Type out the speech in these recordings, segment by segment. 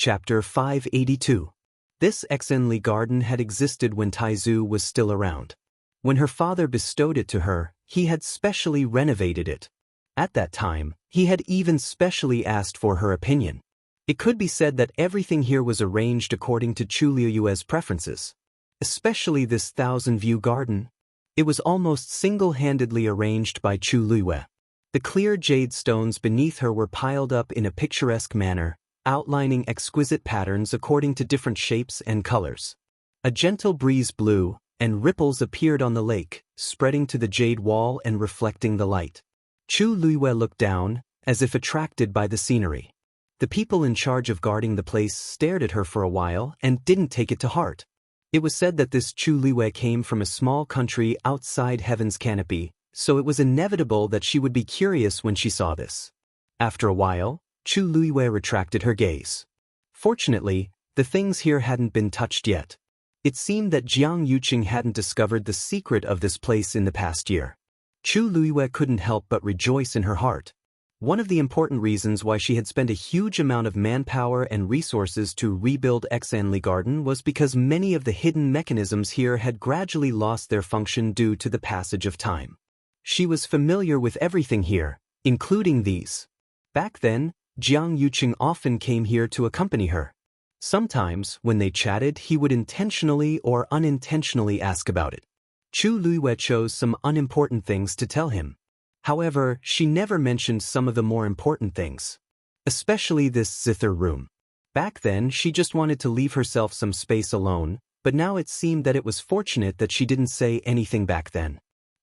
Chapter 582. This Exenli garden had existed when Taizu was still around. When her father bestowed it to her, he had specially renovated it. At that time, he had even specially asked for her opinion. It could be said that everything here was arranged according to Chu Liuyue's preferences. Especially this 1,000-view garden. It was almost single-handedly arranged by Chu Liyue. The clear jade stones beneath her were piled up in a picturesque manner, outlining exquisite patterns according to different shapes and colors. A gentle breeze blew, and ripples appeared on the lake, spreading to the jade wall and reflecting the light. Chu Liyue looked down, as if attracted by the scenery. The people in charge of guarding the place stared at her for a while and didn't take it to heart. It was said that this Chu Liyue came from a small country outside heaven's canopy, so it was inevitable that she would be curious when she saw this. After a while, Chu Liyue retracted her gaze. Fortunately, the things here hadn't been touched yet. It seemed that Jianghu hadn't discovered the secret of this place in the past year. Chu Liyue couldn't help but rejoice in her heart. One of the important reasons why she had spent a huge amount of manpower and resources to rebuild Exanli Garden was because many of the hidden mechanisms here had gradually lost their function due to the passage of time. She was familiar with everything here, including these. Back then, Jianghu often came here to accompany her. Sometimes, when they chatted, he would intentionally or unintentionally ask about it. Chu Liyue chose some unimportant things to tell him. However, she never mentioned some of the more important things. Especially this zither room. Back then, she just wanted to leave herself some space alone, but now it seemed that it was fortunate that she didn't say anything back then.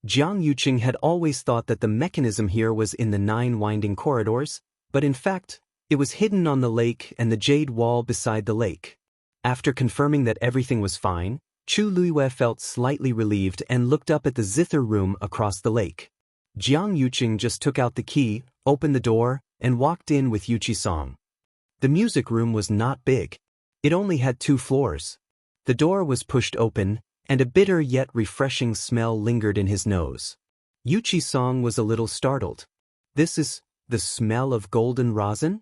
Jianghu had always thought that the mechanism here was in the 9 winding corridors, but in fact, it was hidden on the lake and the jade wall beside the lake. After confirming that everything was fine, Chu Liyue felt slightly relieved and looked up at the zither room across the lake. Jianghu just took out the key, opened the door, and walked in with Yuqi Song. The music room was not big. It only had 2 floors. The door was pushed open, and a bitter yet refreshing smell lingered in his nose. Yuqi Song was a little startled. This is the smell of golden rosin?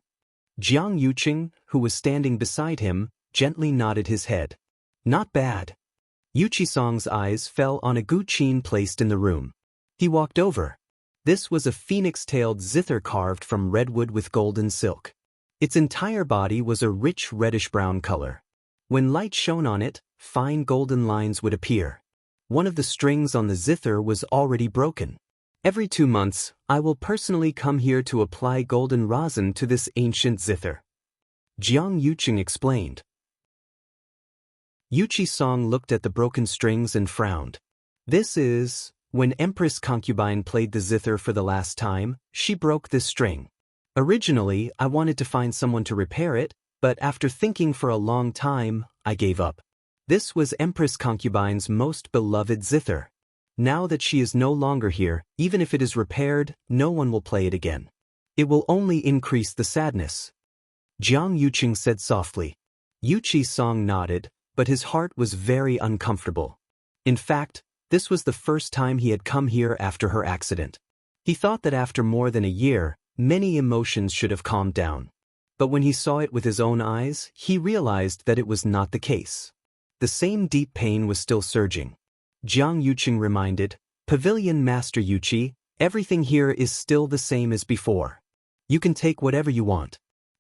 Jianghu, who was standing beside him, gently nodded his head. Not bad. Yuqi Song's eyes fell on a guqin placed in the room. He walked over. This was a phoenix-tailed zither carved from redwood with golden silk. Its entire body was a rich reddish-brown color. When light shone on it, fine golden lines would appear. One of the strings on the zither was already broken. Every 2 months, I will personally come here to apply golden rosin to this ancient zither. Jianghu explained. Yuqi Song looked at the broken strings and frowned. This is, when Empress Concubine played the zither for the last time, she broke this string. Originally, I wanted to find someone to repair it, but after thinking for a long time, I gave up. This was Empress Concubine's most beloved zither. Now that she is no longer here, even if it is repaired, no one will play it again. It will only increase the sadness. Jianghu said softly. Yuqi Song nodded, but his heart was very uncomfortable. In fact, this was the first time he had come here after her accident. He thought that after more than a year, many emotions should have calmed down. But when he saw it with his own eyes, he realized that it was not the case. The same deep pain was still surging. Jianghu reminded, Pavilion Master Yuqi, everything here is still the same as before. You can take whatever you want.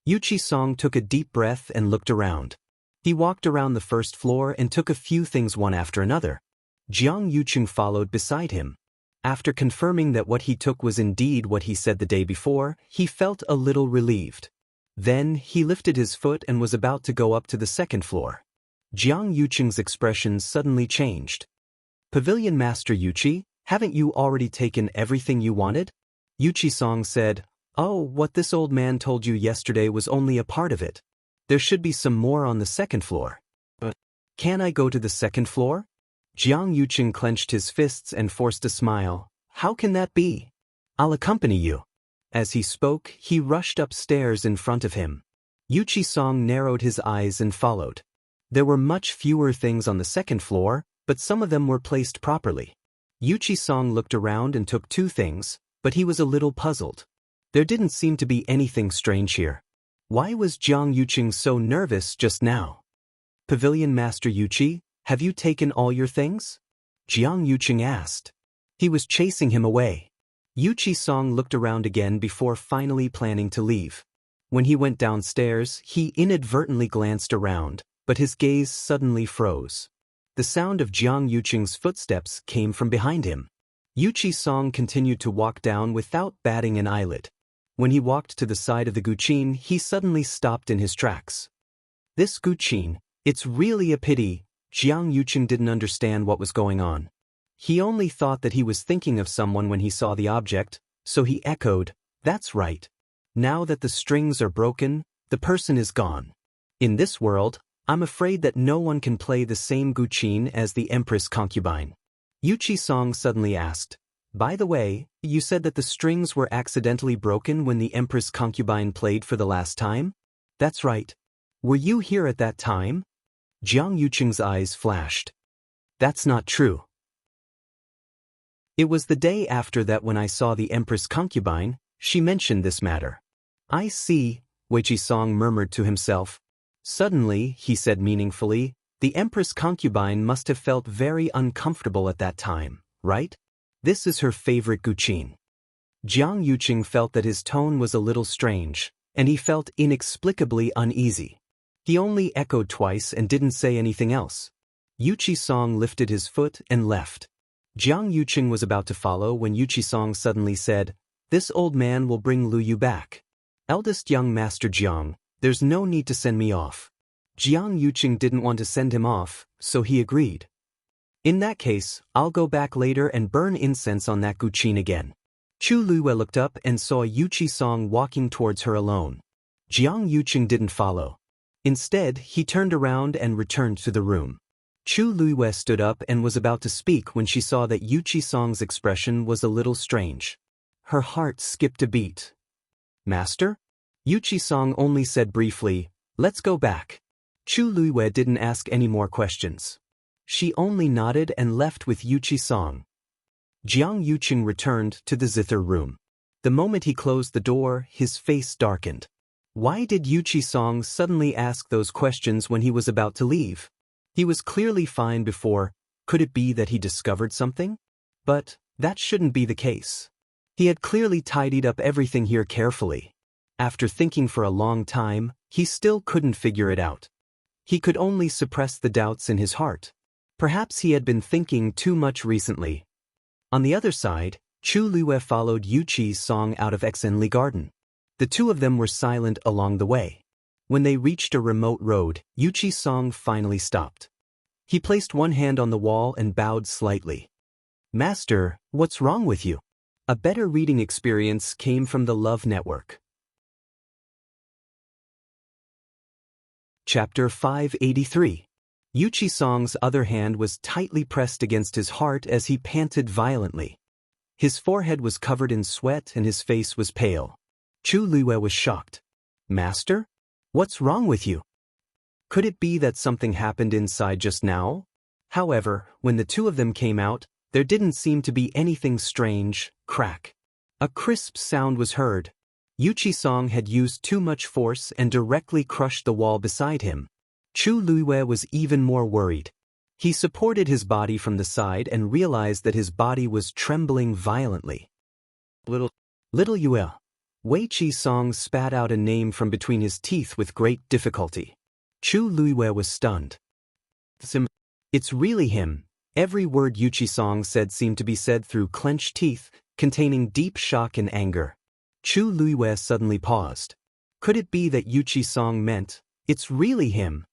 Yuqi Song took a deep breath and looked around. He walked around the first floor and took a few things one after another. Jianghu followed beside him. After confirming that what he took was indeed what he said the day before, he felt a little relieved. Then, he lifted his foot and was about to go up to the 2nd floor. Jianghu's expression suddenly changed. Pavilion Master Yuqi, haven't you already taken everything you wanted? Yuqi Song said, Oh, what this old man told you yesterday was only a part of it. There should be some more on the 2nd floor. But can I go to the 2nd floor? Jianghu clenched his fists and forced a smile. How can that be? I'll accompany you. As he spoke, he rushed upstairs in front of him. Yuqi Song narrowed his eyes and followed. There were much fewer things on the 2nd floor, but some of them were placed properly. Yuqi Song looked around and took 2 things, but he was a little puzzled. There didn't seem to be anything strange here. Why was Jiang Yuqing so nervous just now? Pavilion Master Yuqi, have you taken all your things? Jiang Yuqing asked. He was chasing him away. Yuqi Song looked around again before finally planning to leave. When he went downstairs, he inadvertently glanced around, but his gaze suddenly froze. The sound of Jiang Yuqing's footsteps came from behind him. Yuqi Song continued to walk down without batting an eyelid. When he walked to the side of the guqin, he suddenly stopped in his tracks. This guqin, it's really a pity. Jiang Yuqing didn't understand what was going on. He only thought that he was thinking of someone when he saw the object, so he echoed, "That's right. Now that the strings are broken, the person is gone. In this world, I'm afraid that no one can play the same guqin as the Empress concubine." Yuqi Song suddenly asked, "By the way, you said that the strings were accidentally broken when the Empress concubine played for the last time?" "That's right. Were you here at that time?" Jiang Yuqing's eyes flashed. "That's not true. It was the day after that when I saw the Empress concubine, she mentioned this matter." "I see," Yuqi Song murmured to himself. Suddenly, he said meaningfully, "The Empress concubine must have felt very uncomfortable at that time, right? This is her favorite guqin." Jiang Yuqing felt that his tone was a little strange, and he felt inexplicably uneasy. He only echoed twice and didn't say anything else. Yuqi Song lifted his foot and left. Jiang Yuqing was about to follow when Yuqi Song suddenly said, "This old man will bring Lu Yu back. Eldest young Master Jiang, there's no need to send me off." Jiang Yuqing didn't want to send him off, so he agreed. "In that case, I'll go back later and burn incense on that guqin again." Chu Luiyue looked up and saw Yuqi Song walking towards her alone. Jiang Yuqing didn't follow. Instead, he turned around and returned to the room. Chu Luiyue stood up and was about to speak when she saw that Yuqi Song's expression was a little strange. Her heart skipped a beat. "Master?" Yuqi Song only said briefly, "Let's go back." Chu Luiyue didn't ask any more questions. She only nodded and left with Yuqi Song. Jiang Yuqing returned to the zither room. The moment he closed the door, his face darkened. Why did Yuqi Song suddenly ask those questions when he was about to leave? He was clearly fine before. Could it be that he discovered something? But that shouldn't be the case. He had clearly tidied up everything here carefully. After thinking for a long time, he still couldn't figure it out. He could only suppress the doubts in his heart. Perhaps he had been thinking too much recently. On the other side, Chu Luiyue followed Yuqi Song out of Exenli Garden. The two of them were silent along the way. When they reached a remote road, Yuqi Song finally stopped. He placed one hand on the wall and bowed slightly. "Master, what's wrong with you?" A better reading experience came from the Love Network. Chapter 583. Yuqi Song's other hand was tightly pressed against his heart as he panted violently. His forehead was covered in sweat and his face was pale. Chu Luiyue was shocked. "Master? What's wrong with you?" Could it be that something happened inside just now? However, when the two of them came out, there didn't seem to be anything strange. Crack. A crisp sound was heard. Yuqi Song had used too much force and directly crushed the wall beside him. Chu Luiyue was even more worried. He supported his body from the side and realized that his body was trembling violently. Little Yue. Yuqi Song spat out a name from between his teeth with great difficulty. Chu Luiyue was stunned. "It's really him." Every word Yuqi Song said seemed to be said through clenched teeth, containing deep shock and anger. Chu Luiyue suddenly paused. Could it be that Yuqi Song meant, "It's really him"?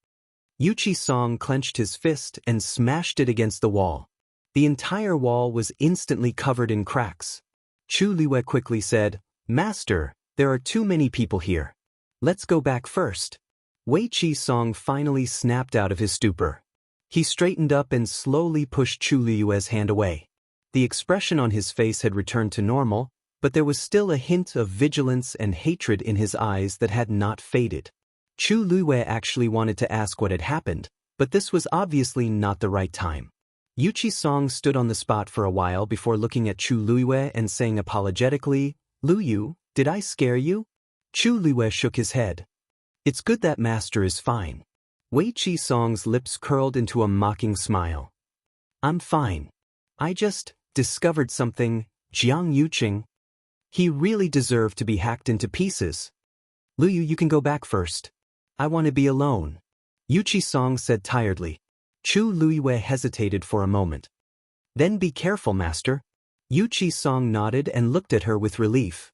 Yuqi Song clenched his fist and smashed it against the wall. The entire wall was instantly covered in cracks. Chu Luiyue quickly said, "Master, there are too many people here. Let's go back first." Yuqi Song finally snapped out of his stupor. He straightened up and slowly pushed Chu Luiyue's hand away. The expression on his face had returned to normal, but there was still a hint of vigilance and hatred in his eyes that had not faded. Chu Luiyue actually wanted to ask what had happened, but this was obviously not the right time. Yuqi Song stood on the spot for a while before looking at Chu Luiyue and saying apologetically, "Lu Yu, did I scare you?" Chu Luiyue shook his head. It's good that master is fine. Wei Qisong's lips curled into a mocking smile. I'm fine. I just discovered something, Jianghu. He really deserved to be hacked into pieces. Luyu, you can go back first. I want to be alone. Yu Qisong said tiredly. Chu Luiyue hesitated for a moment. Then be careful, master. Yu Qisong nodded and looked at her with relief.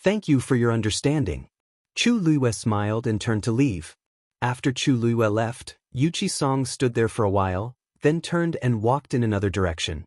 Thank you for your understanding. Chu Luiyue smiled and turned to leave. After Chu Luiyue left, Yu Qisong stood there for a while, then turned and walked in another direction.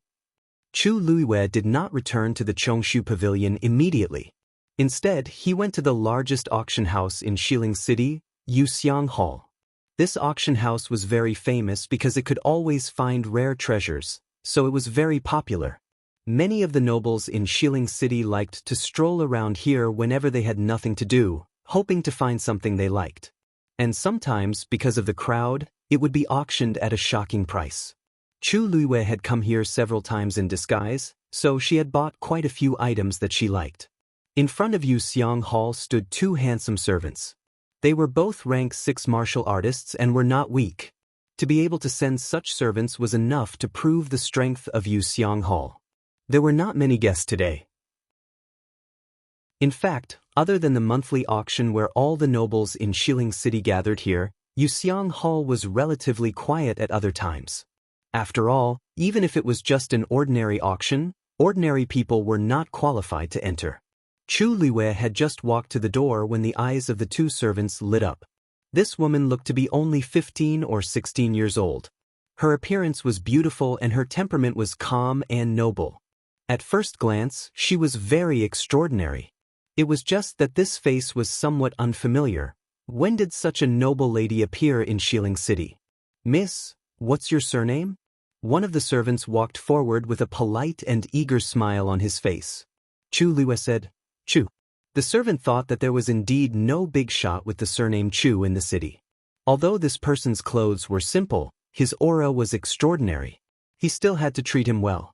Chu Luiyue did not return to the Chongshu Pavilion immediately. Instead, he went to the largest auction house in Xiling City, Yuxiang Hall. This auction house was very famous because it could always find rare treasures, so it was very popular. Many of the nobles in Xiling City liked to stroll around here whenever they had nothing to do, hoping to find something they liked. And sometimes, because of the crowd, it would be auctioned at a shocking price. Chu Luiyue had come here several times in disguise, so she had bought quite a few items that she liked. In front of Yuxiang Hall stood two handsome servants. They were both rank 6 martial artists and were not weak. To be able to send such servants was enough to prove the strength of Yuxiang Hall. There were not many guests today. In fact, other than the monthly auction where all the nobles in Xiling City gathered here, Yuxiang Hall was relatively quiet at other times. After all, even if it was just an ordinary auction, ordinary people were not qualified to enter. Chu Luiyue had just walked to the door when the eyes of the two servants lit up. This woman looked to be only 15 or 16 years old. Her appearance was beautiful and her temperament was calm and noble. At first glance, she was very extraordinary. It was just that this face was somewhat unfamiliar. When did such a noble lady appear in Xiling City? Miss, what's your surname? One of the servants walked forward with a polite and eager smile on his face. Chu Luiyue said, Chu. The servant thought that there was indeed no big shot with the surname Chu in the city. Although this person's clothes were simple, his aura was extraordinary. He still had to treat him well.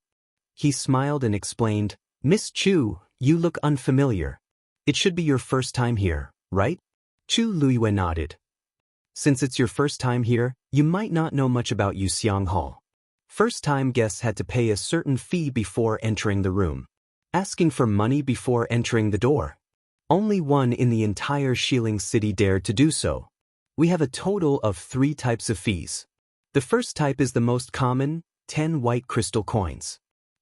He smiled and explained, Miss Chu, you look unfamiliar. It should be your first time here, right? Chu Luiyue nodded. Since it's your first time here, you might not know much about Yuxiang Hall. First-time guests had to pay a certain fee before entering the room. Asking for money before entering the door. Only one in the entire Xiling City dared to do so. We have a total of 3 types of fees. The first type is the most common, 10 white crystal coins.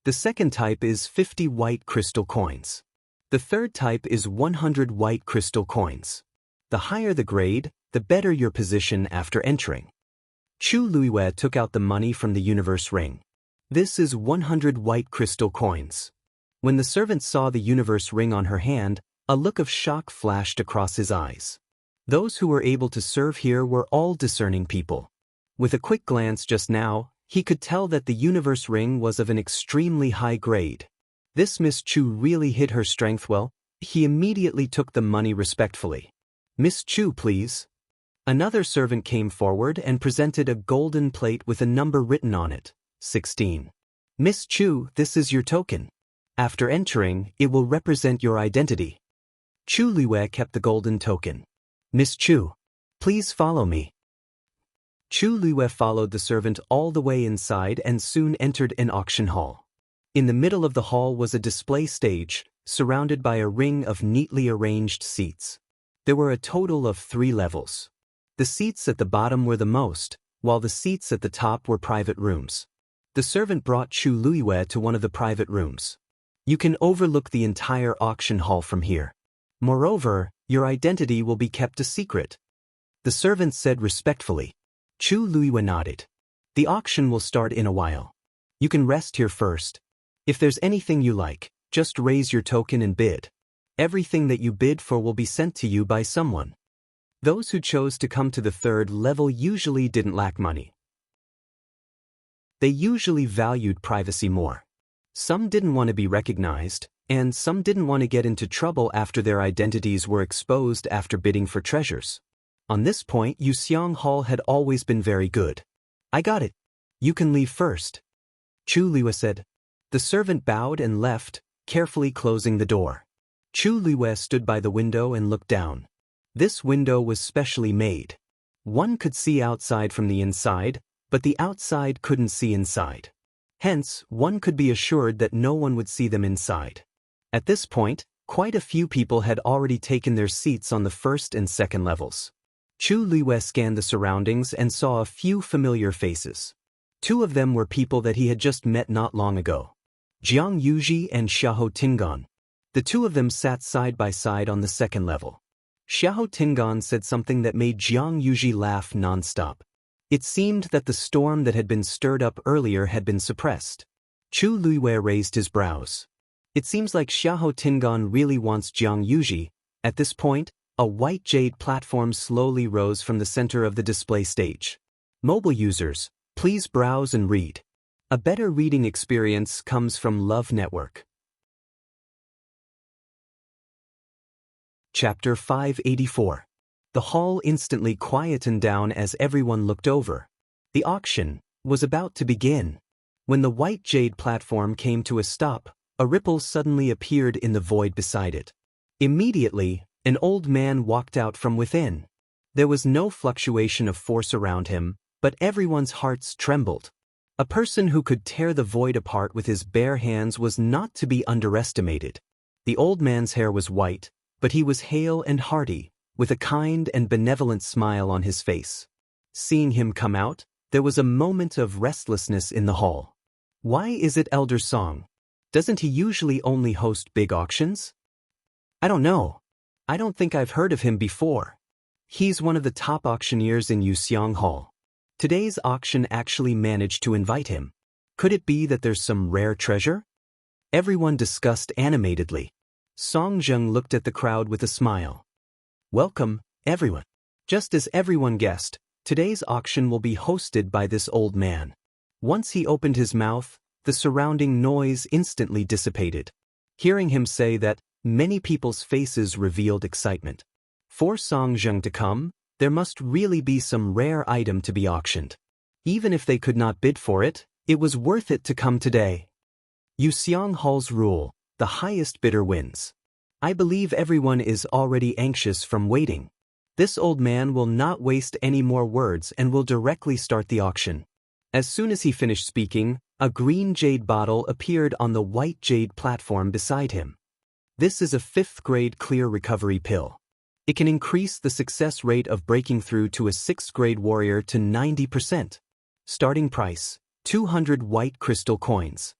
The second type is 50 white crystal coins. The third type is 100 white crystal coins. The higher the grade, the better your position after entering. Chu Luiyue took out the money from the universe ring. This is 100 white crystal coins. When the servant saw the universe ring on her hand, a look of shock flashed across his eyes. Those who were able to serve here were all discerning people. With a quick glance just now, he could tell that the universe ring was of an extremely high grade. This Miss Chu really hid her strength well. He immediately took the money respectfully. Miss Chu, please. Another servant came forward and presented a golden plate with a number written on it, 16. Miss Chu, this is your token. After entering, it will represent your identity. Chu Luiyue kept the golden token. Miss Chu, please follow me. Chu Luiyue followed the servant all the way inside and soon entered an auction hall. In the middle of the hall was a display stage, surrounded by a ring of neatly arranged seats. There were a total of 3 levels. The seats at the bottom were the most, while the seats at the top were private rooms. The servant brought Chu Luiyue to one of the private rooms. You can overlook the entire auction hall from here. Moreover, your identity will be kept a secret. The servant said respectfully. Chu Luiyue nodded. The auction will start in a while. You can rest here first. If there's anything you like, just raise your token and bid. Everything that you bid for will be sent to you by someone. Those who chose to come to the 3rd level usually didn't lack money. They usually valued privacy more. Some didn't want to be recognized, and some didn't want to get into trouble after their identities were exposed after bidding for treasures. On this point, Yuxiang Hall had always been very good. I got it. You can leave first. Chu Luiyue said. The servant bowed and left, carefully closing the door. Chu Luiyue stood by the window and looked down. This window was specially made. One could see outside from the inside, but the outside couldn't see inside. Hence, one could be assured that no one would see them inside. At this point, quite a few people had already taken their seats on the first and second levels. Chu Luiyue scanned the surroundings and saw a few familiar faces. Two of them were people that he had just met not long ago. Jianghu and Xiahou Tingan. The two of them sat side by side on the second level. Xiahou Tingan said something that made Jianghu laugh non-stop. It seemed that the storm that had been stirred up earlier had been suppressed. Chu Luiyue raised his brows. It seems like Xiahou Tingan really wants Jianghu. At this point, a white jade platform slowly rose from the center of the display stage. Mobile users, please browse and read. A better reading experience comes from Love Network. Chapter 584. The hall instantly quietened down as everyone looked over. The auction was about to begin. When the white jade platform came to a stop, a ripple suddenly appeared in the void beside it. Immediately, an old man walked out from within. There was no fluctuation of force around him, but everyone's hearts trembled. A person who could tear the void apart with his bare hands was not to be underestimated. The old man's hair was white, but he was hale and hearty, with a kind and benevolent smile on his face. Seeing him come out, there was a moment of restlessness in the hall. Why is it Elder Song? Doesn't he usually only host big auctions? I don't know. I don't think I've heard of him before. He's one of the top auctioneers in Yuxiang Hall. Today's auction actually managed to invite him. Could it be that there's some rare treasure? Everyone discussed animatedly. Song Zheng looked at the crowd with a smile. Welcome, everyone. Just as everyone guessed, today's auction will be hosted by this old man. Once he opened his mouth, the surrounding noise instantly dissipated. Hearing him say that, many people's faces revealed excitement. For Song Zheng to come, there must really be some rare item to be auctioned. Even if they could not bid for it, it was worth it to come today. Yuxiang Hall's rule, the highest bidder wins. I believe everyone is already anxious from waiting. This old man will not waste any more words and will directly start the auction. As soon as he finished speaking, a green jade bottle appeared on the white jade platform beside him. This is a 5th grade clear recovery pill. It can increase the success rate of breaking through to a 6th grade warrior to 90%. Starting price, 200 white crystal coins.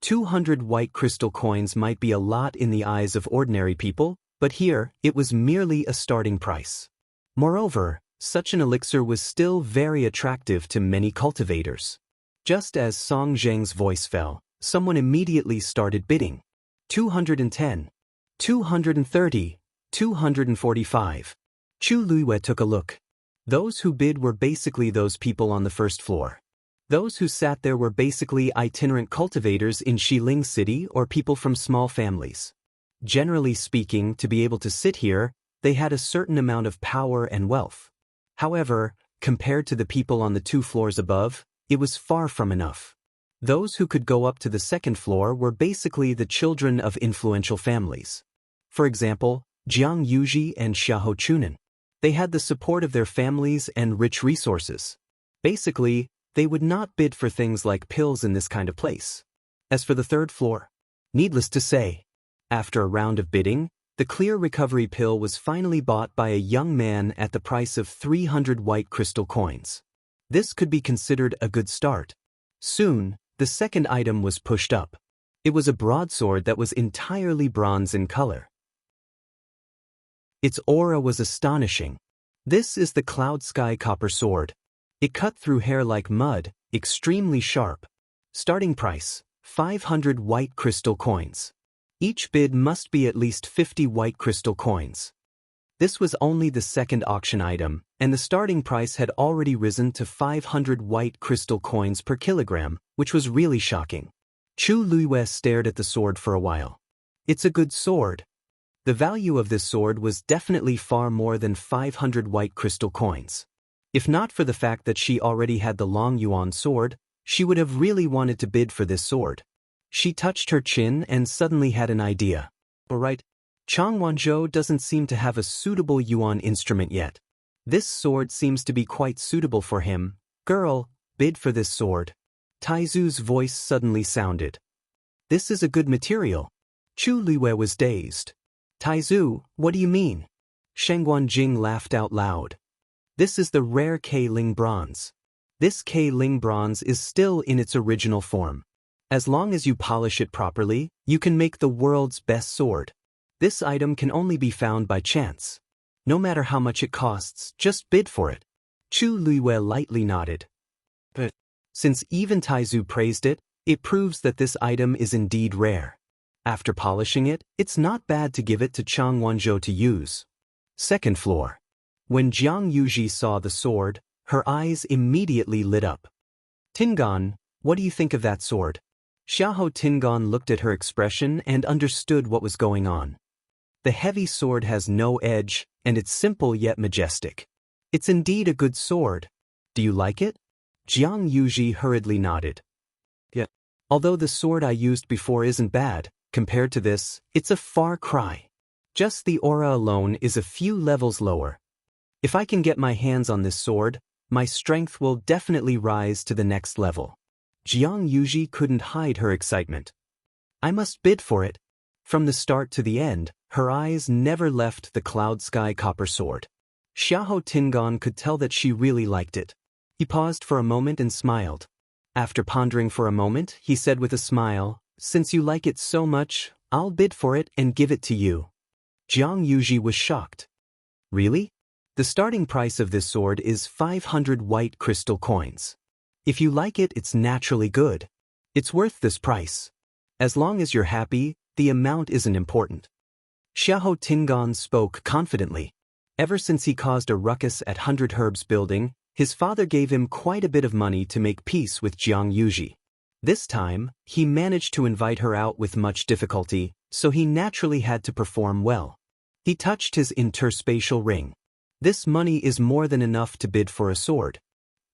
200 white crystal coins might be a lot in the eyes of ordinary people, but here, it was merely a starting price. Moreover, such an elixir was still very attractive to many cultivators. Just as Song Zheng's voice fell, someone immediately started bidding. 210. 230. 245. Chu Luiyue took a look. Those who bid were basically those people on the first floor. Those who sat there were basically itinerant cultivators in Xiling City or people from small families. Generally speaking, to be able to sit here, they had a certain amount of power and wealth. However, compared to the people on the 2 floors above, it was far from enough. Those who could go up to the 2nd floor were basically the children of influential families. For example, Jianghu and Xiahou Chunan. They had the support of their families and rich resources. Basically, they would not bid for things like pills in this kind of place. As for the 3rd floor, needless to say, after a round of bidding, the clear recovery pill was finally bought by a young man at the price of 300 white crystal coins. This could be considered a good start. Soon, the 2nd item was pushed up. It was a broadsword that was entirely bronze in color. Its aura was astonishing. This is the Cloud Sky Copper Sword. It cut through hair like mud, extremely sharp. Starting price, 500 white crystal coins. Each bid must be at least 50 white crystal coins. This was only the 2nd auction item, and the starting price had already risen to 500 white crystal coins per kilogram, which was really shocking. Chu Luiyue stared at the sword for a while. It's a good sword. The value of this sword was definitely far more than 500 white crystal coins. If not for the fact that she already had the Long Yuan sword, she would have really wanted to bid for this sword. She touched her chin and suddenly had an idea. Alright, Chang Wanzhou doesn't seem to have a suitable yuan instrument yet. This sword seems to be quite suitable for him. Girl, bid for this sword. Taizu's voice suddenly sounded. This is a good material. Chu Liwei was dazed. Taizu, what do you mean? Sheng Guanjing laughed out loud. This is the rare K-Ling bronze. This K-Ling bronze is still in its original form. As long as you polish it properly, you can make the world's best sword. This item can only be found by chance. No matter how much it costs, just bid for it. Chu Liwei lightly nodded. But since even Taizu praised it, it proves that this item is indeed rare. After polishing it, it's not bad to give it to Chang Wanzhou to use. Second floor. When Jiang Yuji saw the sword, her eyes immediately lit up. Tingan, what do you think of that sword? Xiahou Tingan looked at her expression and understood what was going on. The heavy sword has no edge, and it's simple yet majestic. It's indeed a good sword. Do you like it? Jiang Yuji hurriedly nodded. Yeah. Although the sword I used before isn't bad, compared to this, it's a far cry. Just the aura alone is a few levels lower. If I can get my hands on this sword, my strength will definitely rise to the next level. Jiang Yuji couldn't hide her excitement. I must bid for it. From the start to the end, her eyes never left the cloud sky copper sword. Xiahou Tingan could tell that she really liked it. He paused for a moment and smiled. After pondering for a moment, he said with a smile, since you like it so much, I'll bid for it and give it to you. Jiang Yuji was shocked. Really? The starting price of this sword is 500 white crystal coins. If you like it, it's naturally good. It's worth this price. As long as you're happy, the amount isn't important. Xiahou Tingan spoke confidently. Ever since he caused a ruckus at 100 Herbs building, his father gave him quite a bit of money to make peace with Jiang Yuji. This time, he managed to invite her out with much difficulty, so he naturally had to perform well. He touched his interspatial ring. This money is more than enough to bid for a sword.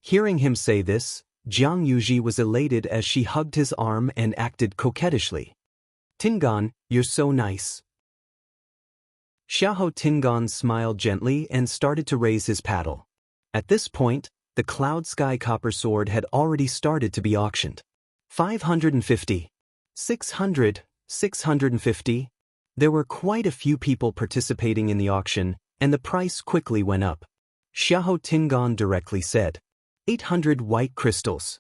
Hearing him say this, Jiang Yuji was elated as she hugged his arm and acted coquettishly. Tingan, you're so nice. Xiahou Tingan smiled gently and started to raise his paddle. At this point, the cloud sky copper sword had already started to be auctioned. 550. 600. 650. There were quite a few people participating in the auction, and the price quickly went up. Xiahou Tingan directly said, 800 white crystals.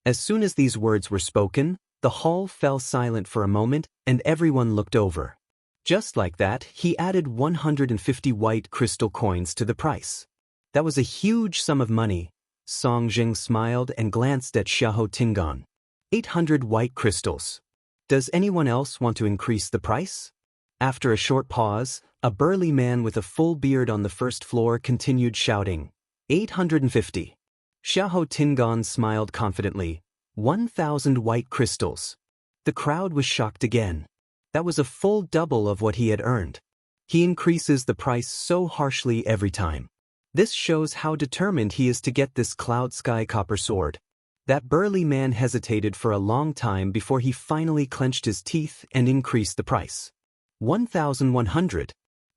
As soon as these words were spoken, the hall fell silent for a moment, and everyone looked over. Just like that, he added 150 white crystal coins to the price. That was a huge sum of money. Song Jing smiled and glanced at Xiahou Tingan. 800 white crystals. Does anyone else want to increase the price? After a short pause, a burly man with a full beard on the first floor continued shouting, 850. Xiahou Tingan smiled confidently. 1,000 white crystals. The crowd was shocked again. That was a full double of what he had earned. He increases the price so harshly every time. This shows how determined he is to get this cloud sky copper sword. That burly man hesitated for a long time before he finally clenched his teeth and increased the price. 1,100.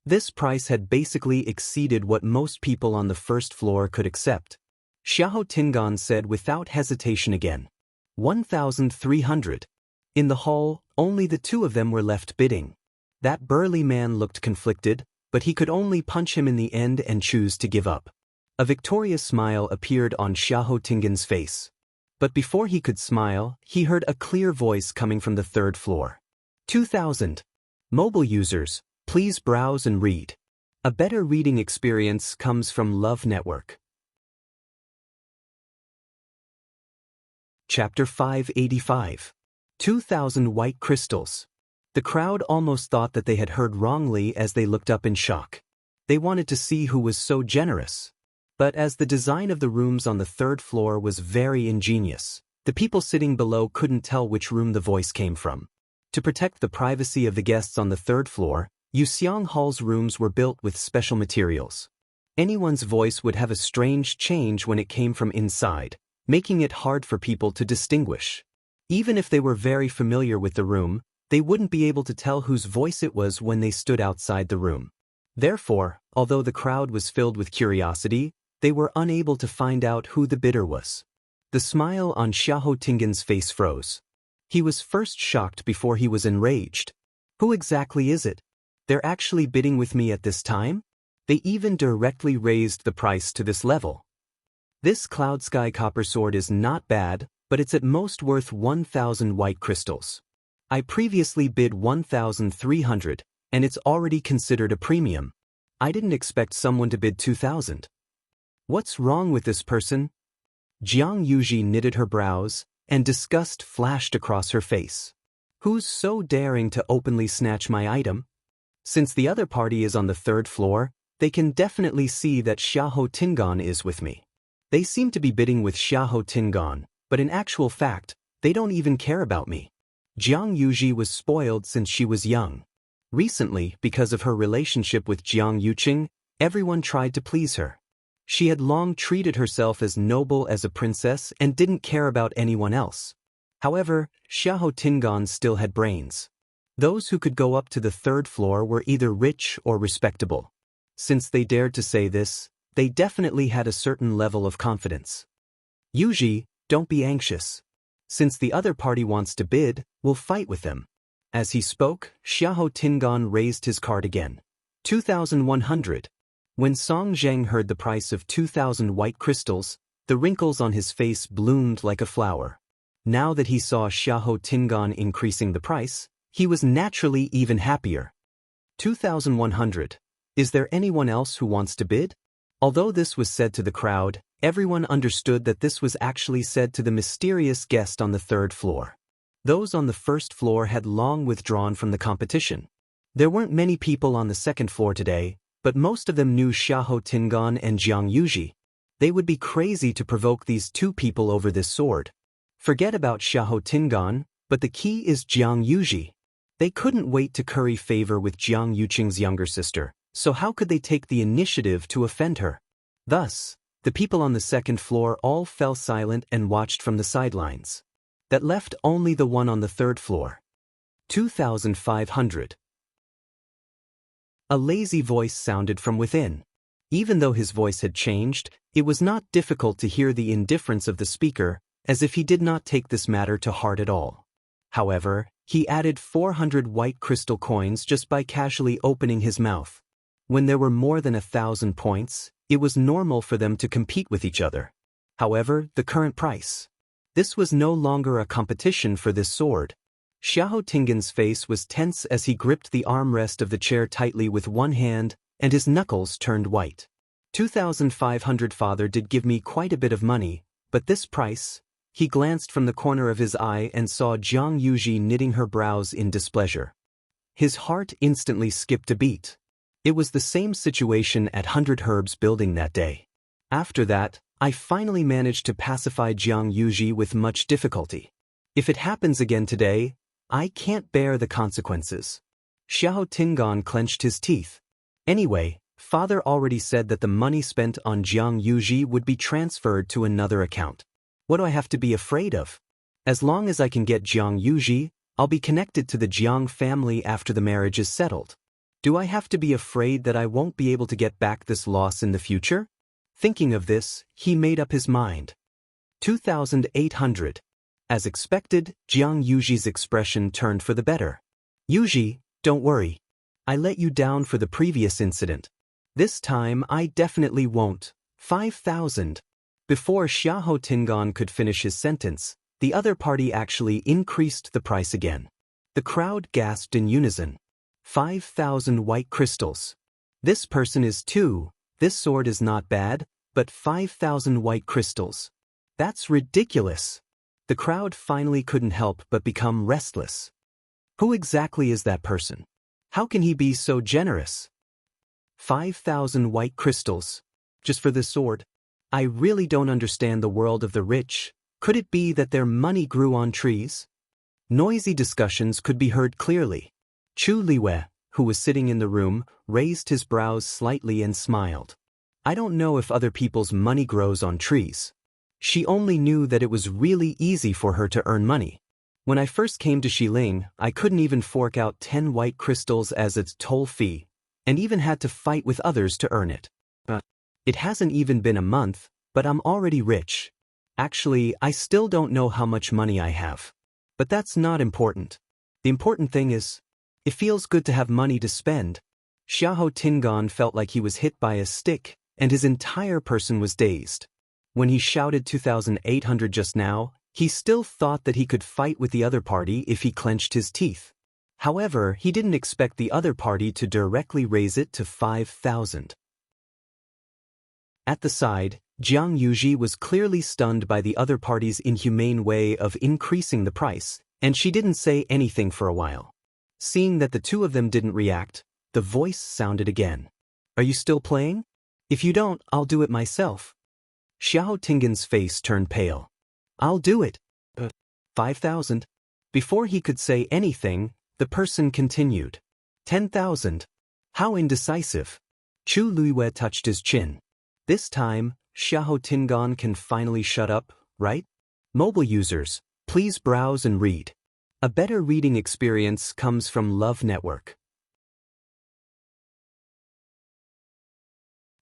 This price had basically exceeded what most people on the first floor could accept. Xiahou Tingan said without hesitation again. 1,300. In the hall, only the two of them were left bidding. That burly man looked conflicted, but he could only punch him in the end and choose to give up. A victorious smile appeared on Xiahou Tingan's face. But before he could smile, he heard a clear voice coming from the third floor. 2,000. Mobile users, please browse and read. A better reading experience comes from Love Network. Chapter 585. 2,000 white crystals. The crowd almost thought that they had heard wrongly as they looked up in shock. They wanted to see who was so generous. But as the design of the rooms on the third floor was very ingenious, the people sitting below couldn't tell which room the voice came from. To protect the privacy of the guests on the third floor, Yuxiang Hall's rooms were built with special materials. Anyone's voice would have a strange change when it came from inside, making it hard for people to distinguish. Even if they were very familiar with the room, They wouldn't be able to tell whose voice it was when they stood outside the room. Therefore, although the crowd was filled with curiosity, they were unable to find out who the bidder was. The smile on Xiahou Tingan's face froze. He was first shocked before he was enraged. Who exactly is it? They're actually bidding with me at this time? They even directly raised the price to this level. This Cloud Sky Copper Sword is not bad, but it's at most worth 1,000 white crystals. I previously bid 1,300, and it's already considered a premium. I didn't expect someone to bid 2,000. What's wrong with this person? Jianghu knitted her brows, and disgust flashed across her face. Who's so daring to openly snatch my item? Since the other party is on the 3rd floor, they can definitely see that Xiahou Tingan is with me. They seem to be bidding with Xiahou Tingan, but in actual fact, they don't even care about me. Jianghu was spoiled since she was young. Recently, because of her relationship with Jiang Yuqing, everyone tried to please her. She had long treated herself as noble as a princess and didn't care about anyone else. However, Xiahou Tingan still had brains. Those who could go up to the 3rd floor were either rich or respectable. Since they dared to say this, they definitely had a certain level of confidence. Yuji, don't be anxious. Since the other party wants to bid, we'll fight with them. As he spoke, Xiahou Tingan raised his card again. 2,100. When Song Zheng heard the price of 2,000 white crystals, the wrinkles on his face bloomed like a flower. Now that he saw Xiahou Tingan increasing the price, he was naturally even happier. 2,100. Is there anyone else who wants to bid? Although this was said to the crowd, everyone understood that this was actually said to the mysterious guest on the 3rd floor. Those on the 1st floor had long withdrawn from the competition. There weren't many people on the 2nd floor today, but most of them knew Xiahou Tingan and Jianghu. They would be crazy to provoke these two people over this sword. Forget about Xiahou Tingan, but the key is Jianghu. They couldn't wait to curry favor with Jiang Yuqing's younger sister, so how could they take the initiative to offend her? Thus, the people on the 2nd floor all fell silent and watched from the sidelines. That left only the one on the 3rd floor. 2,500. A lazy voice sounded from within. Even though his voice had changed, it was not difficult to hear the indifference of the speaker, as if he did not take this matter to heart at all. However, he added 400 white crystal coins just by casually opening his mouth. When there were more than 1,000 points, it was normal for them to compete with each other. However, the current price. This was no longer a competition for this sword. Xiahou Tingan's face was tense as he gripped the armrest of the chair tightly with one hand, and his knuckles turned white. 2,500. Father did give me quite a bit of money, but this price? He glanced from the corner of his eye and saw Jianghu knitting her brows in displeasure. His heart instantly skipped a beat. It was the same situation at 100 Herbs Building that day. After that, I finally managed to pacify Jianghu with much difficulty. If it happens again today, I can't bear the consequences. Xiahou Tingan clenched his teeth. Anyway, father already said that the money spent on Jianghu would be transferred to another account. What do I have to be afraid of? As long as I can get Jianghu, I'll be connected to the Jiang family after the marriage is settled. Do I have to be afraid that I won't be able to get back this loss in the future? Thinking of this, he made up his mind. 2,800. As expected, Jianghu's expression turned for the better. Yuji, don't worry. I let you down for the previous incident. This time I definitely won't. 5,000. Before Xiahou Tingan could finish his sentence, the other party actually increased the price again. The crowd gasped in unison. 5,000 white crystals. This person is too. This sword is not bad, but 5,000 white crystals. That's ridiculous. The crowd finally couldn't help but become restless. Who exactly is that person? How can he be so generous? 5,000 white crystals. Just for this sword? I really don't understand the world of the rich. Could it be that their money grew on trees? Noisy discussions could be heard clearly. Chu Liwei, who was sitting in the room, raised his brows slightly and smiled. I don't know if other people's money grows on trees. She only knew that it was really easy for her to earn money. When I first came to Xiling, I couldn't even fork out 10 white crystals as its toll fee, and even had to fight with others to earn it. It hasn't even been a month, but I'm already rich. Actually, I still don't know how much money I have. But that's not important. The important thing is, it feels good to have money to spend. Xiahou Tingan felt like he was hit by a stick, and his entire person was dazed. When he shouted 2,800 just now, he still thought that he could fight with the other party if he clenched his teeth. However, he didn't expect the other party to directly raise it to 5,000. At the side, Jianghu was clearly stunned by the other party's inhumane way of increasing the price, and she didn't say anything for a while. Seeing that the two of them didn't react, the voice sounded again. Are you still playing? If you don't, I'll do it myself. Xiahou Tingan's face turned pale. I'll do it. 5,000. Before he could say anything, the person continued. 10,000. How indecisive. Chu Luiwei touched his chin. This time, Xiahou Tingan can finally shut up, right? Mobile users, please browse and read. A better reading experience comes from Love Network.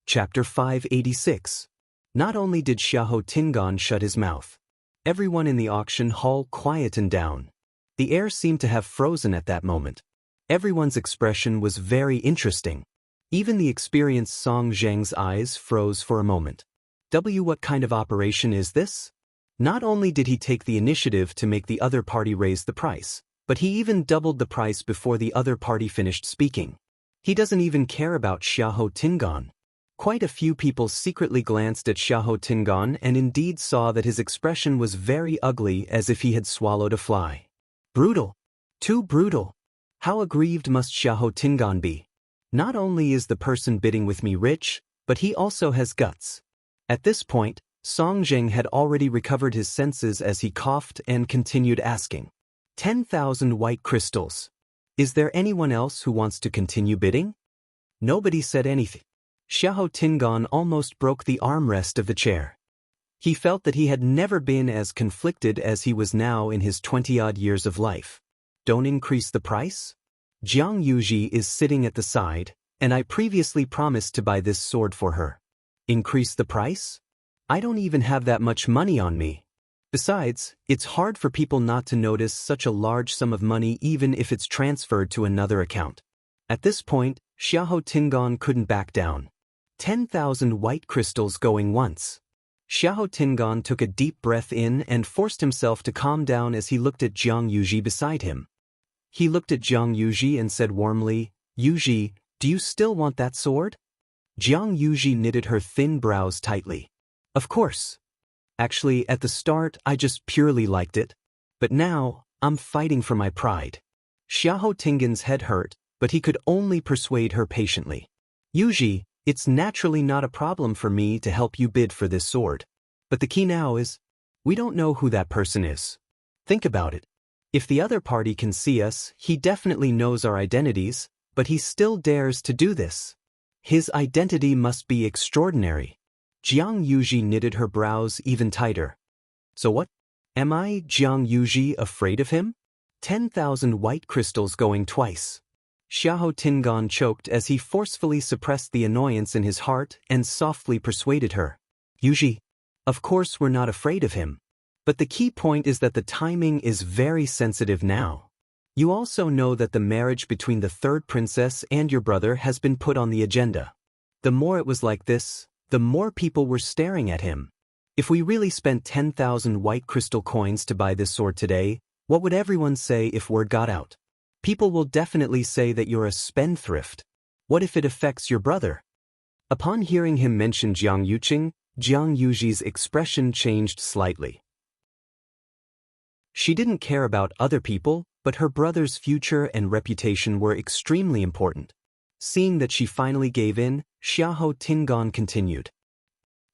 Chapter 586. Not only did Xiahou Tingan shut his mouth. Everyone in the auction hall quietened down. The air seemed to have frozen at that moment. Everyone's expression was very interesting. Even the experienced Song Zheng's eyes froze for a moment. What kind of operation is this? Not only did he take the initiative to make the other party raise the price, but he even doubled the price before the other party finished speaking. He doesn't even care about Xiahou Tingan. Quite a few people secretly glanced at Xiahou Tingan and indeed saw that his expression was very ugly, as if he had swallowed a fly. Brutal. Too brutal. How aggrieved must Xiahou Tingan be? Not only is the person bidding with me rich, but he also has guts. At this point, Song Zheng had already recovered his senses as he coughed and continued asking. 10,000 white crystals. Is there anyone else who wants to continue bidding? Nobody said anything. Xiahou Tingan almost broke the armrest of the chair. He felt that he had never been as conflicted as he was now in his 20-odd years of life. Don't increase the price? Jianghu is sitting at the side, and I previously promised to buy this sword for her. Increase the price? I don't even have that much money on me. Besides, it's hard for people not to notice such a large sum of money even if it's transferred to another account. At this point, Xiahou Tingan couldn't back down. 10,000 white crystals going once. Xiahou Tingan took a deep breath in and forced himself to calm down as he looked at Jianghu beside him. He looked at Jianghu and said warmly, Yuji, do you still want that sword? Jianghu knitted her thin brows tightly. Of course. Actually, at the start, I just purely liked it. But now, I'm fighting for my pride. Xiahou Tingan's head hurt, but he could only persuade her patiently. Yuji, it's naturally not a problem for me to help you bid for this sword. But the key now is, we don't know who that person is. Think about it. If the other party can see us, he definitely knows our identities, but he still dares to do this. His identity must be extraordinary. Jianghu knitted her brows even tighter. So what? Am I, Jianghu, afraid of him? 10,000 white crystals going twice. Xiahou Tingan choked as he forcefully suppressed the annoyance in his heart and softly persuaded her. Yuji, of course we're not afraid of him. But the key point is that the timing is very sensitive now. You also know that the marriage between the third princess and your brother has been put on the agenda. The more it was like this, the more people were staring at him. If we really spent 10,000 white crystal coins to buy this sword today, what would everyone say if word got out? People will definitely say that you're a spendthrift. What if it affects your brother? Upon hearing him mention Jianghu's expression changed slightly. She didn't care about other people, but her brother's future and reputation were extremely important. Seeing that she finally gave in, Xiahou Tingan continued.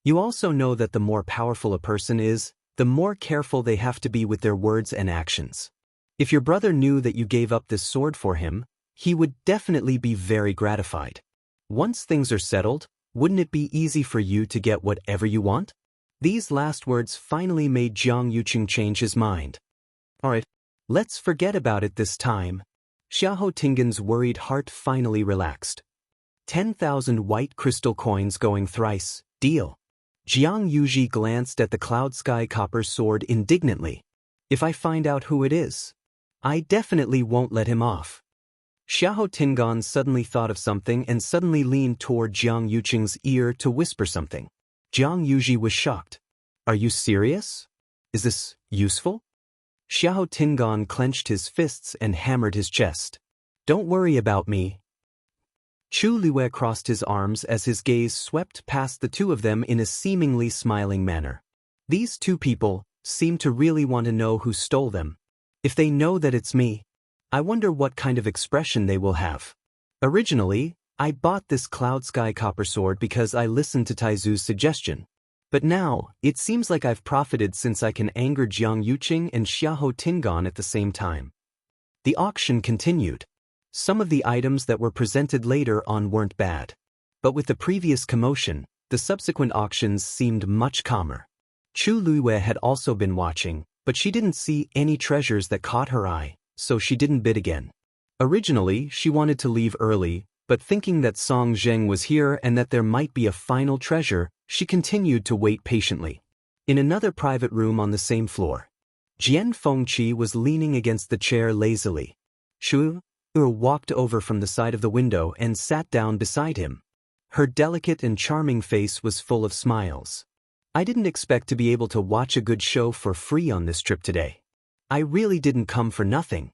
You also know that the more powerful a person is, the more careful they have to be with their words and actions. If your brother knew that you gave up this sword for him, he would definitely be very gratified. Once things are settled, wouldn't it be easy for you to get whatever you want? These last words finally made Jianghu change his mind. Alright, Let's forget about it this time. Xiahou Tingan's worried heart finally relaxed. 10,000 white crystal coins going thrice, deal. Jianghu glanced at the cloud sky copper sword indignantly. If I find out who it is, I definitely won't let him off. Xiahou Tingan suddenly thought of something and suddenly leaned toward Jiang Yuqing's ear to whisper something. Jiang Yuji was shocked. Are you serious? Is this useful? Xiahou Tingan clenched his fists and hammered his chest. Don't worry about me. Chu Liwei crossed his arms as his gaze swept past the two of them in a seemingly smiling manner. These two people seem to really want to know who stole them. If they know that it's me, I wonder what kind of expression they will have. Originally, I bought this cloud sky copper sword because I listened to Taizu's suggestion. But now, it seems like I've profited since I can anger Jiang Yuqing and Xiahou Tingan at the same time. The auction continued. Some of the items that were presented later on weren't bad. But with the previous commotion, the subsequent auctions seemed much calmer. Chu Liwei had also been watching, but she didn't see any treasures that caught her eye, so she didn't bid again. Originally, she wanted to leave early, but thinking that Song Zheng was here and that there might be a final treasure, she continued to wait patiently. In another private room on the same floor, Jian Fengqi was leaning against the chair lazily. Shu walked over from the side of the window and sat down beside him. Her delicate and charming face was full of smiles. I didn't expect to be able to watch a good show for free on this trip today. I really didn't come for nothing.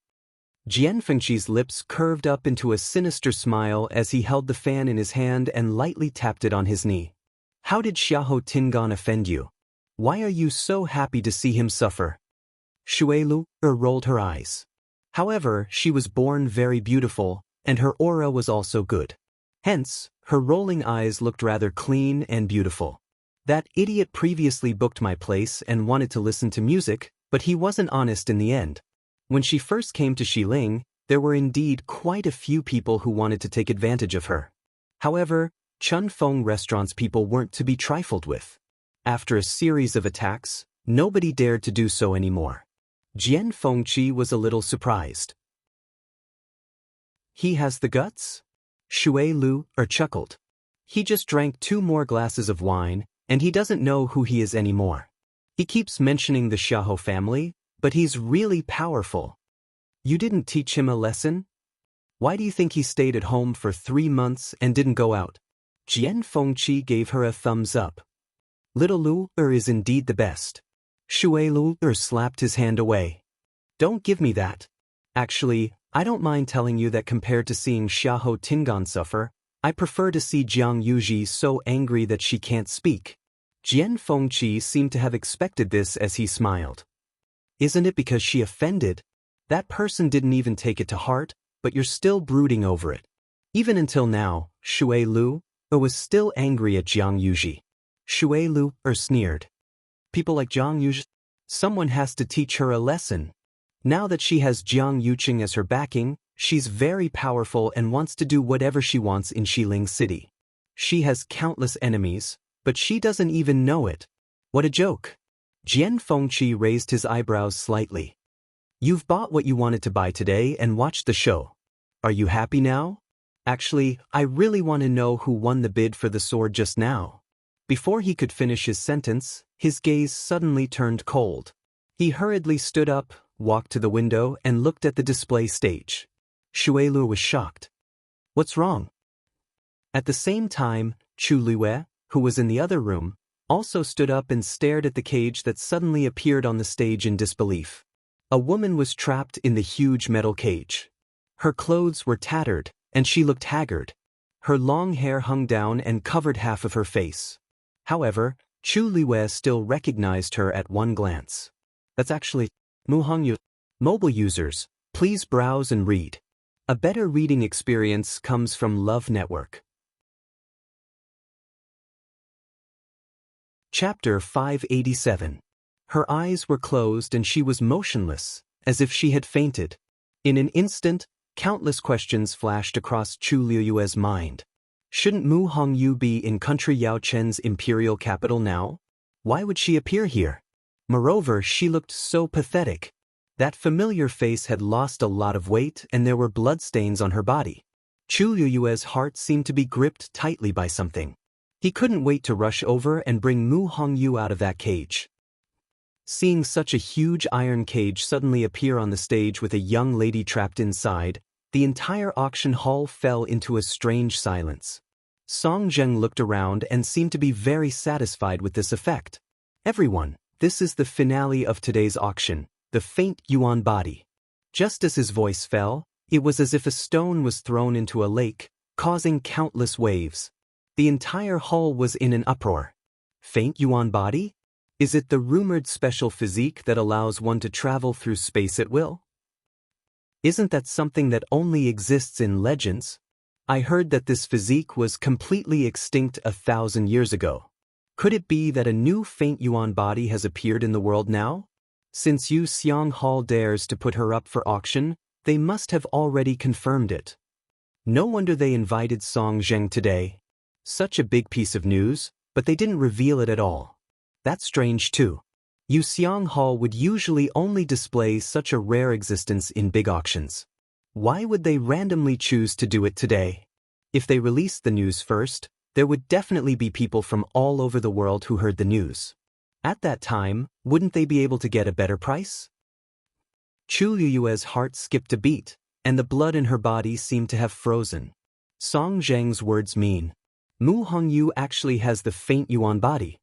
Jian Fengqi's lips curved up into a sinister smile as he held the fan in his hand and lightly tapped it on his knee. How did Xiahou Tingan offend you? Why are you so happy to see him suffer? Shuelu rolled her eyes. However, she was born very beautiful, and her aura was also good. Hence, her rolling eyes looked rather clean and beautiful. That idiot previously booked my place and wanted to listen to music, but he wasn't honest in the end. When she first came to Xiling, there were indeed quite a few people who wanted to take advantage of her. However, Chun Feng Restaurant's people weren't to be trifled with. After a series of attacks, nobody dared to do so anymore. Jian Fengqi was a little surprised. He has the guts? Shui Lu chuckled. He just drank 2 more glasses of wine, and he doesn't know who he is anymore. He keeps mentioning the Xiahou family, but he's really powerful. You didn't teach him a lesson? Why do you think he stayed at home for 3 months and didn't go out? Jian Fengqi gave her a thumbs up. Little Lu is indeed the best. Shui Lu slapped his hand away. Don't give me that. Actually, I don't mind telling you that compared to seeing Xiahou Tingan suffer, I prefer to see Jiang Yuji so angry that she can't speak. Jian Fengqi seemed to have expected this as he smiled. Isn't it because she offended? That person didn't even take it to heart, but you're still brooding over it. Even until now, Shui Lu was still angry at Jiang Yuji. Shui Lu sneered. People like Jiang Yuji, someone has to teach her a lesson. Now that she has Jiang Yuqing as her backing, she's very powerful and wants to do whatever she wants in Xiling City. She has countless enemies, but she doesn't even know it. What a joke. Jian Fengqi raised his eyebrows slightly. You've bought what you wanted to buy today and watched the show. Are you happy now? Actually, I really want to know who won the bid for the sword just now. Before he could finish his sentence, his gaze suddenly turned cold. He hurriedly stood up, walked to the window, and looked at the display stage. Shui Lu was shocked. What's wrong? At the same time, Chu Liwei, who was in the other room, also stood up and stared at the cage that suddenly appeared on the stage in disbelief. A woman was trapped in the huge metal cage. Her clothes were tattered, and she looked haggard. Her long hair hung down and covered half of her face. However, Chu Liwei still recognized her at one glance. That's actually Mu Hongyu. Mobile users, please browse and read. A better reading experience comes from Love Network. Chapter 587. Her eyes were closed and she was motionless, as if she had fainted. In an instant, countless questions flashed across Chu Liu's mind. Shouldn't Mu Hongyu be in country Yao Chen's imperial capital now? Why would she appear here? Moreover, she looked so pathetic. That familiar face had lost a lot of weight and there were bloodstains on her body. Chu Liyue's heart seemed to be gripped tightly by something. He couldn't wait to rush over and bring Mu Hongyu out of that cage. Seeing such a huge iron cage suddenly appear on the stage with a young lady trapped inside, the entire auction hall fell into a strange silence. Song Zheng looked around and seemed to be very satisfied with this effect. Everyone, this is the finale of today's auction, the faint yuan body. Just as his voice fell, it was as if a stone was thrown into a lake, causing countless waves. The entire hall was in an uproar. Faint yuan body? Is it the rumored special physique that allows one to travel through space at will? Isn't that something that only exists in legends? I heard that this physique was completely extinct 1,000 years ago. Could it be that a new faint yuan body has appeared in the world now? Since Yu Xiang Hall dares to put her up for auction, they must have already confirmed it. No wonder they invited Song Zheng today. Such a big piece of news, but they didn't reveal it at all. That's strange too. Yu Xiang Hall would usually only display such a rare existence in big auctions. Why would they randomly choose to do it today? If they released the news first, there would definitely be people from all over the world who heard the news. At that time, wouldn't they be able to get a better price? Chu Liyue's heart skipped a beat, and the blood in her body seemed to have frozen. Song Zheng's words mean, Mu Hongyu actually has the faint yuan body.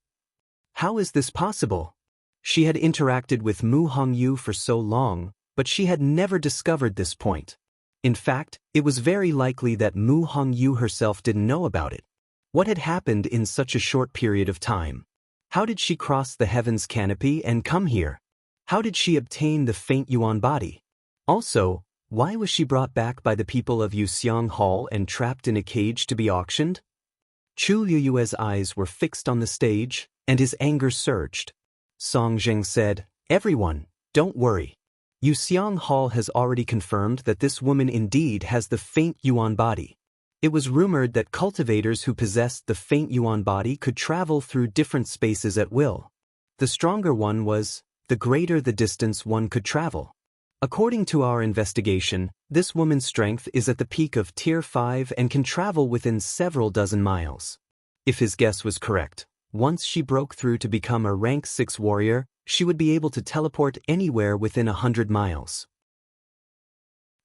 How is this possible? She had interacted with Mu Hongyu for so long, but she had never discovered this point. In fact, it was very likely that Mu Hongyu herself didn't know about it. What had happened in such a short period of time? How did she cross the heavens canopy and come here? How did she obtain the faint yuan body? Also, why was she brought back by the people of Yu Xiang Hall and trapped in a cage to be auctioned? Chu Liyue's eyes were fixed on the stage, and his anger surged. Song Zheng said, "Everyone, don't worry. Yu Xiang Hall has already confirmed that this woman indeed has the faint yuan body. It was rumored that cultivators who possessed the faint yuan body could travel through different spaces at will. The stronger one was, the greater the distance one could travel. According to our investigation, this woman's strength is at the peak of Tier 5 and can travel within several dozen miles. If his guess was correct, once she broke through to become a rank 6 warrior, she would be able to teleport anywhere within 100 miles.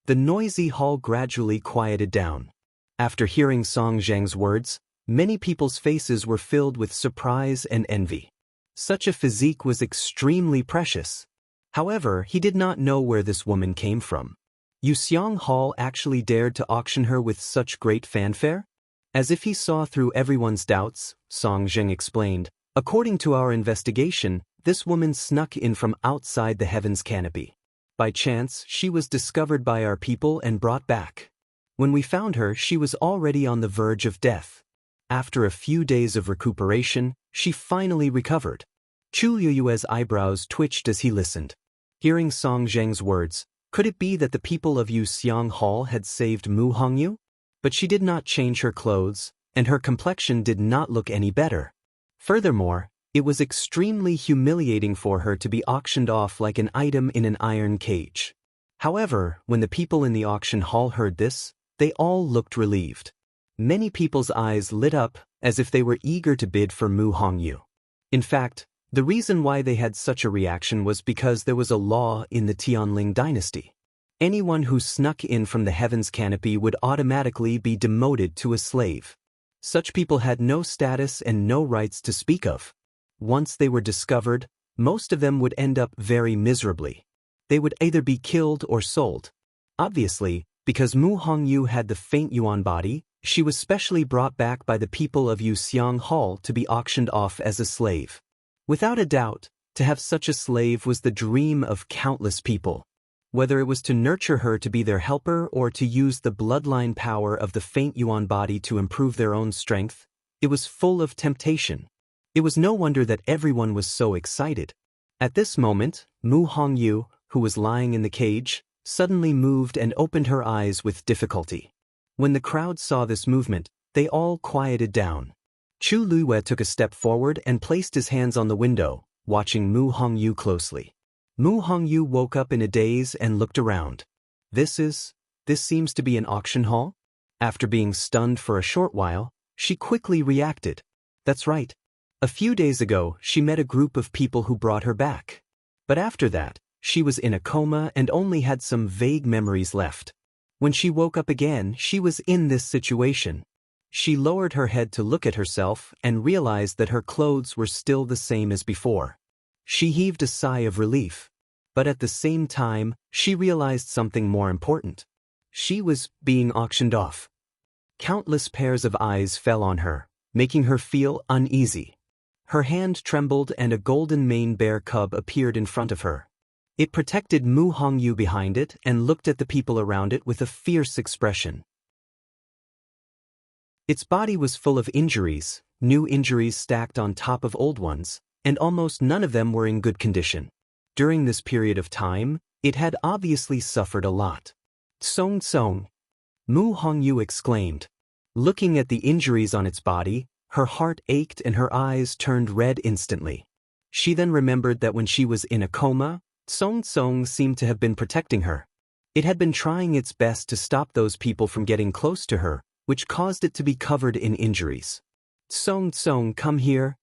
The noisy hall gradually quieted down. After hearing Song Zheng's words, many people's faces were filled with surprise and envy. Such a physique was extremely precious. However, he did not know where this woman came from. Yu Xiang Hall actually dared to auction her with such great fanfare? As if he saw through everyone's doubts, Song Zheng explained, according to our investigation, this woman snuck in from outside the heavens canopy. By chance, she was discovered by our people and brought back. When we found her, she was already on the verge of death. After a few days of recuperation, she finally recovered. Chu Liyue's eyebrows twitched as he listened. Hearing Song Zheng's words, could it be that the people of Yu Xiang Hall had saved Mu Hongyu? But she did not change her clothes, and her complexion did not look any better. Furthermore, it was extremely humiliating for her to be auctioned off like an item in an iron cage. However, when the people in the auction hall heard this, they all looked relieved. Many people's eyes lit up, as if they were eager to bid for Mu Hongyu. In fact, the reason why they had such a reaction was because there was a law in the Tianling dynasty. Anyone who snuck in from the heavens canopy would automatically be demoted to a slave. Such people had no status and no rights to speak of. Once they were discovered, most of them would end up very miserably. They would either be killed or sold. Obviously, because Mu Hongyu had the faint yuan body, she was specially brought back by the people of Yu Xiang Hall to be auctioned off as a slave. Without a doubt, to have such a slave was the dream of countless people. Whether it was to nurture her to be their helper or to use the bloodline power of the faint yuan body to improve their own strength, it was full of temptation. It was no wonder that everyone was so excited. At this moment, Mu Hongyu, who was lying in the cage, suddenly moved and opened her eyes with difficulty. When the crowd saw this movement, they all quieted down. Chu Liyue took a step forward and placed his hands on the window, watching Mu Hongyu closely. Mu Hongyu woke up in a daze and looked around. This seems to be an auction hall? After being stunned for a short while, she quickly reacted. That's right. A few days ago, she met a group of people who brought her back. But after that, she was in a coma and only had some vague memories left. When she woke up again, she was in this situation. She lowered her head to look at herself and realized that her clothes were still the same as before. She heaved a sigh of relief. But at the same time, she realized something more important. She was being auctioned off. Countless pairs of eyes fell on her, making her feel uneasy. Her hand trembled and a golden mane bear cub appeared in front of her. It protected Mu Hongyu behind it and looked at the people around it with a fierce expression. Its body was full of injuries, new injuries stacked on top of old ones, and almost none of them were in good condition. During this period of time, it had obviously suffered a lot. Song Song, Mu Hongyu exclaimed. Looking at the injuries on its body, her heart ached and her eyes turned red instantly. She then remembered that when she was in a coma, Song Song seemed to have been protecting her. It had been trying its best to stop those people from getting close to her, which caused it to be covered in injuries. Song Song, come here.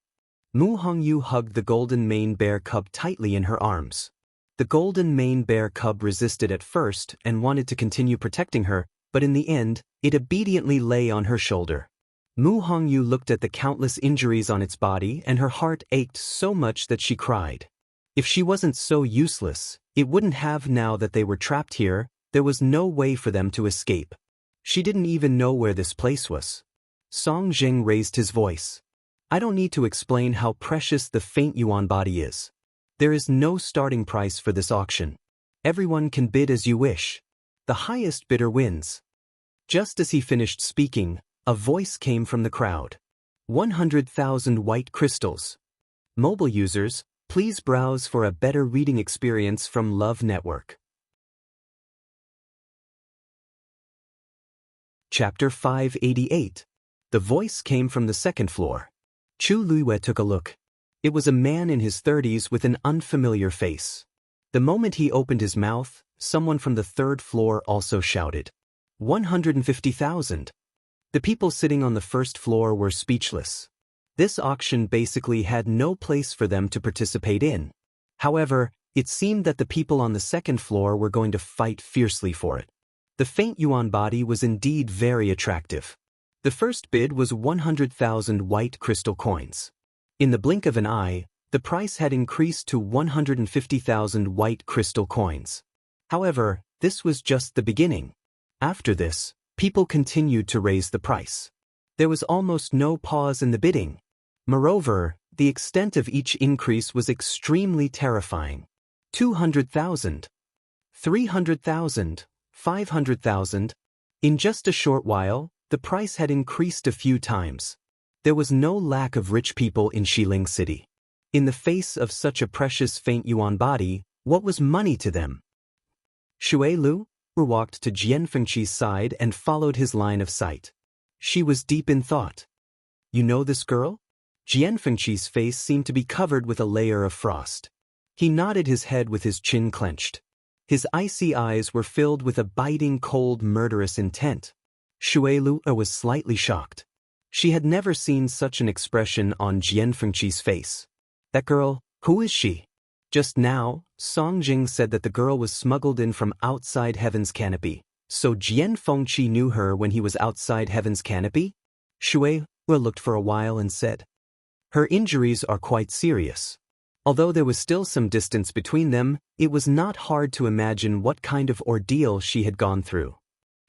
Mu Hongyu hugged the golden mane bear cub tightly in her arms. The golden mane bear cub resisted at first and wanted to continue protecting her, but in the end, it obediently lay on her shoulder. Mu Hongyu looked at the countless injuries on its body and her heart ached so much that she cried. If she wasn't so useless, it wouldn't have. Now that they were trapped here, there was no way for them to escape. She didn't even know where this place was. Song Jing raised his voice. I don't need to explain how precious the faint yuan body is. There is no starting price for this auction. Everyone can bid as you wish. The highest bidder wins. Just as he finished speaking, a voice came from the crowd. 100,000 white crystals. Mobile users, please browse for a better reading experience from Love Network. Chapter 588. The voice came from the second floor. Chu Luiyue took a look. It was a man in his 30s with an unfamiliar face. The moment he opened his mouth, someone from the third floor also shouted. 150,000. The people sitting on the first floor were speechless. This auction basically had no place for them to participate in. However, it seemed that the people on the second floor were going to fight fiercely for it. The faint yuan body was indeed very attractive. The first bid was 100,000 white crystal coins. In the blink of an eye, the price had increased to 150,000 white crystal coins. However, this was just the beginning. After this, people continued to raise the price. There was almost no pause in the bidding. Moreover, the extent of each increase was extremely terrifying. 200,000, 300,000, 500,000. In just a short while, the price had increased a few times. There was no lack of rich people in Xiling City. In the face of such a precious faint yuan body, what was money to them? Shui Lu walked to Jian Fengqi's side and followed his line of sight. She was deep in thought. You know this girl? Jian Fengqi's face seemed to be covered with a layer of frost. He nodded his head with his chin clenched. His icy eyes were filled with a biting, cold, murderous intent. Shui Lu was slightly shocked. She had never seen such an expression on Jian Fengqi's face. That girl, who is she? Just now, Song Jing said that the girl was smuggled in from outside Heaven's Canopy. So Jian Fengqi knew her when he was outside Heaven's Canopy? Shui Lu looked for a while and said, her injuries are quite serious. Although there was still some distance between them, it was not hard to imagine what kind of ordeal she had gone through.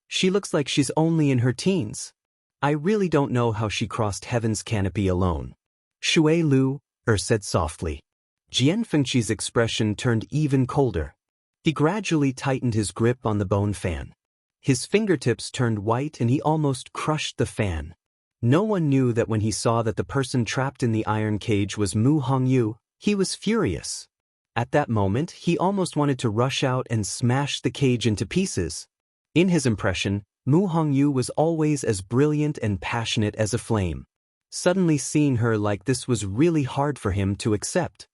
She looks like she's only in her teens. I really don't know how she crossed Heaven's Canopy alone. Shui Lu said softly. Jian Fengqi's expression turned even colder. He gradually tightened his grip on the bone fan. His fingertips turned white and he almost crushed the fan. No one knew that when he saw that the person trapped in the iron cage was Mu Hongyu, he was furious. At that moment, he almost wanted to rush out and smash the cage into pieces. In his impression, Mu Hongyu was always as brilliant and passionate as a flame. Suddenly seeing her like this was really hard for him to accept.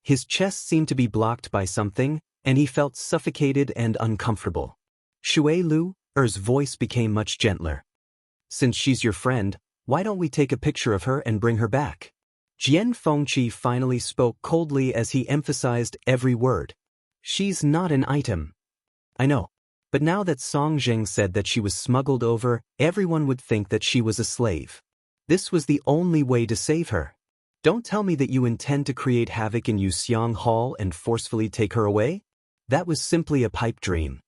His chest seemed to be blocked by something, and he felt suffocated and uncomfortable. Shui Lu, Er's voice became much gentler. Since she's your friend, why don't we take a picture of her and bring her back? Jian Fengqi finally spoke coldly as he emphasized every word. She's not an item. I know. But now that Song Zheng said that she was smuggled over, everyone would think that she was a slave. This was the only way to save her. Don't tell me that you intend to create havoc in Yuxiang Hall and forcefully take her away? That was simply a pipe dream.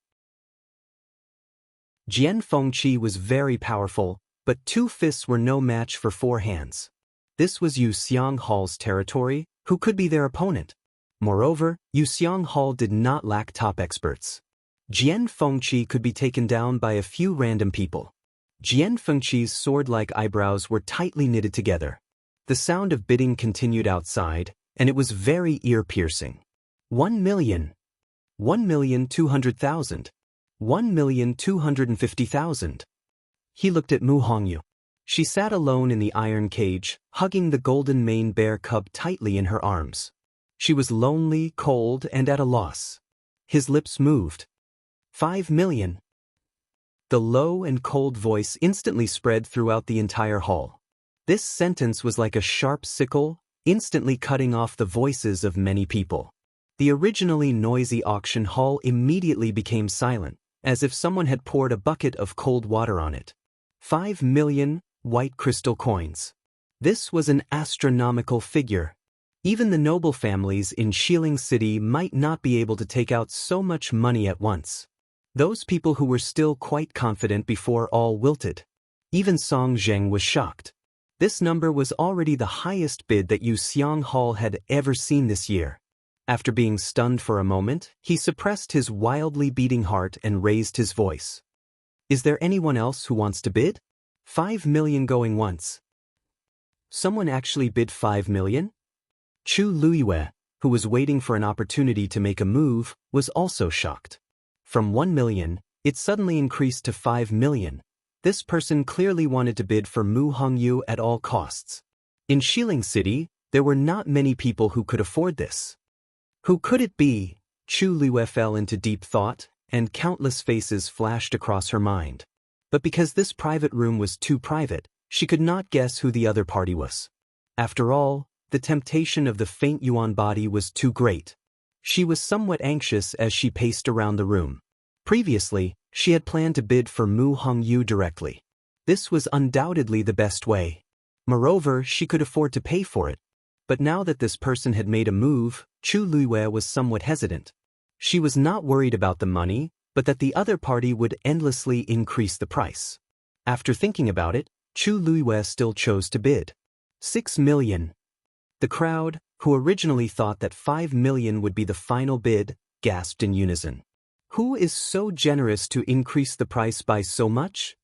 Jian Fengqi was very powerful, but 2 fists were no match for 4 hands. This was Yuxiang Hall's territory. Who could be their opponent? Moreover, Yuxiang Hall did not lack top experts. Jian Fengqi could be taken down by a few random people. Jian Fengqi's sword-like eyebrows were tightly knitted together. The sound of bidding continued outside, and it was very ear-piercing. 1 million. 1,200,000. 1,250,000. He looked at Mu Hongyu. She sat alone in the iron cage, hugging the golden mane bear cub tightly in her arms. She was lonely, cold, and at a loss. His lips moved. 5 million. The low and cold voice instantly spread throughout the entire hall. This sentence was like a sharp sickle, instantly cutting off the voices of many people. The originally noisy auction hall immediately became silent, as if someone had poured a bucket of cold water on it. 5 million white crystal coins. This was an astronomical figure. Even the noble families in Xiling City might not be able to take out so much money at once. Those people who were still quite confident before all wilted. Even Song Zheng was shocked. This number was already the highest bid that Yuxiang Hall had ever seen this year. After being stunned for a moment, he suppressed his wildly beating heart and raised his voice. Is there anyone else who wants to bid? 5 million going once. Someone actually bid 5 million? Chu Luiyue, who was waiting for an opportunity to make a move, was also shocked. From 1 million, it suddenly increased to 5 million. This person clearly wanted to bid for Mu Hongyu at all costs. In Xiling City, there were not many people who could afford this. Who could it be? Chu Luiyue fell into deep thought, and countless faces flashed across her mind. But because this private room was too private, she could not guess who the other party was. After all, the temptation of the faint yuan body was too great. She was somewhat anxious as she paced around the room. Previously, she had planned to bid for Mu Hongyu directly. This was undoubtedly the best way. Moreover, she could afford to pay for it. But now that this person had made a move, Chu Luiyue was somewhat hesitant. She was not worried about the money, but that the other party would endlessly increase the price. After thinking about it, Chu Luiyue still chose to bid. 6 million. The crowd, who originally thought that 5 million would be the final bid, gasped in unison. Who is so generous to increase the price by so much?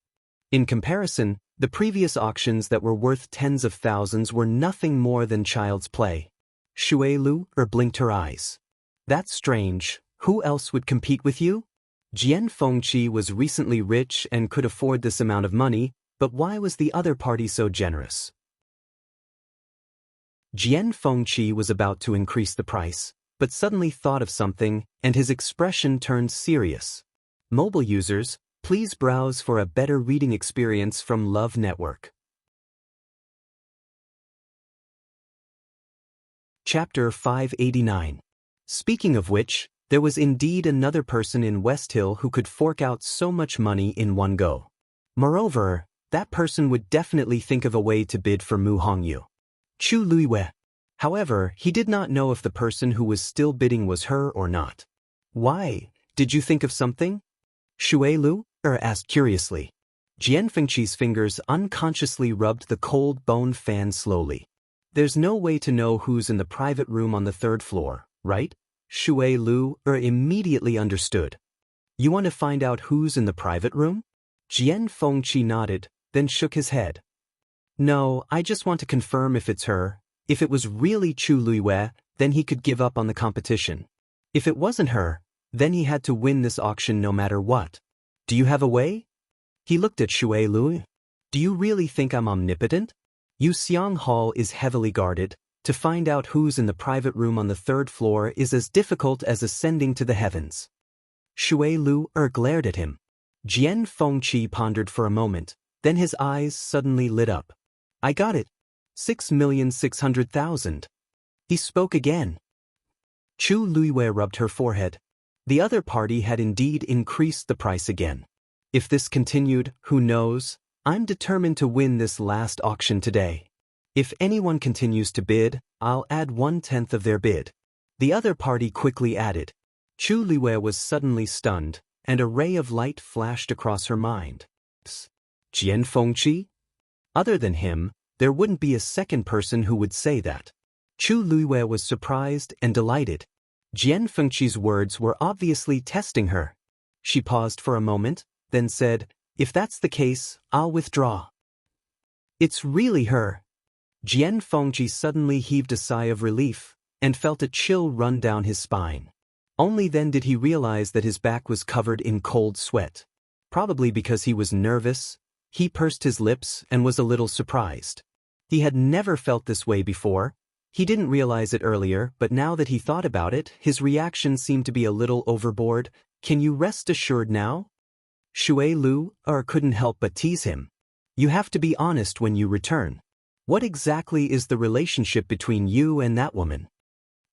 In comparison, the previous auctions that were worth tens of thousands were nothing more than child's play. Shui Lu blinked her eyes. That's strange. Who else would compete with you? Jian Fengqi was recently rich and could afford this amount of money, but why was the other party so generous? Jian Fengqi was about to increase the price, but suddenly thought of something, and his expression turned serious. Mobile users, please browse for a better reading experience from Love Network. Chapter 589. Speaking of which, there was indeed another person in West Hill who could fork out so much money in one go. Moreover, that person would definitely think of a way to bid for Mu Hongyu. Chu Luiyue. However, he did not know if the person who was still bidding was her or not. Why? Did you think of something? Shui Lu asked curiously. Jian Fengqi's fingers unconsciously rubbed the cold bone fan slowly. There's no way to know who's in the private room on the 3rd floor, right? Shui Lu immediately understood. You want to find out who's in the private room? Jian Fengqi nodded, then shook his head. No, I just want to confirm if it's her. If it was really Chu Luiyue, then he could give up on the competition. If it wasn't her, then he had to win this auction no matter what. Do you have a way? He looked at Shui Lu. Do you really think I'm omnipotent? Yuxiang Hall is heavily guarded, To find out who's in the private room on the third floor is as difficult as ascending to the heavens. Shui Lu glared at him. Jian Fengqi pondered for a moment, then his eyes suddenly lit up. I got it. 6,600,000. He spoke again. Chu Luiwei rubbed her forehead. The other party had indeed increased the price again. If this continued, who knows? I'm determined to win this last auction today. If anyone continues to bid, I'll add 1/10 of their bid. The other party quickly added. Chu Luiwei was suddenly stunned, and a ray of light flashed across her mind. Jian Fengqi? Other than him, there wouldn't be a second person who would say that. Chu Luiwei was surprised and delighted. Jian Fengqi's words were obviously testing her. She paused for a moment, then said, if that's the case, I'll withdraw. It's really her. Jian Fengqi suddenly heaved a sigh of relief, and felt a chill run down his spine. Only then did he realize that his back was covered in cold sweat. Probably because he was nervous, he pursed his lips and was a little surprised. He had never felt this way before. He didn't realize it earlier, but now that he thought about it, his reaction seemed to be a little overboard. Can you rest assured now? Shui Lu couldn't help but tease him. You have to be honest when you return. What exactly is the relationship between you and that woman?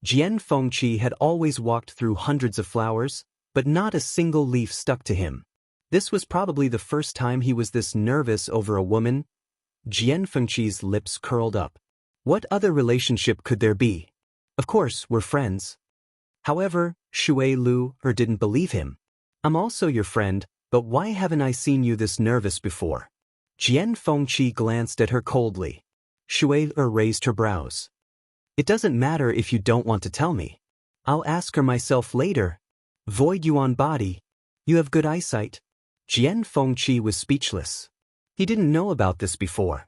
Jian Fengqi had always walked through hundreds of flowers, but not a single leaf stuck to him. This was probably the first time he was this nervous over a woman. Jian Fengqi's lips curled up. What other relationship could there be? Of course, we're friends. However, Shui Lu didn't believe him. I'm also your friend, but why haven't I seen you this nervous before? Jian Fengqi glanced at her coldly. Shui raised her brows. It doesn't matter if you don't want to tell me. I'll ask her myself later. Void Yuan body. You have good eyesight. Jian Fengqi was speechless. He didn't know about this before.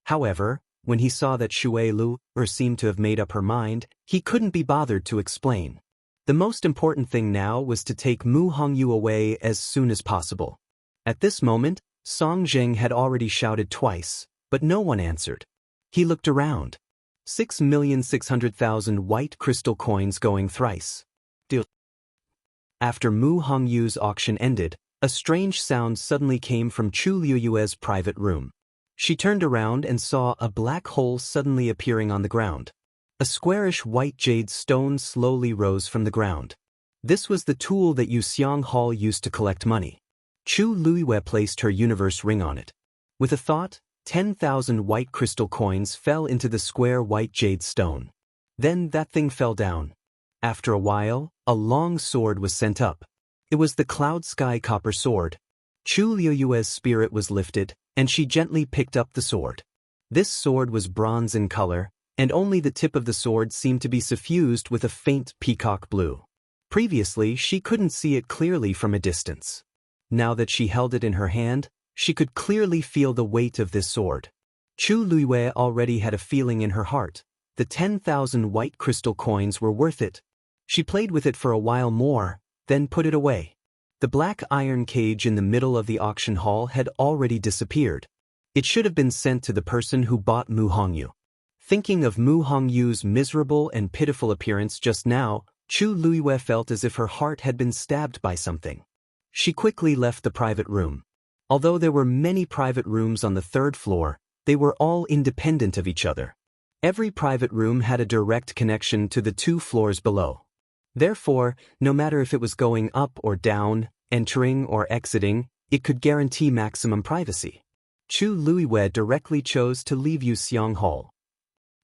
However, when he saw that Shui Lu seemed to have made up her mind, he couldn't be bothered to explain. The most important thing now was to take Mu Hongyu away as soon as possible. At this moment, Song Zheng had already shouted twice, but no one answered. He looked around. 6,600,000 white crystal coins going thrice. Deal. After Mu Hongyu's auction ended, a strange sound suddenly came from Chu Liuyue's private room. She turned around and saw a black hole suddenly appearing on the ground. A squarish white jade stone slowly rose from the ground. This was the tool that Yu Xiang Hall used to collect money. Chu Luiyue placed her universe ring on it. With a thought, 10,000 white crystal coins fell into the square white jade stone. Then that thing fell down. After a while, a long sword was sent up. It was the Cloud Sky Copper Sword. Chu Liuyue's spirit was lifted, and she gently picked up the sword. This sword was bronze in color, and only the tip of the sword seemed to be suffused with a faint peacock blue. Previously, she couldn't see it clearly from a distance. Now that she held it in her hand, she could clearly feel the weight of this sword. Chu Luiyue already had a feeling in her heart. The 10,000 white crystal coins were worth it. She played with it for a while more, then put it away. The black iron cage in the middle of the auction hall had already disappeared. It should have been sent to the person who bought Mu Hongyu. Thinking of Mu Hongyu's miserable and pitiful appearance just now, Chu Luiyue felt as if her heart had been stabbed by something. She quickly left the private room. Although there were many private rooms on the third floor, they were all independent of each other. Every private room had a direct connection to the 2 floors below. Therefore, no matter if it was going up or down, entering or exiting, it could guarantee maximum privacy. Chu Luiyue directly chose to leave Yu Xiang Hall.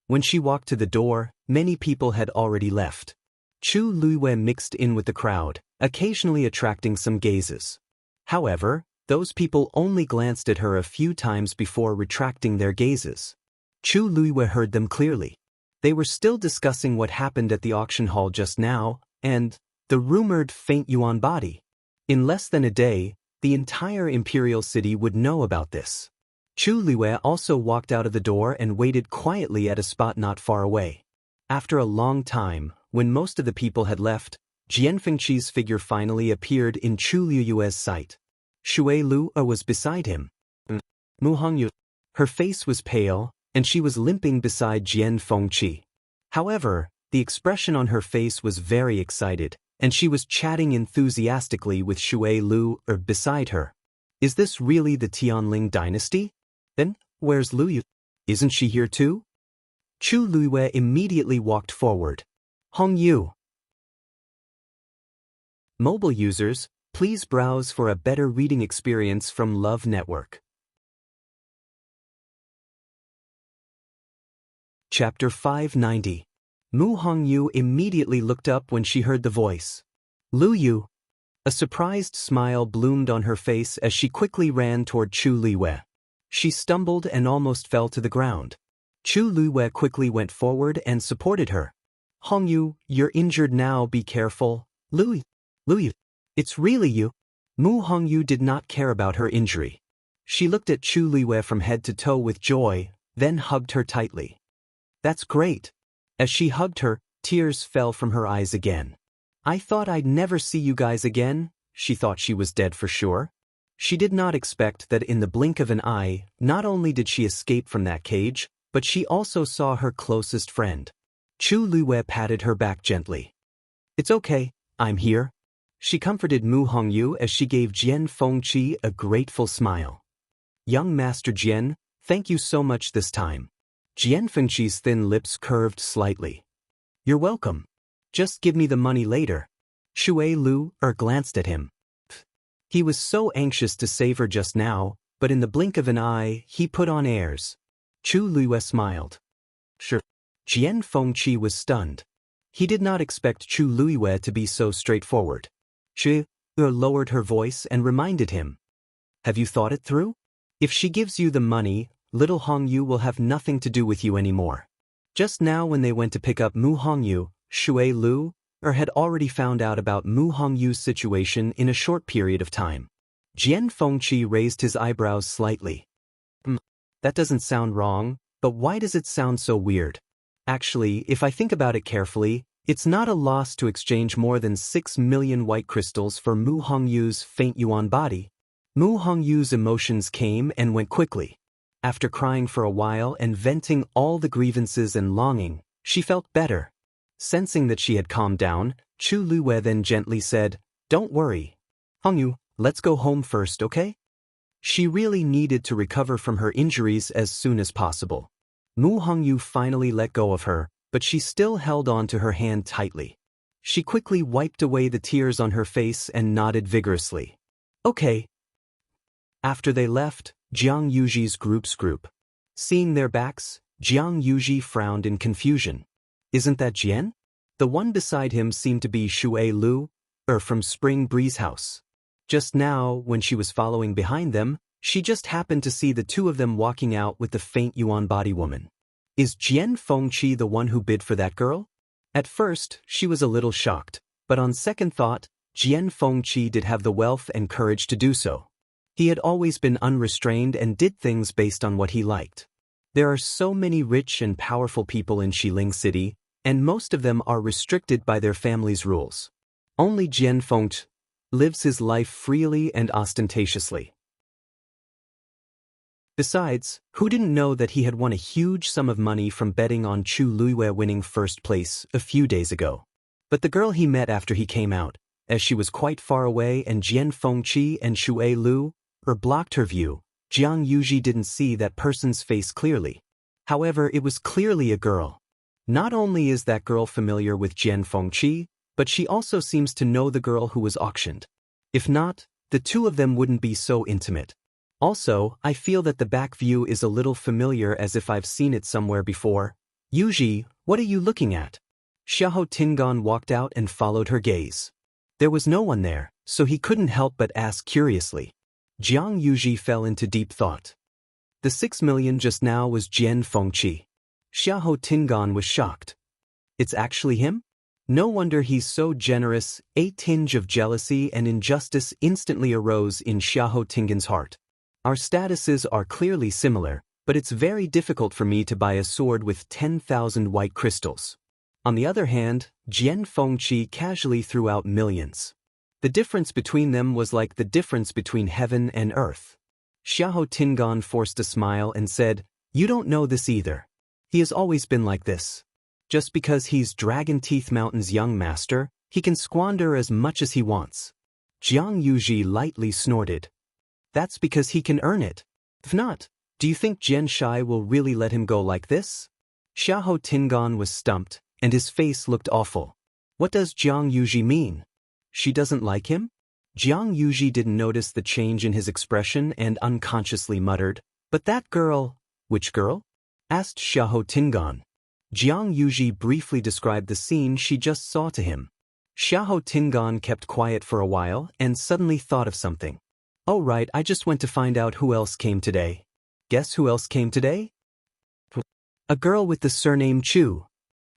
When she walked to the door, many people had already left. Chu Luiyue mixed in with the crowd, occasionally attracting some gazes. However, those people only glanced at her a few times before retracting their gazes. Chu Luiyue heard them clearly. They were still discussing what happened at the auction hall just now, and the rumored faint yuan body. In less than a day, the entire imperial city would know about this. Chu Luiyue also walked out of the door and waited quietly at a spot not far away. After a long time, when most of the people had left, Jian Fengqi's figure finally appeared in Chu Liuyue's sight. Shui Lu was beside him. Mu Hongyu. Her face was pale, and she was limping beside Jian Fengqi. However, the expression on her face was very excited, and she was chatting enthusiastically with Shui Lu beside her. Is this really the Tianling dynasty? Then, where's Lu Yu? Isn't she here too? Chu Luiyue immediately walked forward. Hong Yu. Mobile users, please browse for a better reading experience from Love Network. Chapter 590. Mu Hongyu immediately looked up when she heard the voice. Lu Yu. A surprised smile bloomed on her face as she quickly ran toward Chu Luiyue. She stumbled and almost fell to the ground. Chu Luiyue quickly went forward and supported her. Hongyu, you're injured now, be careful. Lu Yu. It's really you. Mu Hongyu did not care about her injury. She looked at Chu Luiyue from head to toe with joy, then hugged her tightly. That's great. As she hugged her, tears fell from her eyes again. I thought I'd never see you guys again. She thought she was dead for sure. She did not expect that in the blink of an eye, not only did she escape from that cage, but she also saw her closest friend. Chu Luiyue patted her back gently. It's okay, I'm here. She comforted Mu Hongyu as she gave Jian Fengqi a grateful smile. Young Master Jian, thank you so much this time. Jian Fengqi's thin lips curved slightly. You're welcome. Just give me the money later. Shui Lu glanced at him. He was so anxious to save her just now, but in the blink of an eye, he put on airs. Chu Luiyue smiled. Sure. Jian Fengqi was stunned. He did not expect Chu Luiyue to be so straightforward. Shui lowered her voice and reminded him. Have you thought it through? If she gives you the money, little Hongyu will have nothing to do with you anymore. Just now when they went to pick up Mu Hongyu, Shui Lu had already found out about Mu Hongyu's situation in a short period of time. Jian Fengqi raised his eyebrows slightly. That doesn't sound wrong, but why does it sound so weird? Actually, if I think about it carefully, it's not a loss to exchange more than 6 million white crystals for Mu Hongyu's faint yuan body. Mu Hongyu's emotions came and went quickly. After crying for a while and venting all the grievances and longing, she felt better. Sensing that she had calmed down, Chu Luiyue then gently said, Don't worry. Hongyu, let's go home first, okay? She really needed to recover from her injuries as soon as possible. Mu Hongyu finally let go of her, but she still held on to her hand tightly. She quickly wiped away the tears on her face and nodded vigorously. Okay. After they left, Jiang Yuji's group. Seeing their backs, Jiang Yuji frowned in confusion. Isn't that Jian? The one beside him seemed to be Shui Lu, from Spring Breeze House. Just now, when she was following behind them, she just happened to see the two of them walking out with the faint yuan body woman. Is Jian Fengqi the one who bid for that girl? At first, she was a little shocked, but on second thought, Jian Fengqi did have the wealth and courage to do so. He had always been unrestrained and did things based on what he liked. There are so many rich and powerful people in Xiling City, and most of them are restricted by their family's rules. Only Jian Fengqi lives his life freely and ostentatiously. Besides, who didn't know that he had won a huge sum of money from betting on Chu Luiyue winning first place a few days ago? But the girl he met after he came out, as she was quite far away and Jian Fengqi and Shui Lu blocked her view, Jiang Yuji didn't see that person's face clearly. However, it was clearly a girl. Not only is that girl familiar with Jian Fengqi, but she also seems to know the girl who was auctioned. If not, the two of them wouldn't be so intimate. Also, I feel that the back view is a little familiar, as if I've seen it somewhere before. Yuji, what are you looking at? Xiahou Tingan walked out and followed her gaze. There was no one there, so he couldn't help but ask curiously. Jiang Yuji fell into deep thought. The 6 million just now was Jian Fengqi. Xiahou Tingan was shocked. It's actually him? No wonder he's so generous. A tinge of jealousy and injustice instantly arose in Xiahou Tingan's heart. Our statuses are clearly similar, but it's very difficult for me to buy a sword with 10,000 white crystals. On the other hand, Jian Fengqi casually threw out millions. The difference between them was like the difference between heaven and earth. Xiahou Tingan forced a smile and said, You don't know this either. He has always been like this. Just because he's Dragon Teeth Mountain's young master, he can squander as much as he wants. Jianghu lightly snorted. That's because he can earn it. If not, do you think Jian Shai will really let him go like this? Xiahou Tingan was stumped, and his face looked awful. What does Jianghu mean? She doesn't like him? Jianghu didn't notice the change in his expression and unconsciously muttered, "But that girl..." "Which girl?" asked Xiahou Tingan. Jianghu briefly described the scene she just saw to him. Xiahou Tingan kept quiet for a while and suddenly thought of something. "Oh right, I just went to find out who else came today." "Guess who else came today?" "A girl with the surname Chu."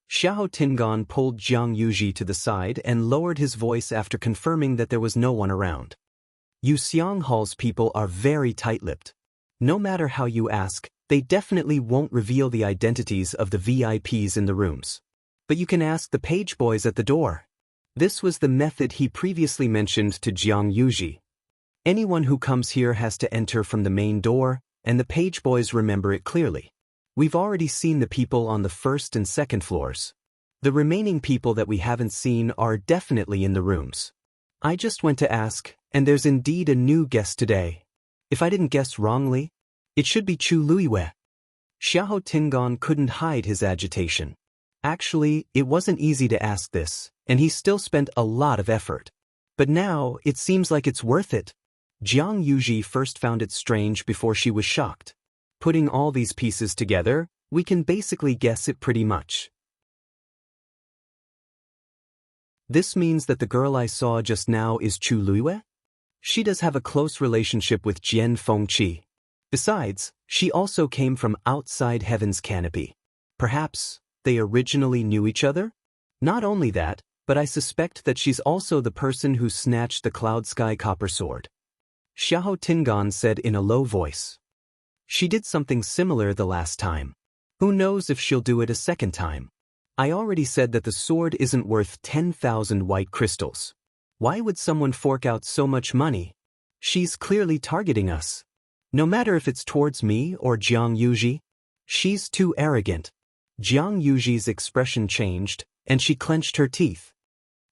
Xiahou Tingan pulled Jianghu to the side and lowered his voice after confirming that there was no one around. Yuxiang Hall's people are very tight-lipped. No matter how you ask, they definitely won't reveal the identities of the VIPs in the rooms. But you can ask the page boys at the door. This was the method he previously mentioned to Jianghu. Anyone who comes here has to enter from the main door, and the page boys remember it clearly. We've already seen the people on the first and second floors. The remaining people that we haven't seen are definitely in the rooms. I just went to ask, and there's indeed a new guest today. If I didn't guess wrongly, it should be Chu Luiyue. Xiahou Tingan couldn't hide his agitation. Actually, it wasn't easy to ask this, and he still spent a lot of effort. But now, it seems like it's worth it. Jianghu first found it strange before she was shocked. Putting all these pieces together, we can basically guess it pretty much. This means that the girl I saw just now is Chu Luiyue? She does have a close relationship with Jian Fengqi. Besides, she also came from outside Heaven's canopy. Perhaps they originally knew each other? Not only that, but I suspect that she's also the person who snatched the Cloud Sky Copper Sword. Xiahou Tingan said in a low voice. She did something similar the last time. Who knows if she'll do it a second time? I already said that the sword isn't worth 10,000 white crystals. Why would someone fork out so much money? She's clearly targeting us. No matter if it's towards me or Jianghu, she's too arrogant. Jianghu's expression changed, and she clenched her teeth.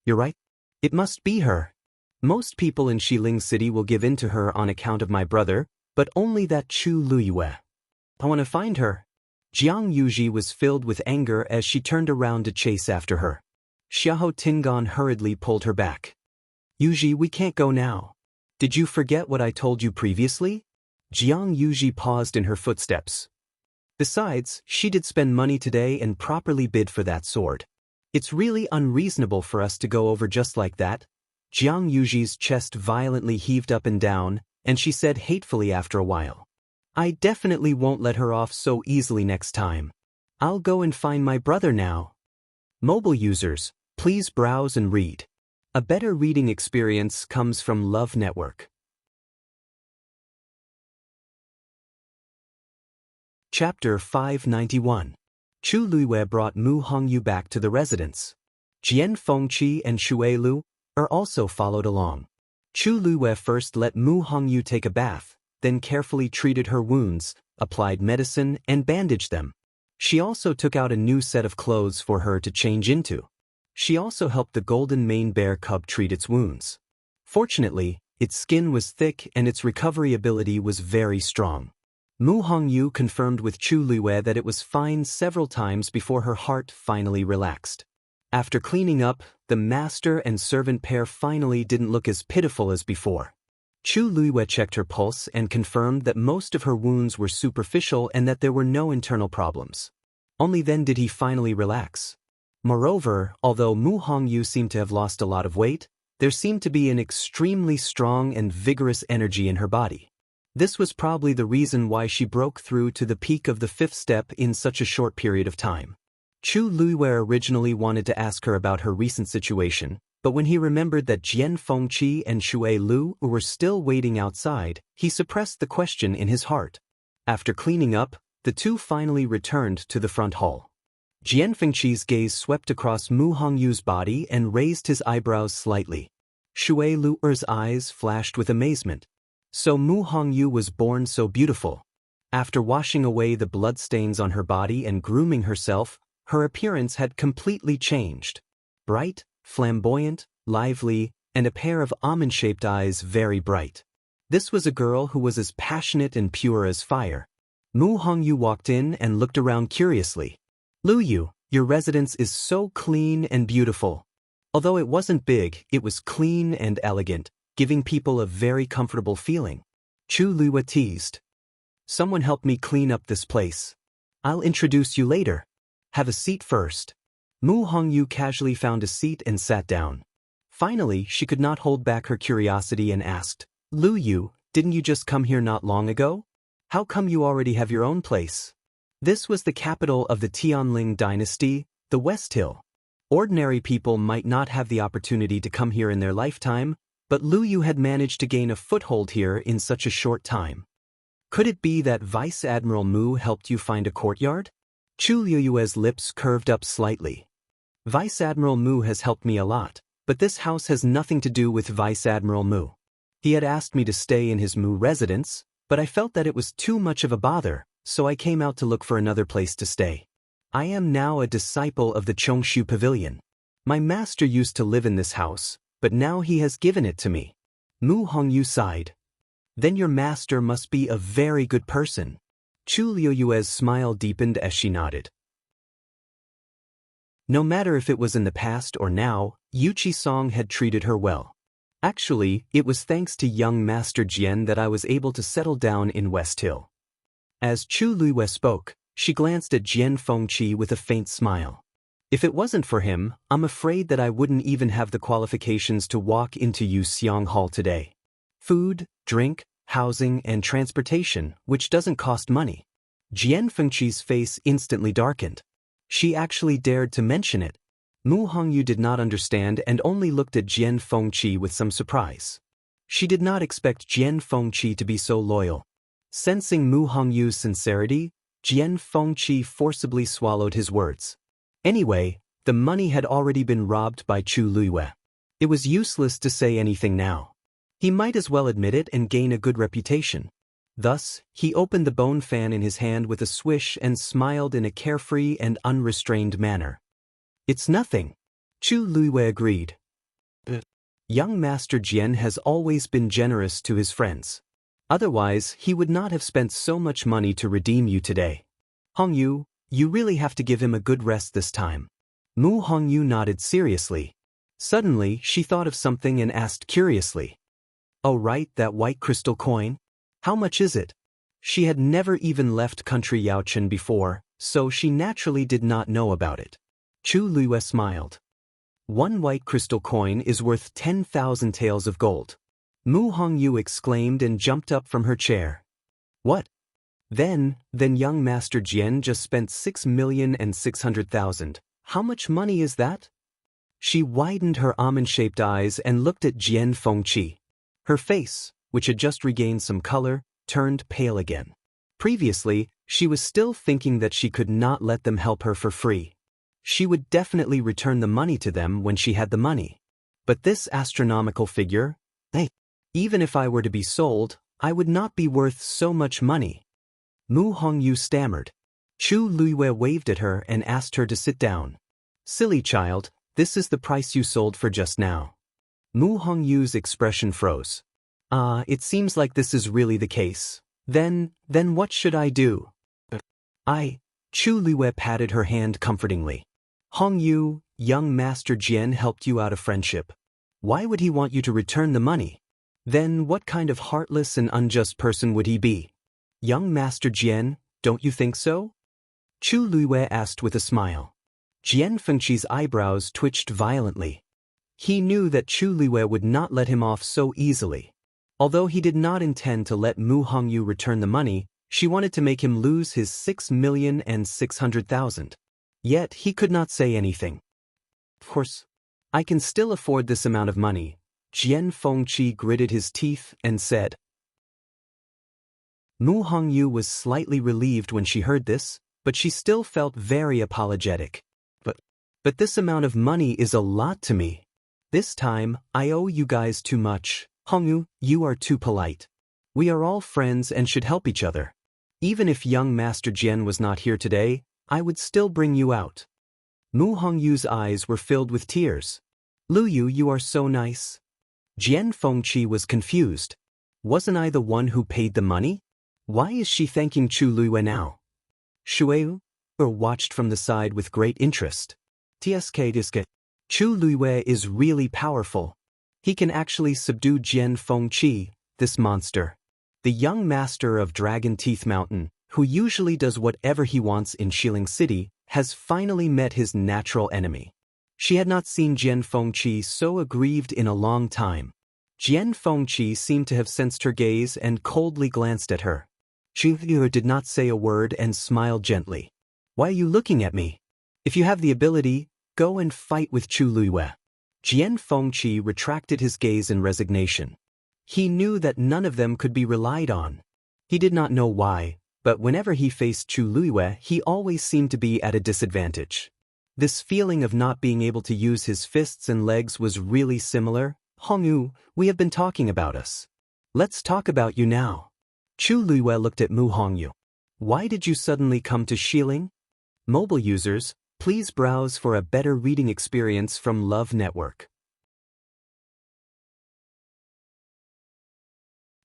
You're right. It must be her. Most people in Xiling City will give in to her on account of my brother, but only that Chu Luiyue. I want to find her. Jianghu was filled with anger as she turned around to chase after her. Xiahou Tingan hurriedly pulled her back. Yuji, we can't go now. Did you forget what I told you previously? Jianghu paused in her footsteps. Besides, she did spend money today and properly bid for that sword. It's really unreasonable for us to go over just like that. Jianghu's chest violently heaved up and down, and she said hatefully after a while. I definitely won't let her off so easily next time. I'll go and find my brother now. Mobile users, please browse and read. A better reading experience comes from Love Network. Chapter 591. Chu Luiyue brought Mu Hongyu back to the residence. Jian Fengqi and Xue Lu also followed along. Chu Luiyue first let Mu Hongyu take a bath, then carefully treated her wounds, applied medicine, and bandaged them. She also took out a new set of clothes for her to change into. She also helped the golden mane bear cub treat its wounds. Fortunately, its skin was thick and its recovery ability was very strong. Mu Hongyu confirmed with Chu Luiyue that it was fine several times before her heart finally relaxed. After cleaning up, the master and servant pair finally didn't look as pitiful as before. Chu Luiyue checked her pulse and confirmed that most of her wounds were superficial and that there were no internal problems. Only then did he finally relax. Moreover, although Mu Hongyu seemed to have lost a lot of weight, there seemed to be an extremely strong and vigorous energy in her body. This was probably the reason why she broke through to the peak of the 5th step in such a short period of time. Chu Luiyue originally wanted to ask her about her recent situation, but when he remembered that Jian Fengqi and Xue Lu were still waiting outside, he suppressed the question in his heart. After cleaning up, the two finally returned to the front hall. Jian Fengqi's gaze swept across Mu Hongyu's body and raised his eyebrows slightly. Xue Lu's eyes flashed with amazement. So Mu Hongyu was born so beautiful. After washing away the bloodstains on her body and grooming herself, her appearance had completely changed. Bright, flamboyant, lively, and a pair of almond-shaped eyes very bright. This was a girl who was as passionate and pure as fire. Mu Hongyu walked in and looked around curiously. "Lu Yu, your residence is so clean and beautiful." Although it wasn't big, it was clean and elegant, giving people a very comfortable feeling. Chu Luihua teased. "Someone help me clean up this place. I'll introduce you later. Have a seat first." Mu Hongyu casually found a seat and sat down. Finally, she could not hold back her curiosity and asked, "Lu Yu, didn't you just come here not long ago? How come you already have your own place?" This was the capital of the Tianling dynasty, the West Hill. Ordinary people might not have the opportunity to come here in their lifetime, but Lu Yu had managed to gain a foothold here in such a short time. Could it be that Vice Admiral Mu helped you find a courtyard? Chu Liyue's lips curved up slightly. Vice Admiral Mu has helped me a lot, but this house has nothing to do with Vice Admiral Mu. He had asked me to stay in his Mu residence, but I felt that it was too much of a bother, so I came out to look for another place to stay. I am now a disciple of the Chongshu Pavilion. My master used to live in this house, but now he has given it to me. Mu Hongyu sighed. Then your master must be a very good person. Chu Liyue's smile deepened as she nodded. No matter if it was in the past or now, Yuchi Song had treated her well. Actually, it was thanks to young Master Jian that I was able to settle down in West Hill. As Chu Luihua spoke, she glanced at Jian Fengqi with a faint smile. If it wasn't for him, I'm afraid that I wouldn't even have the qualifications to walk into Yuxiang Hall today. Food, drink, housing, and transportation, which doesn't cost money. Jian Fengqi's face instantly darkened. She actually dared to mention it. Mu Hongyu did not understand and only looked at Jian Fengqi with some surprise. She did not expect Jian Fengqi to be so loyal. Sensing Mu Hongyu's sincerity, Jian Fengqi forcibly swallowed his words. Anyway, the money had already been robbed by Chu Luihua. It was useless to say anything now. He might as well admit it and gain a good reputation. Thus, he opened the bone fan in his hand with a swish and smiled in a carefree and unrestrained manner. "It's nothing." Chu Luihua agreed. Young Master Jian has always been generous to his friends. Otherwise, he would not have spent so much money to redeem you today. Hongyu, you really have to give him a good rest this time. Mu Hongyu nodded seriously. Suddenly, she thought of something and asked curiously. "Oh right, that white crystal coin? How much is it?" She had never even left country Yaochen before, so she naturally did not know about it. Chu Luihua smiled. "One white crystal coin is worth 10,000 taels of gold." Mu Hongyu exclaimed and jumped up from her chair. "What? Then young Master Jian just spent 6,600,000. How much money is that?" She widened her almond-shaped eyes and looked at Jian Fengqi. Her face, which had just regained some color, turned pale again. Previously, she was still thinking that she could not let them help her for free. She would definitely return the money to them when she had the money. But this astronomical figure, even if I were to be sold, I would not be worth so much money. Mu Hongyu stammered. Chu Luihua waved at her and asked her to sit down. "Silly child, this is the price you sold for just now." Mu Hongyu's expression froze. It seems like this is really the case. Then what should I do?" Chu Luihua patted her hand comfortingly. "Hongyu, young Master Jian helped you out of friendship. Why would he want you to return the money? Then what kind of heartless and unjust person would he be? Young Master Jian, don't you think so?" Chu Luihua asked with a smile. Jian Fengqi's eyebrows twitched violently. He knew that Chu Luihua would not let him off so easily. Although he did not intend to let Mu Hongyu return the money, she wanted to make him lose his 6,600,000. Yet he could not say anything. "Of course, I can still afford this amount of money." Jian Fengqi gritted his teeth and said. Mu Hongyu was slightly relieved when she heard this, but she still felt very apologetic. But this amount of money is a lot to me. This time, I owe you guys too much. Hongyu, you are too polite. We are all friends and should help each other. Even if young Master Jian was not here today, I would still bring you out. Mu Hongyu's eyes were filled with tears. Lu Yu, you are so nice. Jian Fengqi was confused. Wasn't I the one who paid the money? Why is she thanking Chu Luiyue now? Shueu watched from the side with great interest. Tsk. Chu Luiyue is really powerful. He can actually subdue Jian Fengqi, this monster. The young master of Dragon Teeth Mountain, who usually does whatever he wants in Xiling City, has finally met his natural enemy. She had not seen Jian Fengqi so aggrieved in a long time. Jian Fengqi seemed to have sensed her gaze and coldly glanced at her. Chu Luiyue did not say a word and smiled gently. Why are you looking at me? If you have the ability, go and fight with Chu Luiyue. Jian Fengqi retracted his gaze in resignation. He knew that none of them could be relied on. He did not know why, but whenever he faced Chu Luiyue, he always seemed to be at a disadvantage. This feeling of not being able to use his fists and legs was really similar. Hongyu, we have been talking about us. Let's talk about you now. Chu Luiyue looked at Mu Hongyu. Why did you suddenly come to Xiling? Mobile users, please browse for a better reading experience from Love Network.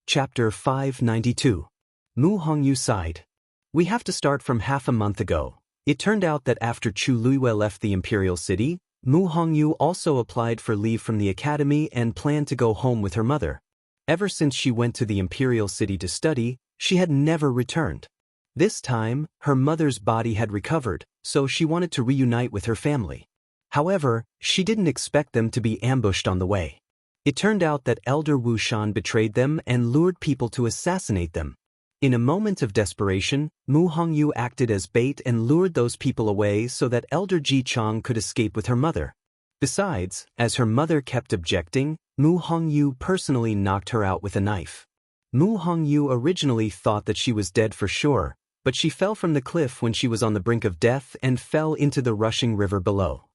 Chapter 592. Mu Hongyu sighed. We have to start from half a month ago. It turned out that after Chu Luiyue left the Imperial City, Mu Hongyu also applied for leave from the academy and planned to go home with her mother. Ever since she went to the Imperial City to study, she had never returned. This time, her mother's body had recovered, so she wanted to reunite with her family. However, she didn't expect them to be ambushed on the way. It turned out that Elder Wu Shan betrayed them and lured people to assassinate them. In a moment of desperation, Mu Hongyu acted as bait and lured those people away so that Elder Ji Chang could escape with her mother. Besides, as her mother kept objecting, Mu Hongyu personally knocked her out with a knife. Mu Hongyu originally thought that she was dead for sure, but she fell from the cliff when she was on the brink of death and fell into the rushing river below.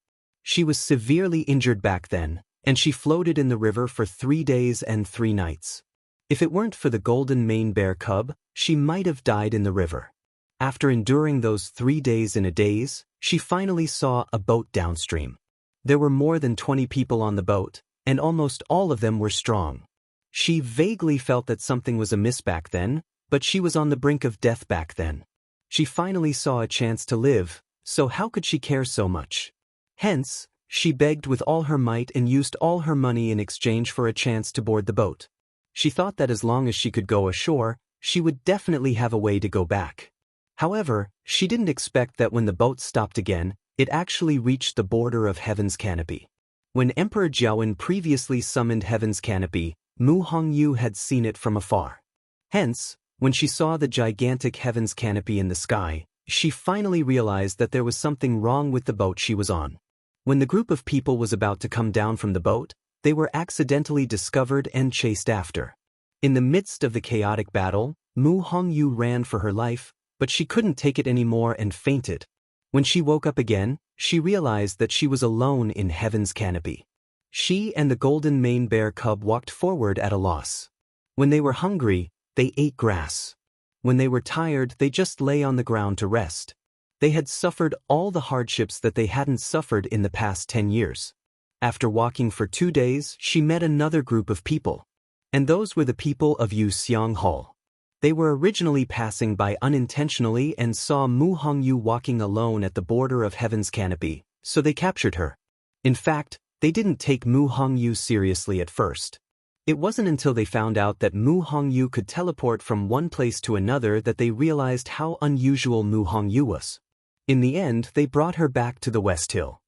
She was severely injured back then, and she floated in the river for 3 days and 3 nights. If it weren't for the golden mane bear cub, she might have died in the river. After enduring those 3 days in a daze, she finally saw a boat downstream. There were more than 20 people on the boat, and almost all of them were strong. She vaguely felt that something was amiss back then, but she was on the brink of death back then. She finally saw a chance to live, so how could she care so much? Hence, she begged with all her might and used all her money in exchange for a chance to board the boat. She thought that as long as she could go ashore, she would definitely have a way to go back. However, she didn't expect that when the boat stopped again, it actually reached the border of Heaven's Canopy. When Emperor Jiawen previously summoned Heaven's Canopy, Mu Hongyu had seen it from afar. Hence, when she saw the gigantic Heaven's Canopy in the sky, she finally realized that there was something wrong with the boat she was on. When the group of people was about to come down from the boat, they were accidentally discovered and chased after. In the midst of the chaotic battle, Mu Hongyu ran for her life, but she couldn't take it anymore and fainted. When she woke up again, she realized that she was alone in Heaven's Canopy. She and the golden mane bear cub walked forward at a loss. When they were hungry, they ate grass. When they were tired, they just lay on the ground to rest. They had suffered all the hardships that they hadn't suffered in the past 10 years. After walking for 2 days, she met another group of people. And those were the people of Yuxiang Hall. They were originally passing by unintentionally and saw Mu Hongyu walking alone at the border of Heaven's Canopy, so they captured her. In fact, they didn't take Mu Hongyu seriously at first. It wasn't until they found out that Mu Hongyu could teleport from one place to another that they realized how unusual Mu Hongyu was. In the end, they brought her back to the West Hill.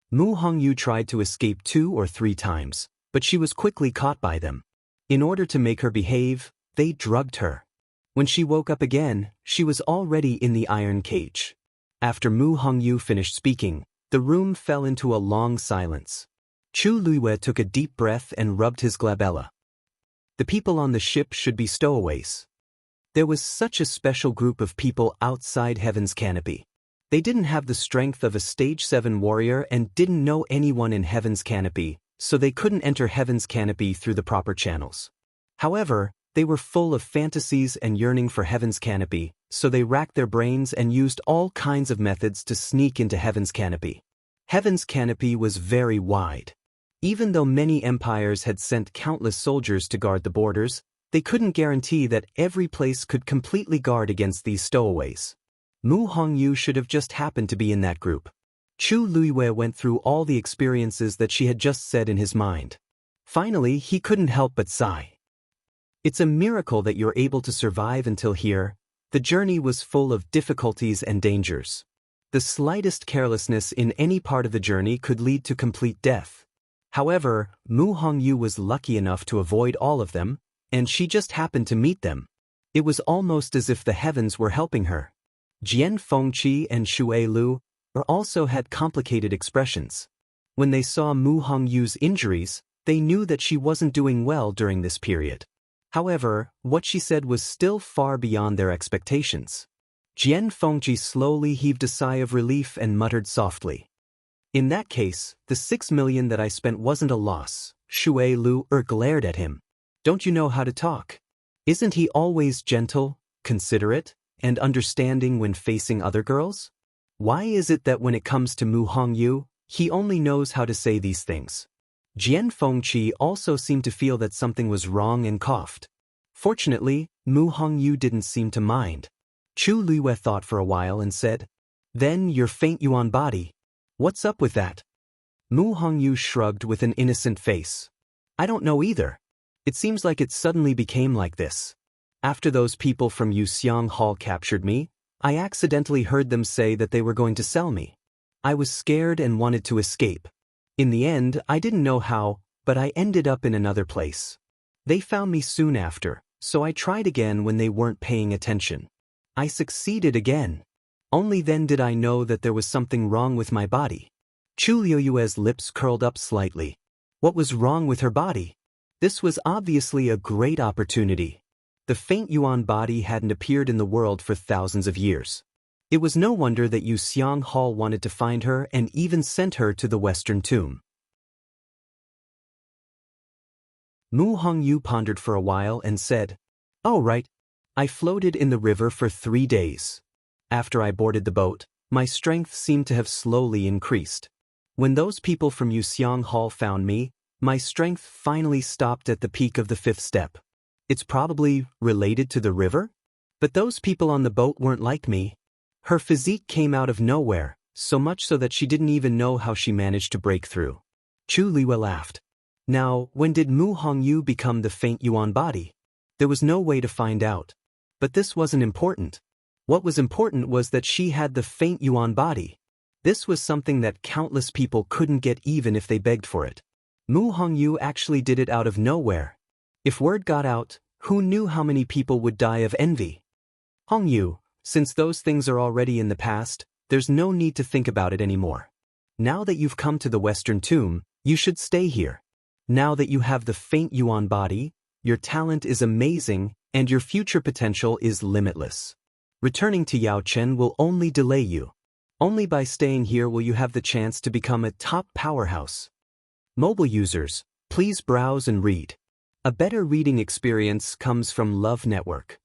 Mu Hongyu tried to escape 2 or 3 times, but she was quickly caught by them. In order to make her behave, they drugged her. When she woke up again, she was already in the iron cage. After Mu Hongyu finished speaking, the room fell into a long silence. Chu Luiyue took a deep breath and rubbed his glabella. The people on the ship should be stowaways. There was such a special group of people outside Heaven's Canopy. They didn't have the strength of a Stage 7 warrior and didn't know anyone in Heaven's Canopy, so they couldn't enter Heaven's Canopy through the proper channels. However, They were full of fantasies and yearning for heaven's canopy, so they racked their brains and used all kinds of methods to sneak into heaven's canopy. Heaven's canopy was very wide. Even though many empires had sent countless soldiers to guard the borders, they couldn't guarantee that every place could completely guard against these stowaways. Mu Hongyu should have just happened to be in that group. Chu Luiyue went through all the experiences that she had just said in his mind. Finally, he couldn't help but sigh. It's a miracle that you're able to survive until here. The journey was full of difficulties and dangers. The slightest carelessness in any part of the journey could lead to complete death. However, Mu Hongyu was lucky enough to avoid all of them, and she just happened to meet them. It was almost as if the heavens were helping her. Jian Fengqi and Xue Lu also had complicated expressions. When they saw Mu Hongyu's injuries, they knew that she wasn't doing well during this period. However, what she said was still far beyond their expectations. Jian Fengqi slowly heaved a sigh of relief and muttered softly. In that case, the 6 million that I spent wasn't a loss. Xue Lu glared at him. Don't you know how to talk? Isn't he always gentle, considerate, and understanding when facing other girls? Why is it that when it comes to Mu Hongyu, he only knows how to say these things? Jian Fengqi also seemed to feel that something was wrong and coughed. Fortunately, Mu Hongyu didn't seem to mind. Chu Luiyue thought for a while and said, "Then your faint yuan body. What's up with that?" Mu Hongyu shrugged with an innocent face. "I don't know either. It seems like it suddenly became like this. After those people from Yuxiang Hall captured me, I accidentally heard them say that they were going to sell me. I was scared and wanted to escape. In the end, I didn't know how, but I ended up in another place. They found me soon after, so I tried again when they weren't paying attention. I succeeded again. Only then did I know that there was something wrong with my body." Chu Luiyue's lips curled up slightly. What was wrong with her body? This was obviously a great opportunity. The faint yuan body hadn't appeared in the world for thousands of years. It was no wonder that Yuxiang Hall wanted to find her and even sent her to the Western Tomb. Mu Hongyu pondered for a while and said, "Oh right. I floated in the river for 3 days. After I boarded the boat, my strength seemed to have slowly increased. When those people from Yuxiang Hall found me, my strength finally stopped at the peak of the 5th step. It's probably related to the river? But those people on the boat weren't like me. Her physique came out of nowhere, so much so that she didn't even know how she managed to break through." Chu Luiyue laughed. Now, when did Mu Hongyu become the faint yuan body? There was no way to find out. But this wasn't important. What was important was that she had the faint yuan body. This was something that countless people couldn't get even if they begged for it. Mu Hongyu actually did it out of nowhere. If word got out, who knew how many people would die of envy? "Hongyu, since those things are already in the past, there's no need to think about it anymore. Now that you've come to the Western Tomb, you should stay here. Now that you have the faint yuan body, your talent is amazing, and your future potential is limitless. Returning to Yaochen will only delay you. Only by staying here will you have the chance to become a top powerhouse." Mobile users, please browse and read. A better reading experience comes from Love Network.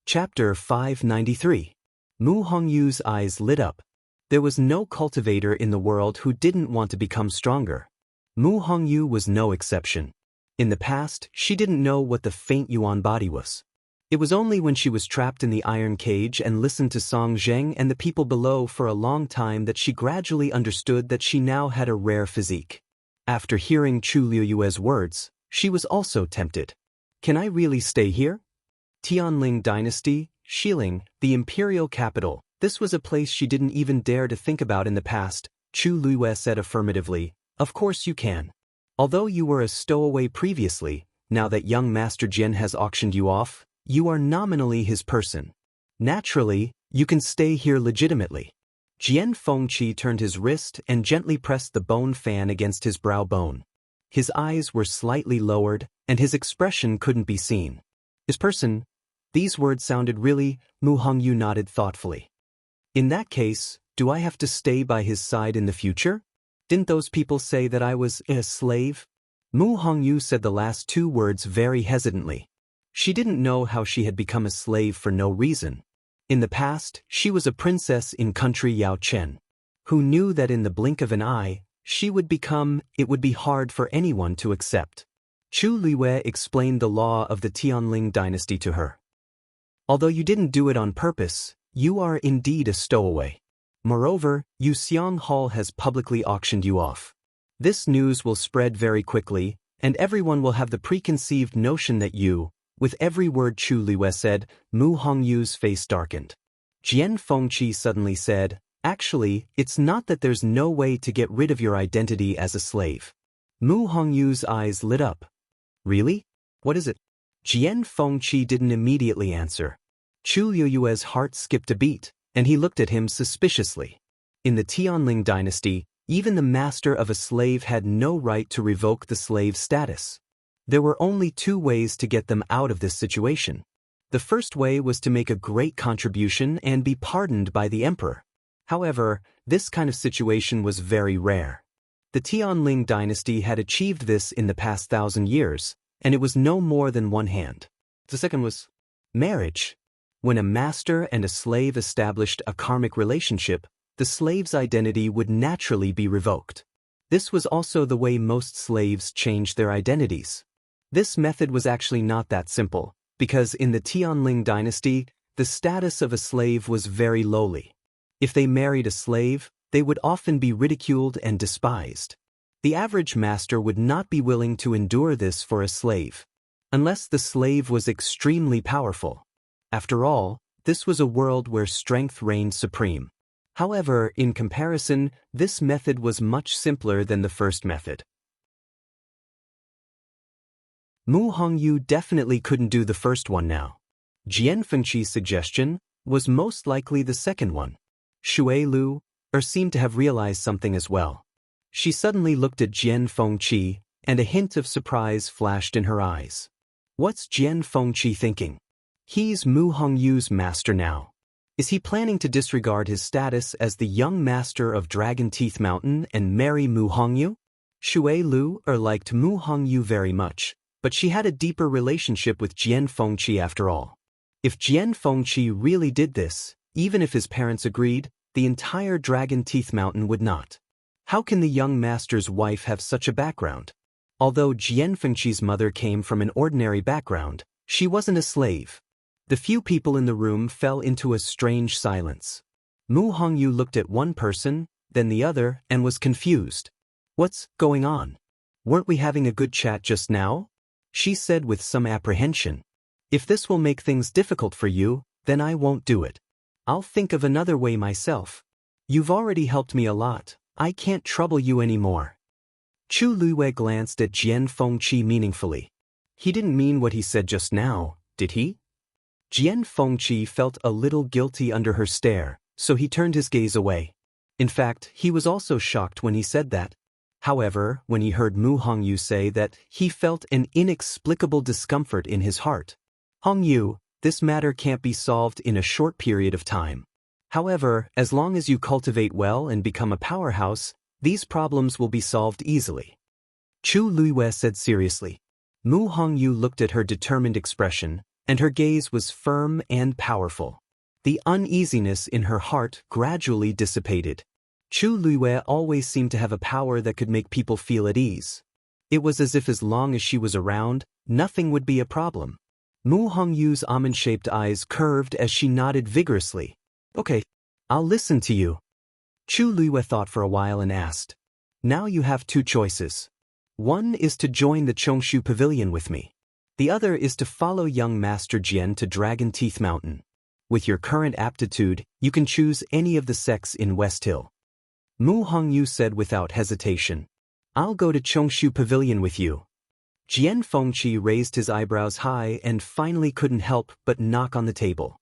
Chapter 593. Mu Hongyu's eyes lit up. There was no cultivator in the world who didn't want to become stronger. Mu Hongyu was no exception. In the past, she didn't know what the faint yuan body was. It was only when she was trapped in the iron cage and listened to Song Zheng and the people below for a long time that she gradually understood that she now had a rare physique. After hearing Chu Luiyue's words, she was also tempted. Can I really stay here? Tianling Dynasty, Xiling, the imperial capital. This was a place she didn't even dare to think about in the past. Chu Luiyue said affirmatively, "Of course you can. Although you were a stowaway previously, now that young Master Jian has auctioned you off, you are nominally his person. Naturally, you can stay here legitimately." Jian Fengqi turned his wrist and gently pressed the bone fan against his brow bone. His eyes were slightly lowered, and his expression couldn't be seen. His person? These words sounded really. Mu Hongyu nodded thoughtfully. "In that case, do I have to stay by his side in the future?" Didn't those people say that I was a slave? Mu Hongyu said the last two words very hesitantly. She didn't know how she had become a slave for no reason. In the past, she was a princess in country Yao Chen. Who knew that in the blink of an eye, she would become, it would be hard for anyone to accept. Chu Liwei explained the law of the Tianling dynasty to her. Although you didn't do it on purpose, you are indeed a stowaway. Moreover, Yu Xiang Hall has publicly auctioned you off. This news will spread very quickly, and everyone will have the preconceived notion that you, with every word Chu Liwei said, Mu Hongyu's face darkened. Jian Fengqi suddenly said, actually, it's not that there's no way to get rid of your identity as a slave. Mu Hongyu's eyes lit up. Really? What is it? Jian Fengqi didn't immediately answer. Chu Liyue's heart skipped a beat, and he looked at him suspiciously. In the Tianling dynasty, even the master of a slave had no right to revoke the slave's status. There were only two ways to get them out of this situation. The first way was to make a great contribution and be pardoned by the emperor. However, this kind of situation was very rare. The Tianling dynasty had achieved this in the past 1,000 years, and it was no more than one hand. The second was marriage. When a master and a slave established a karmic relationship, the slave's identity would naturally be revoked. This was also the way most slaves changed their identities. This method was actually not that simple, because in the Tianling dynasty, the status of a slave was very lowly. If they married a slave, they would often be ridiculed and despised. The average master would not be willing to endure this for a slave, unless the slave was extremely powerful. After all, this was a world where strength reigned supreme. However, in comparison, this method was much simpler than the first method. Mu Hongyu definitely couldn't do the first one now. Jian Fengqi's suggestion was most likely the second one. Shui Lu seemed to have realized something as well. She suddenly looked at Jian Fengqi, and a hint of surprise flashed in her eyes. What's Jian Fengqi thinking? He's Mu Hongyu's master now. Is he planning to disregard his status as the young master of Dragon Teeth Mountain and marry Mu Hongyu? Shui Lu liked Mu Hongyu very much, but she had a deeper relationship with Jian Fengqi after all. If Jian Fengqi really did this, even if his parents agreed, the entire Dragon Teeth Mountain would not. How can the young master's wife have such a background? Although Jian Fengqi's mother came from an ordinary background, she wasn't a slave. The few people in the room fell into a strange silence. Mu Hongyu looked at one person, then the other, and was confused. What's going on? Weren't we having a good chat just now? She said with some apprehension. If this will make things difficult for you, then I won't do it. I'll think of another way myself. You've already helped me a lot. I can't trouble you anymore. Chu Liwei glanced at Jian Fengqi meaningfully. He didn't mean what he said just now, did he? Jian Fengqi felt a little guilty under her stare, so he turned his gaze away. In fact, he was also shocked when he said that. However, when he heard Mu Hongyu say that, he felt an inexplicable discomfort in his heart. Hongyu, this matter can't be solved in a short period of time. However, as long as you cultivate well and become a powerhouse, these problems will be solved easily. Chu Liwei said seriously. Mu Hongyu looked at her determined expression, and her gaze was firm and powerful. The uneasiness in her heart gradually dissipated. Chu Liwei always seemed to have a power that could make people feel at ease. It was as if as long as she was around, nothing would be a problem. Mu Hongyu's almond-shaped eyes curved as she nodded vigorously. Okay, I'll listen to you. Chu Liwei thought for a while and asked. Now you have two choices. One is to join the Chongshu Pavilion with me. The other is to follow young Master Jian to Dragon Teeth Mountain. With your current aptitude, you can choose any of the sects in West Hill. Mu Hongyu said without hesitation. I'll go to Chongshu Pavilion with you. Jian Fengqi raised his eyebrows high and finally couldn't help but knock on the table.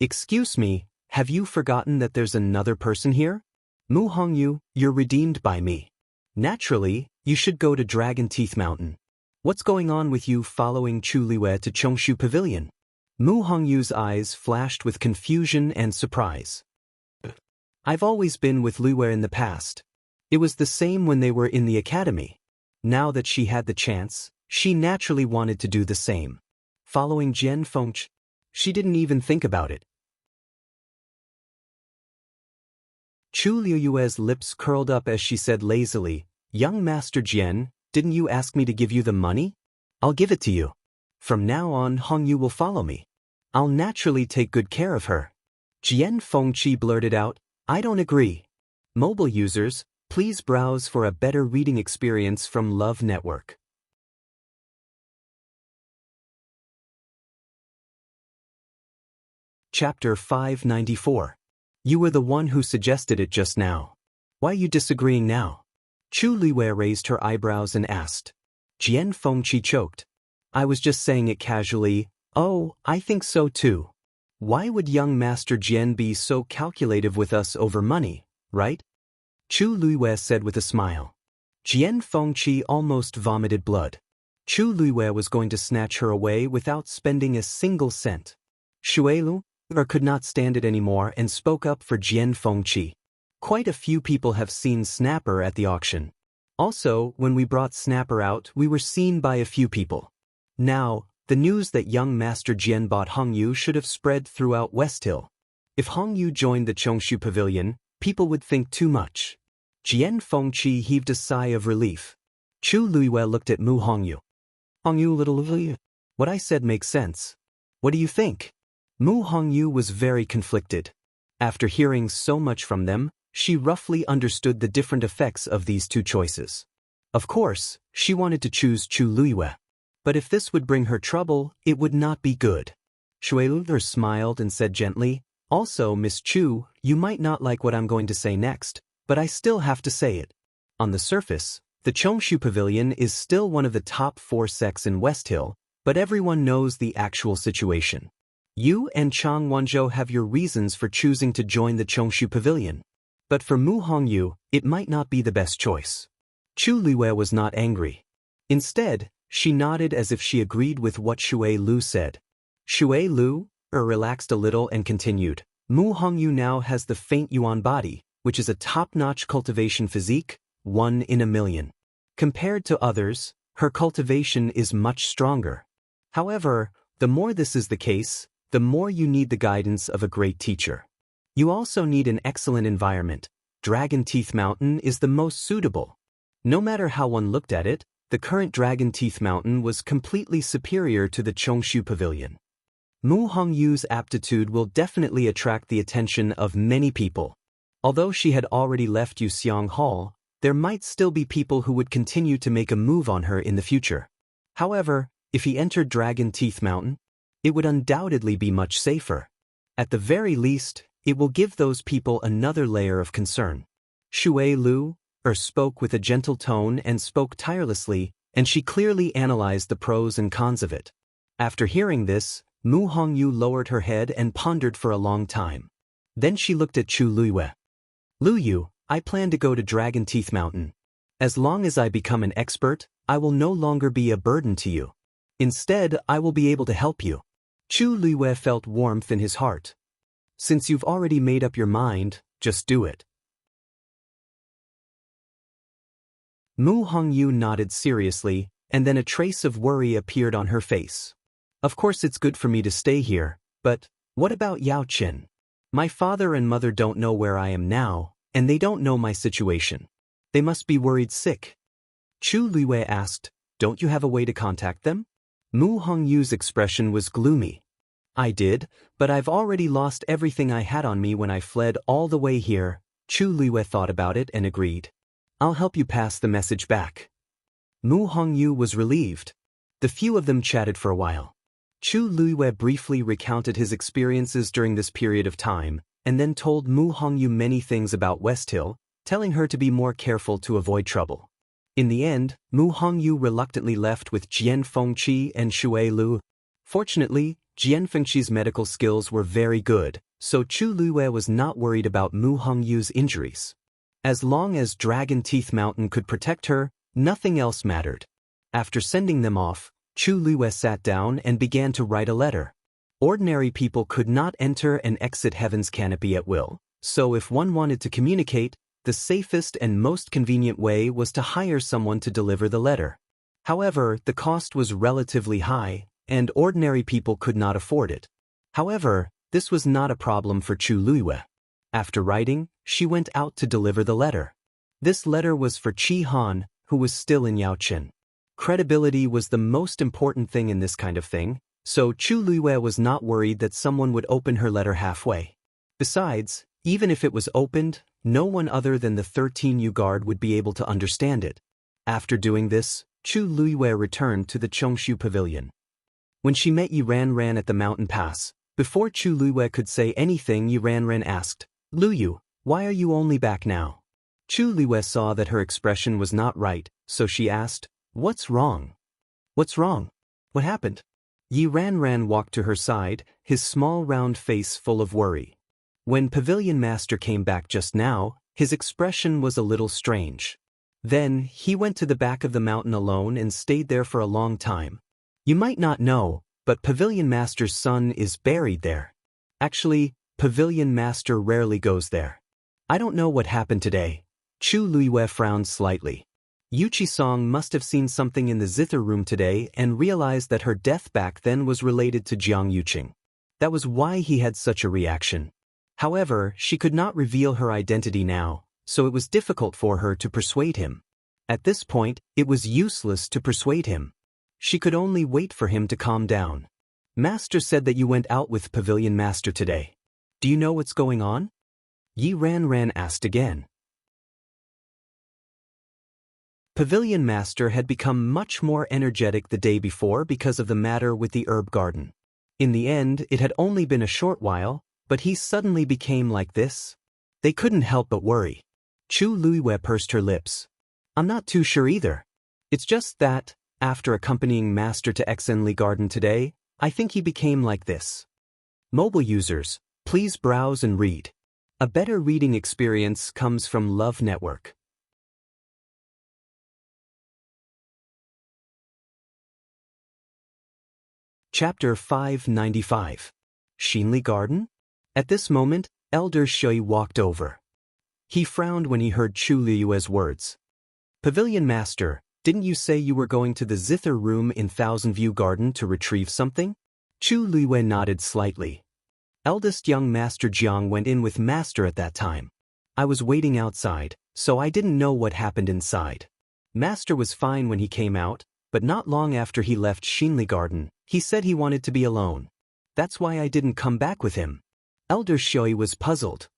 Excuse me, have you forgotten that there's another person here? Mu Hongyu, you're redeemed by me. Naturally, you should go to Dragon Teeth Mountain. What's going on with you following Chu Liwei to Chongshu Pavilion? Mu Hongyu's eyes flashed with confusion and surprise. I've always been with Liwei in the past. It was the same when they were in the academy. Now that she had the chance, she naturally wanted to do the same. Following Jian Fengchi, she didn't even think about it. Chu Liuyue's lips curled up as she said lazily, "Young Master Jian, didn't you ask me to give you the money? I'll give it to you. From now on, Hongyu will follow me. I'll naturally take good care of her." Jian Fengchi blurted out, "I don't agree. Mobile users, please browse for a better reading experience from Love Network." Chapter 594. You were the one who suggested it just now. Why are you disagreeing now? Chu Liwei raised her eyebrows and asked. Jian Fengchi choked. I was just saying it casually. Oh, I think so too. Why would young Master Jian be so calculative with us over money, right? Chu Liwei said with a smile. Jian Fengchi almost vomited blood. Chu Liwei was going to snatch her away without spending a single cent. Shuelu could not stand it anymore and spoke up for Jian Fengchi. Quite a few people have seen Snapper at the auction. Also, when we brought Snapper out, we were seen by a few people. Now, the news that young Master Jian bought Hongyu should have spread throughout West Hill. If Hongyu joined the Chongshu Pavilion, people would think too much. Jian Fengchi heaved a sigh of relief. Chu Liwei looked at Mu Hongyu. Hongyu little, what I said makes sense. What do you think? Mu Hongyu was very conflicted. After hearing so much from them, she roughly understood the different effects of these two choices. Of course, she wanted to choose Chu Liwei. But if this would bring her trouble, it would not be good. Shuelu smiled and said gently, Also, Miss Chu, you might not like what I'm going to say next, but I still have to say it. On the surface, the Chongshu Pavilion is still one of the top 4 sects in West Hill, but everyone knows the actual situation. You and Chang Wanzhou have your reasons for choosing to join the Chongshu Pavilion. But for Mu Hongyu, it might not be the best choice. Chu Liwei was not angry. Instead, she nodded as if she agreed with what Shuelu said. Shuelu relaxed a little and continued. Mu Hongyu now has the faint yuan body, which is a top-notch cultivation physique, 1 in a million. Compared to others, her cultivation is much stronger. However, the more this is the case, the more you need the guidance of a great teacher. You also need an excellent environment. Dragon Teeth Mountain is the most suitable. No matter how one looked at it, the current Dragon Teeth Mountain was completely superior to the Chongshu Pavilion. Mu Hongyu's aptitude will definitely attract the attention of many people. Although she had already left Yuxiang Hall, there might still be people who would continue to make a move on her in the future. However, if he entered Dragon Teeth Mountain, it would undoubtedly be much safer. At the very least, it will give those people another layer of concern. Shuelu spoke with a gentle tone and spoke tirelessly, and she clearly analyzed the pros and cons of it. After hearing this, Mu Hongyu lowered her head and pondered for a long time. Then she looked at Chu Liwei. Liu, I plan to go to Dragon Teeth Mountain. As long as I become an expert, I will no longer be a burden to you. Instead, I will be able to help you. Chu Liwei felt warmth in his heart. Since you've already made up your mind, just do it. Mu Hongyu nodded seriously, and then a trace of worry appeared on her face. Of course it's good for me to stay here, but what about Yao Qin? My father and mother don't know where I am now, and they don't know my situation. They must be worried sick. Chu Liwei asked, Don't you have a way to contact them? Mu Hongyu's expression was gloomy. I did, but I've already lost everything I had on me when I fled all the way here. Chu Liwei thought about it and agreed. I'll help you pass the message back. Mu Hongyu was relieved. The few of them chatted for a while. Chu Liwei briefly recounted his experiences during this period of time, and then told Mu Hongyu many things about West Hill, telling her to be more careful to avoid trouble. In the end, Mu Hongyu reluctantly left with Jian Fengchi and Shuelu. Fortunately, Jian Fengchi's medical skills were very good, so Chu Liwei was not worried about Mu Hongyu's injuries. As long as Dragon Teeth Mountain could protect her, nothing else mattered. After sending them off, Chu Liwei sat down and began to write a letter. Ordinary people could not enter and exit Heaven's Canopy at will, so if one wanted to communicate, The safest and most convenient way was to hire someone to deliver the letter. However, the cost was relatively high, and ordinary people could not afford it. However, this was not a problem for Chu Luiyue. After writing, she went out to deliver the letter. This letter was for Qi Han, who was still in Yaochen. Credibility was the most important thing in this kind of thing, so Chu Luiyue was not worried that someone would open her letter halfway. Besides, even if it was opened, no one other than the 13U guard would be able to understand it. After doing this, Chu Luiyue returned to the Chongshu pavilion. When she met Yi Ranran at the mountain pass, before Chu Luiyue could say anything, Yi Ranran asked, "Luyu, why are you only back now?" Chu Luiyue saw that her expression was not right, so she asked, "What's wrong?" "What's wrong? What happened?" Yi Ranran walked to her side, his small round face full of worry. When Pavilion Master came back just now, his expression was a little strange. Then, he went to the back of the mountain alone and stayed there for a long time. You might not know, but Pavilion Master's son is buried there. Actually, Pavilion Master rarely goes there. I don't know what happened today. Chu Luiyue frowned slightly. Yuchi-song must have seen something in the zither room today and realized that her death back then was related to Jianghu. That was why he had such a reaction. However, she could not reveal her identity now, so it was difficult for her to persuade him. At this point, it was useless to persuade him. She could only wait for him to calm down. "Master said that you went out with Pavilion Master today. Do you know what's going on?" Yi Ranran asked again. Pavilion Master had become much more energetic the day before because of the matter with the herb garden. In the end, it had only been a short while, but he suddenly became like this. They couldn't help but worry. Chu Luiyue pursed her lips. "I'm not too sure either. It's just that, after accompanying Master to Exenli Garden today, I think he became like this." Mobile users, please browse and read. A better reading experience comes from Love Network. Chapter 595. Xinli Garden? At this moment, Elder Shui walked over. He frowned when he heard Chu Luiyue's words. "Pavilion Master, didn't you say you were going to the zither room in Thousand View Garden to retrieve something?" Chu Luiyue nodded slightly. "Eldest young Master Jiang went in with Master at that time. I was waiting outside, so I didn't know what happened inside. Master was fine when he came out, but not long after he left Xinli Garden, he said he wanted to be alone. That's why I didn't come back with him." Elder Shui was puzzled.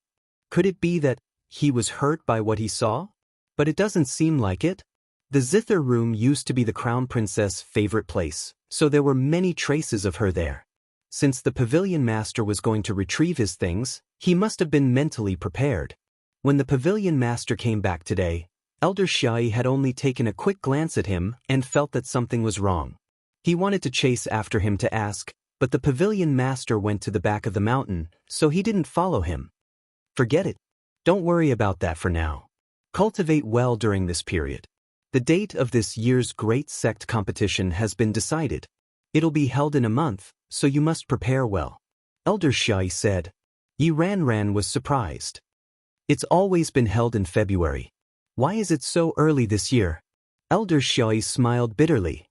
Could it be that he was hurt by what he saw? But it doesn't seem like it. The zither room used to be the Crown Princess' favorite place, so there were many traces of her there. Since the Pavilion Master was going to retrieve his things, he must have been mentally prepared. When the Pavilion Master came back today, Elder Shui had only taken a quick glance at him and felt that something was wrong. He wanted to chase after him to ask, but the Pavilion Master went to the back of the mountain, so he didn't follow him. Forget it. Don't worry about that for now. Cultivate well during this period. The date of this year's Great Sect competition has been decided. It'll be held in a month, so you must prepare well. Elder Shui said. Yi Ranran was surprised. It's always been held in February. Why is it so early this year? Elder Shui smiled bitterly.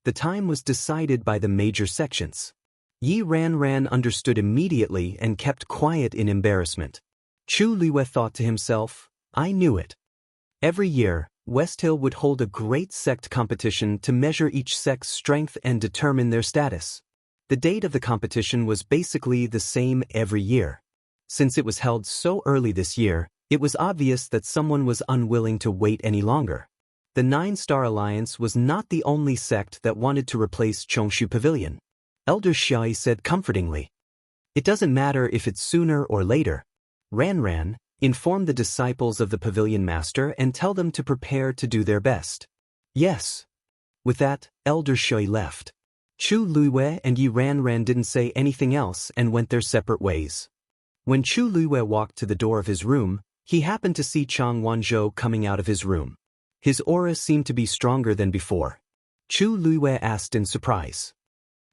The time was decided by the major sections. Yi Ranran understood immediately and kept quiet in embarrassment. Chu Luiyue thought to himself, I knew it. Every year, West Hill would hold a great sect competition to measure each sect's strength and determine their status. The date of the competition was basically the same every year. Since it was held so early this year, it was obvious that someone was unwilling to wait any longer. The Nine-Star Alliance was not the only sect that wanted to replace Chongshu Pavilion. Elder Shui said comfortingly. It doesn't matter if it's sooner or later. Ranran, inform the disciples of the Pavilion Master and tell them to prepare to do their best. Yes. With that, Elder Shui left. Chu Luiyue and Yi Ranran didn't say anything else and went their separate ways. When Chu Luiyue walked to the door of his room, he happened to see Chang Wanzhou coming out of his room. His aura seemed to be stronger than before. Chu Luiyue asked in surprise.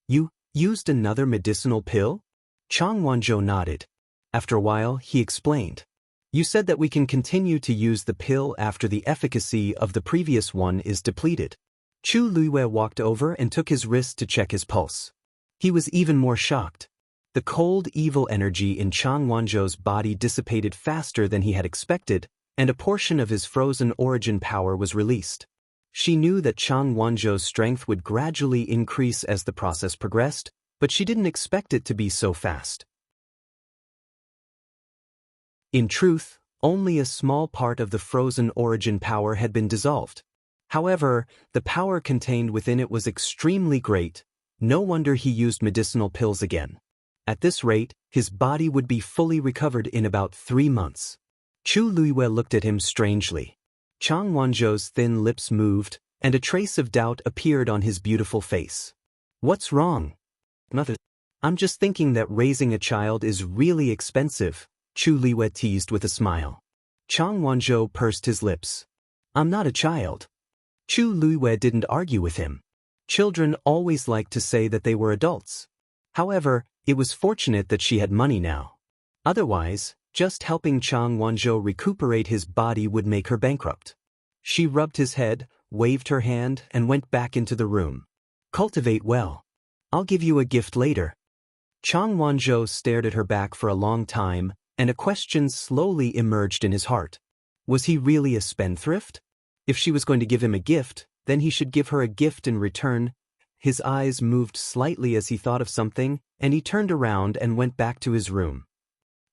You used another medicinal pill? Chang Wanzhou nodded. After a while, he explained. You said that we can continue to use the pill after the efficacy of the previous one is depleted. Chu Luiwei walked over and took his wrist to check his pulse. He was even more shocked. The cold, evil energy in Chang Wanzhou's body dissipated faster than he had expected, and a portion of his frozen origin power was released. She knew that Chang Wanzhou's strength would gradually increase as the process progressed, but she didn't expect it to be so fast. In truth, only a small part of the frozen origin power had been dissolved. However, the power contained within it was extremely great. No wonder he used medicinal pills again. At this rate, his body would be fully recovered in about 3 months. Chu Luiwei looked at him strangely. Chang Wanzhou's thin lips moved, and a trace of doubt appeared on his beautiful face. What's wrong? Nothing. I'm just thinking that raising a child is really expensive, Chu Luiwei teased with a smile. Chang Wanzhou pursed his lips. I'm not a child. Chu Luiwei didn't argue with him. Children always liked to say that they were adults. However, it was fortunate that she had money now. Otherwise, just helping Chang Wanzhou recuperate his body would make her bankrupt. She rubbed his head, waved her hand, and went back into the room. Cultivate well. I'll give you a gift later. Chang Wanzhou stared at her back for a long time, and a question slowly emerged in his heart. Was he really a spendthrift? If she was going to give him a gift, then he should give her a gift in return. His eyes moved slightly as he thought of something, and he turned around and went back to his room.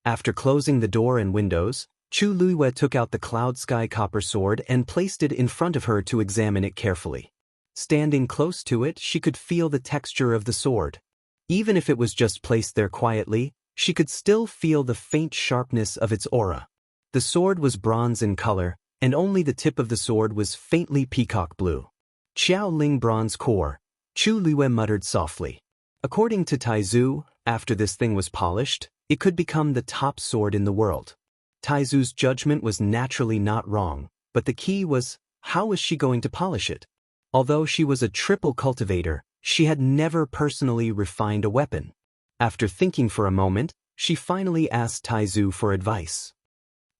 After closing the door and windows, Chu Luiwei took out the cloud sky copper sword and placed it in front of her to examine it carefully. Standing close to it, she could feel the texture of the sword. Even if it was just placed there quietly, she could still feel the faint sharpness of its aura. The sword was bronze in color, and only the tip of the sword was faintly peacock blue. Qiao Ling bronze core, Chu Luiwei muttered softly. According to Taizu, after this thing was polished, it could become the top sword in the world. Taizu's judgment was naturally not wrong, but the key was, how was she going to polish it? Although she was a triple cultivator, she had never personally refined a weapon. After thinking for a moment, she finally asked Taizu for advice.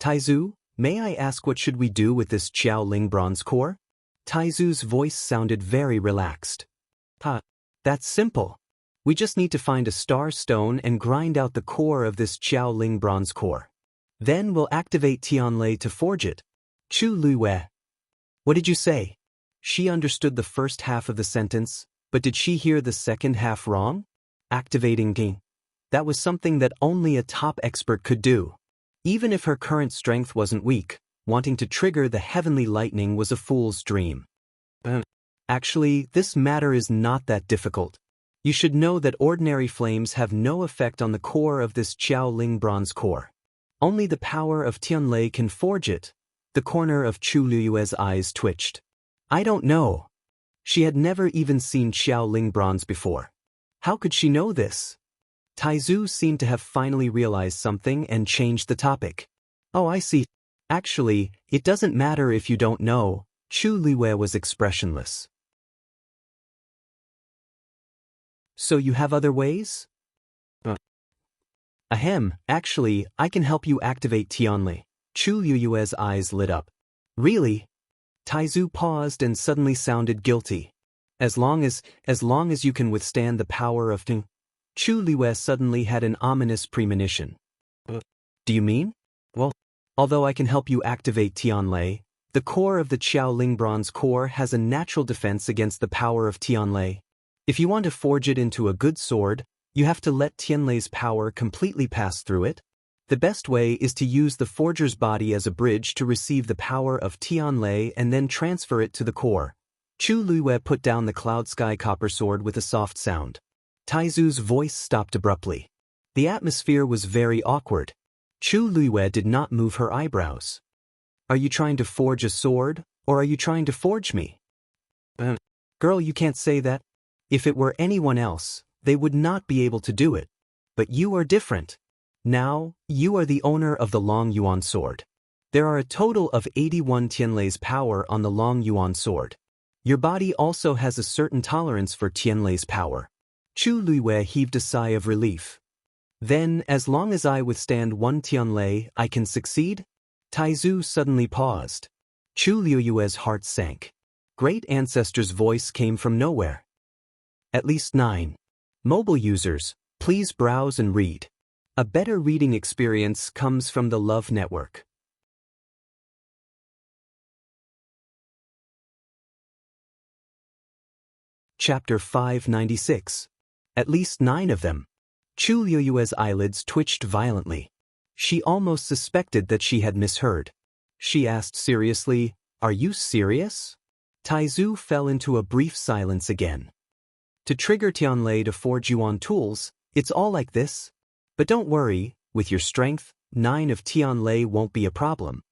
Taizu, may I ask what should we do with this Qiao Ling bronze core? Taizu's voice sounded very relaxed. That's simple. We just need to find a star stone and grind out the core of this Qiao Ling bronze core. Then we'll activate Tianlei to forge it. Chu Luiwei. What did you say? She understood the first half of the sentence, but did she hear the second half wrong? Activating Ting. That was something that only a top expert could do. Even if her current strength wasn't weak, wanting to trigger the heavenly lightning was a fool's dream. Actually, this matter is not that difficult. You should know that ordinary flames have no effect on the core of this Qiao Ling bronze core. Only the power of Tianlei can forge it. The corner of Chu Luiwei's eyes twitched. I don't know. She had never even seen Qiao Ling bronze before. How could she know this? Taizu seemed to have finally realized something and changed the topic. Oh, I see. Actually, it doesn't matter if you don't know. Chu Luiwei was expressionless. So you have other ways? Ahem, actually, I can help you activate Tianlei. Chu Luiwei's eyes lit up. Really? Taizu paused and suddenly sounded guilty. As long as you can withstand the power of Ting. Chu Luiwei suddenly had an ominous premonition. Do you mean? Well, although I can help you activate Tianlei, the core of the Qiao Ling bronze core has a natural defense against the power of Tianlei. If you want to forge it into a good sword, you have to let Tianlei's power completely pass through it. The best way is to use the forger's body as a bridge to receive the power of Tianlei and then transfer it to the core. Chu Luiwei put down the cloud sky copper sword with a soft sound. Taizu's voice stopped abruptly. The atmosphere was very awkward. Chu Luiwei did not move her eyebrows. Are you trying to forge a sword, or are you trying to forge me? Girl, you can't say that. If it were anyone else, they would not be able to do it. But you are different. Now, you are the owner of the Long Yuan sword. There are a total of 81 Tianlei's power on the Long Yuan sword. Your body also has a certain tolerance for Tianlei's power. Chu Luiwei heaved a sigh of relief. Then, as long as I withstand one Tianlei, I can succeed? Taizu suddenly paused. Chu Liuyue's heart sank. Great Ancestor's voice came from nowhere. At least 9. Mobile users, please browse and read. A better reading experience comes from the Love Network. Chapter 596. At least 9 of them. Chu Liuyue's eyelids twitched violently. She almost suspected that she had misheard. She asked seriously, "Are you serious?" Taizu fell into a brief silence again. To trigger Tianlei to forge Yuan tools, it's all like this. But don't worry, with your strength, 9 of Tianlei won't be a problem.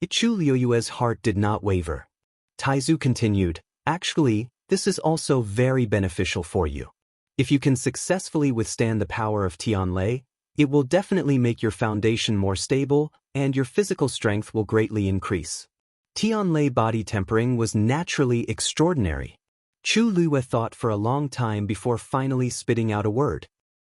Chu Liuyue's heart did not waver. Taizu continued, "Actually, this is also very beneficial for you. If you can successfully withstand the power of Tianlei, it will definitely make your foundation more stable, and your physical strength will greatly increase." Tianlei body tempering was naturally extraordinary. Chu Liyue thought for a long time before finally spitting out a word.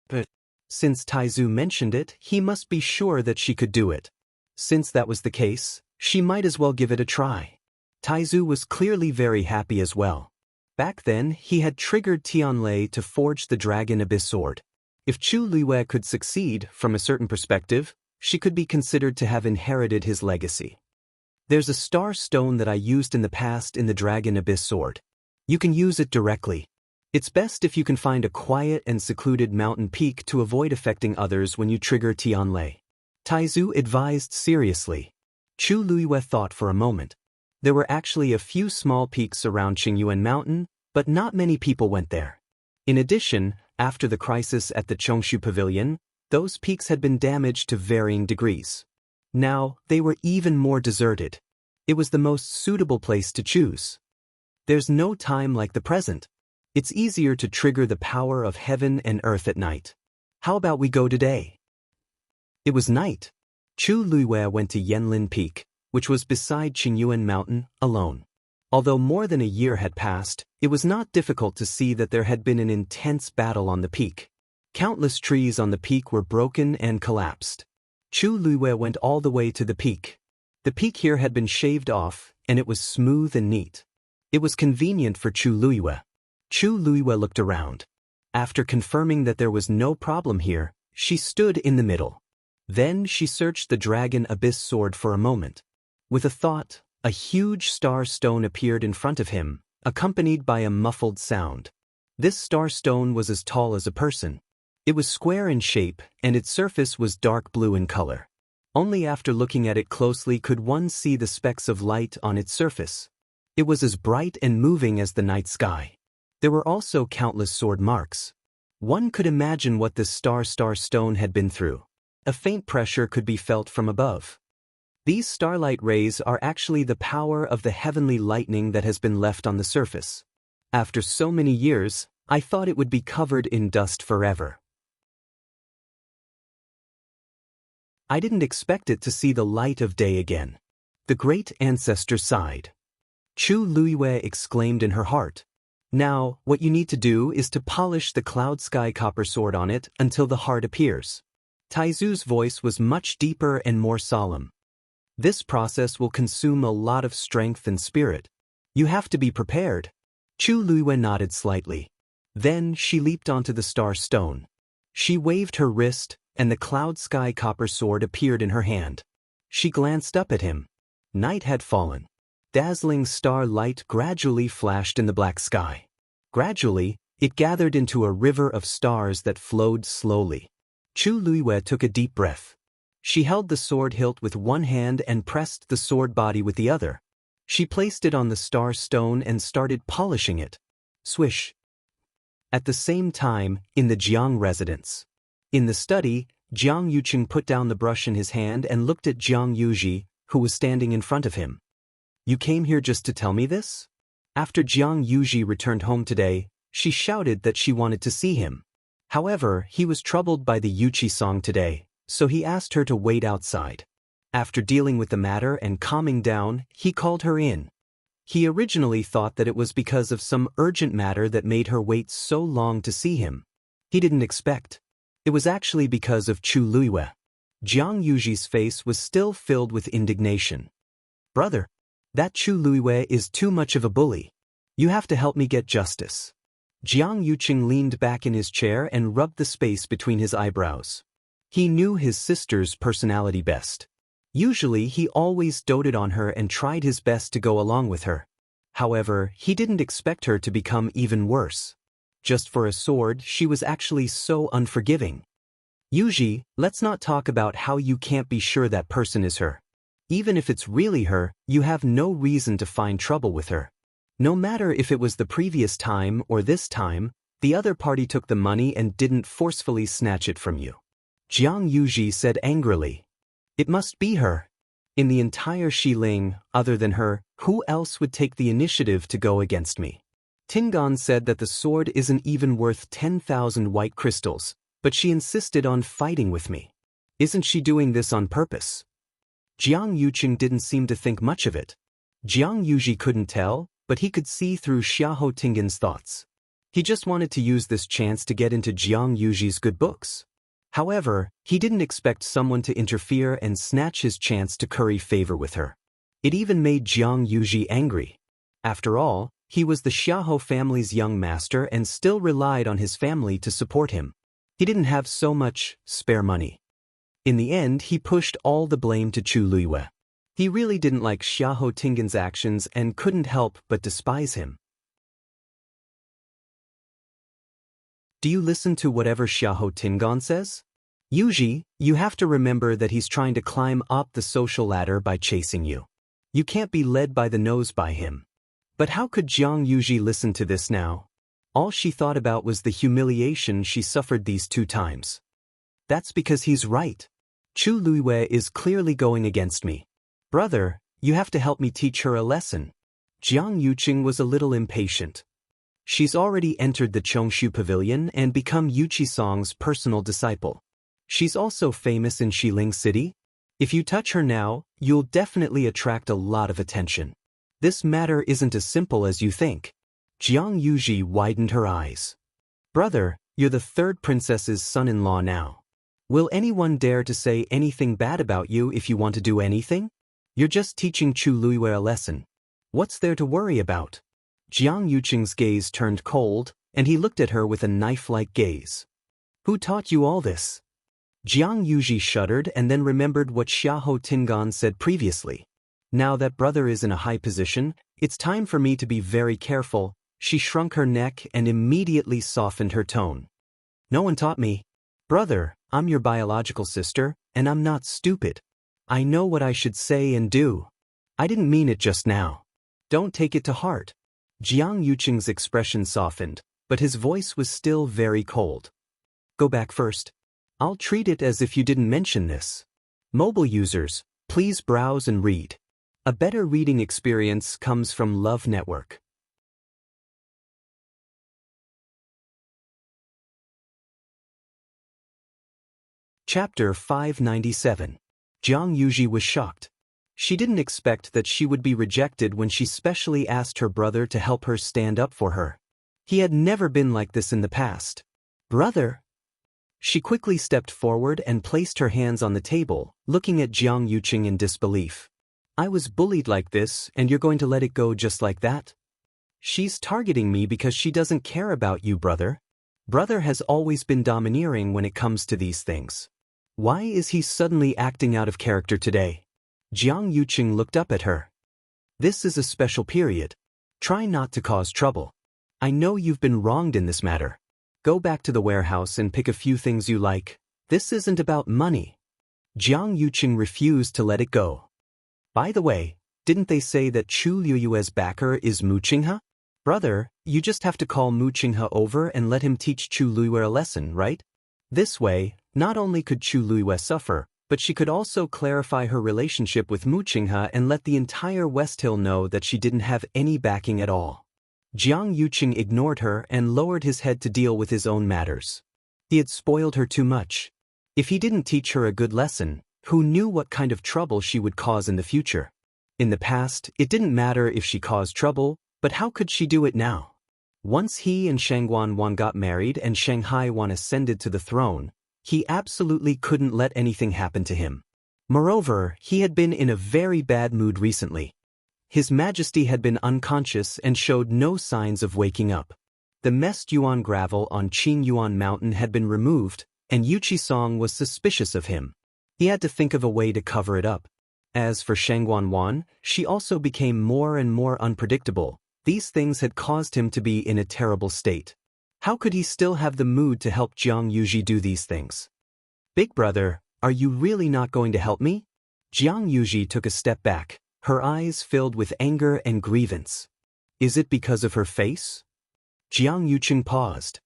But since Taizu mentioned it, he must be sure that she could do it. Since that was the case, she might as well give it a try. Taizu was clearly very happy as well. Back then, he had triggered Tianlei to forge the Dragon Abyss Sword. If Chu Liyue could succeed, from a certain perspective, she could be considered to have inherited his legacy. There's a star stone that I used in the past in the Dragon Abyss Sword. You can use it directly. It's best if you can find a quiet and secluded mountain peak to avoid affecting others when you trigger Tianlei. Taizu advised seriously. Chu Liyue thought for a moment. There were actually a few small peaks around Qingyuan Mountain, but not many people went there. In addition, after the crisis at the Chongshu Pavilion, those peaks had been damaged to varying degrees. Now, they were even more deserted. It was the most suitable place to choose. There's no time like the present. It's easier to trigger the power of heaven and earth at night. How about we go today? It was night. Chu Liyue went to Yanlin Peak, which was beside Qingyuan Mountain, alone. Although more than a year had passed, it was not difficult to see that there had been an intense battle on the peak. Countless trees on the peak were broken and collapsed. Chu Liyue went all the way to the peak. The peak here had been shaved off, and it was smooth and neat. It was convenient for Chu Liyue. Chu Liyue looked around. After confirming that there was no problem here, she stood in the middle. Then she searched the Dragon Abyss Sword for a moment. With a thought, a huge star stone appeared in front of him, accompanied by a muffled sound. This star stone was as tall as a person. It was square in shape, and its surface was dark blue in color. Only after looking at it closely could one see the specks of light on its surface. It was as bright and moving as the night sky. There were also countless sword marks. One could imagine what this star stone had been through. A faint pressure could be felt from above. These starlight rays are actually the power of the heavenly lightning that has been left on the surface. After so many years, I thought it would be covered in dust forever. I didn't expect it to see the light of day again. The great ancestor sighed. Chu Liyue exclaimed in her heart. Now, what you need to do is to polish the cloud sky copper sword on it until the heart appears. Taizu's voice was much deeper and more solemn. This process will consume a lot of strength and spirit. You have to be prepared. Chu Liyue nodded slightly. Then she leaped onto the star stone. She waved her wrist, and the cloud sky copper sword appeared in her hand. She glanced up at him. Night had fallen. Dazzling star light gradually flashed in the black sky. Gradually, it gathered into a river of stars that flowed slowly. Chu Liyue took a deep breath. She held the sword hilt with one hand and pressed the sword body with the other. She placed it on the star stone and started polishing it. Swish. At the same time, in the Jianghu residence. In the study, Jiang Yuqing put down the brush in his hand and looked at Jiang Yuji, who was standing in front of him. You came here just to tell me this? After Jiang Yuji returned home today, she shouted that she wanted to see him. However, he was troubled by the Yuchi song today, so he asked her to wait outside. After dealing with the matter and calming down, he called her in. He originally thought that it was because of some urgent matter that made her wait so long to see him. He didn't expect. It was actually because of Chu Luiyue. Jiang Yuji's face was still filled with indignation. Brother, that Chu Luiyue is too much of a bully. You have to help me get justice. Jiang Yuqing leaned back in his chair and rubbed the space between his eyebrows. He knew his sister's personality best. Usually he always doted on her and tried his best to go along with her. However, he didn't expect her to become even worse. Just for a sword, she was actually so unforgiving. Yuji, let's not talk about how you can't be sure that person is her. Even if it's really her, you have no reason to find trouble with her. No matter if it was the previous time or this time, the other party took the money and didn't forcefully snatch it from you. Jiang Yuji said angrily. It must be her. In the entire Xiling, other than her, who else would take the initiative to go against me? Tingan said that the sword isn't even worth 10,000 white crystals, but she insisted on fighting with me. Isn't she doing this on purpose? Jiang Yuqing didn't seem to think much of it. Jiang Yuji couldn't tell, but he could see through Xiahou Tingan's thoughts. He just wanted to use this chance to get into Jiang Yuji's good books. However, he didn't expect someone to interfere and snatch his chance to curry favor with her. It even made Jiang Yuji angry. After all, he was the Xiahou family's young master and still relied on his family to support him. He didn't have so much spare money. In the end, he pushed all the blame to Chu Luiyue. He really didn't like Xiahou Tingan's actions and couldn't help but despise him. Do you listen to whatever Xiahou Tingan says? Yuji, you have to remember that he's trying to climb up the social ladder by chasing you. You can't be led by the nose by him. But how could Jiang Yuji listen to this now? All she thought about was the humiliation she suffered these 2 times. That's because he's right. Chu Luiyue is clearly going against me. Brother, you have to help me teach her a lesson. Jiang Yuqing was a little impatient. She's already entered the Chongshu Pavilion and become Yu Qisong's personal disciple. She's also famous in Xiling City. If you touch her now, you'll definitely attract a lot of attention. This matter isn't as simple as you think. Jiang Yuji widened her eyes. Brother, you're the 3rd princess's son-in-law now. Will anyone dare to say anything bad about you if you want to do anything? You're just teaching Chu Luiyue a lesson. What's there to worry about? Jiang Yuqing's gaze turned cold, and he looked at her with a knife-like gaze. Who taught you all this? Jiang Yuji shuddered and then remembered what Xiahou Tingan said previously. Now that brother is in a high position, it's time for me to be very careful. She shrunk her neck and immediately softened her tone. No one taught me. Brother, I'm your biological sister, and I'm not stupid. I know what I should say and do. I didn't mean it just now. Don't take it to heart. Jiang Yuqing's expression softened, but his voice was still very cold. Go back first. I'll treat it as if you didn't mention this. Mobile users, please browse and read. A better reading experience comes from Love Network. Chapter 597. Jiang Yuji was shocked. She didn't expect that she would be rejected when she specially asked her brother to help her stand up for her. He had never been like this in the past. Brother? She quickly stepped forward and placed her hands on the table, looking at Jiang Yuqing in disbelief. I was bullied like this, and you're going to let it go just like that? She's targeting me because she doesn't care about you, brother. Brother has always been domineering when it comes to these things. Why is he suddenly acting out of character today? Jiang Yuqing looked up at her. This is a special period. Try not to cause trouble. I know you've been wronged in this matter. Go back to the warehouse and pick a few things you like. This isn't about money. Jiang Yuqing refused to let it go. By the way, didn't they say that Chu Luiyue's backer is Mu Qinghe? Brother, you just have to call Mu Qinghe over and let him teach Chu Luiyue a lesson, right? This way, not only could Chu Luiyue suffer, but she could also clarify her relationship with Mu Qinghe and let the entire West Hill know that she didn't have any backing at all. Jiang Yuqing ignored her and lowered his head to deal with his own matters. He had spoiled her too much. If he didn't teach her a good lesson, who knew what kind of trouble she would cause in the future? In the past, it didn't matter if she caused trouble, but how could she do it now? Once he and Shangguan Wan got married and Shanghai Wan ascended to the throne, He absolutely couldn't let anything happen to him. Moreover, he had been in a very bad mood recently. His Majesty had been unconscious and showed no signs of waking up. The messed yuan gravel on Qingyuan Mountain had been removed, and Yuqi was suspicious of him. He had to think of a way to cover it up. As for Shangguan, she also became more and more unpredictable. These things had caused him to be in a terrible state. How could he still have the mood to help Jianghu do these things? Big brother, are you really not going to help me? Jianghu took a step back, her eyes filled with anger and grievance. Is it because of her face? Jianghu paused.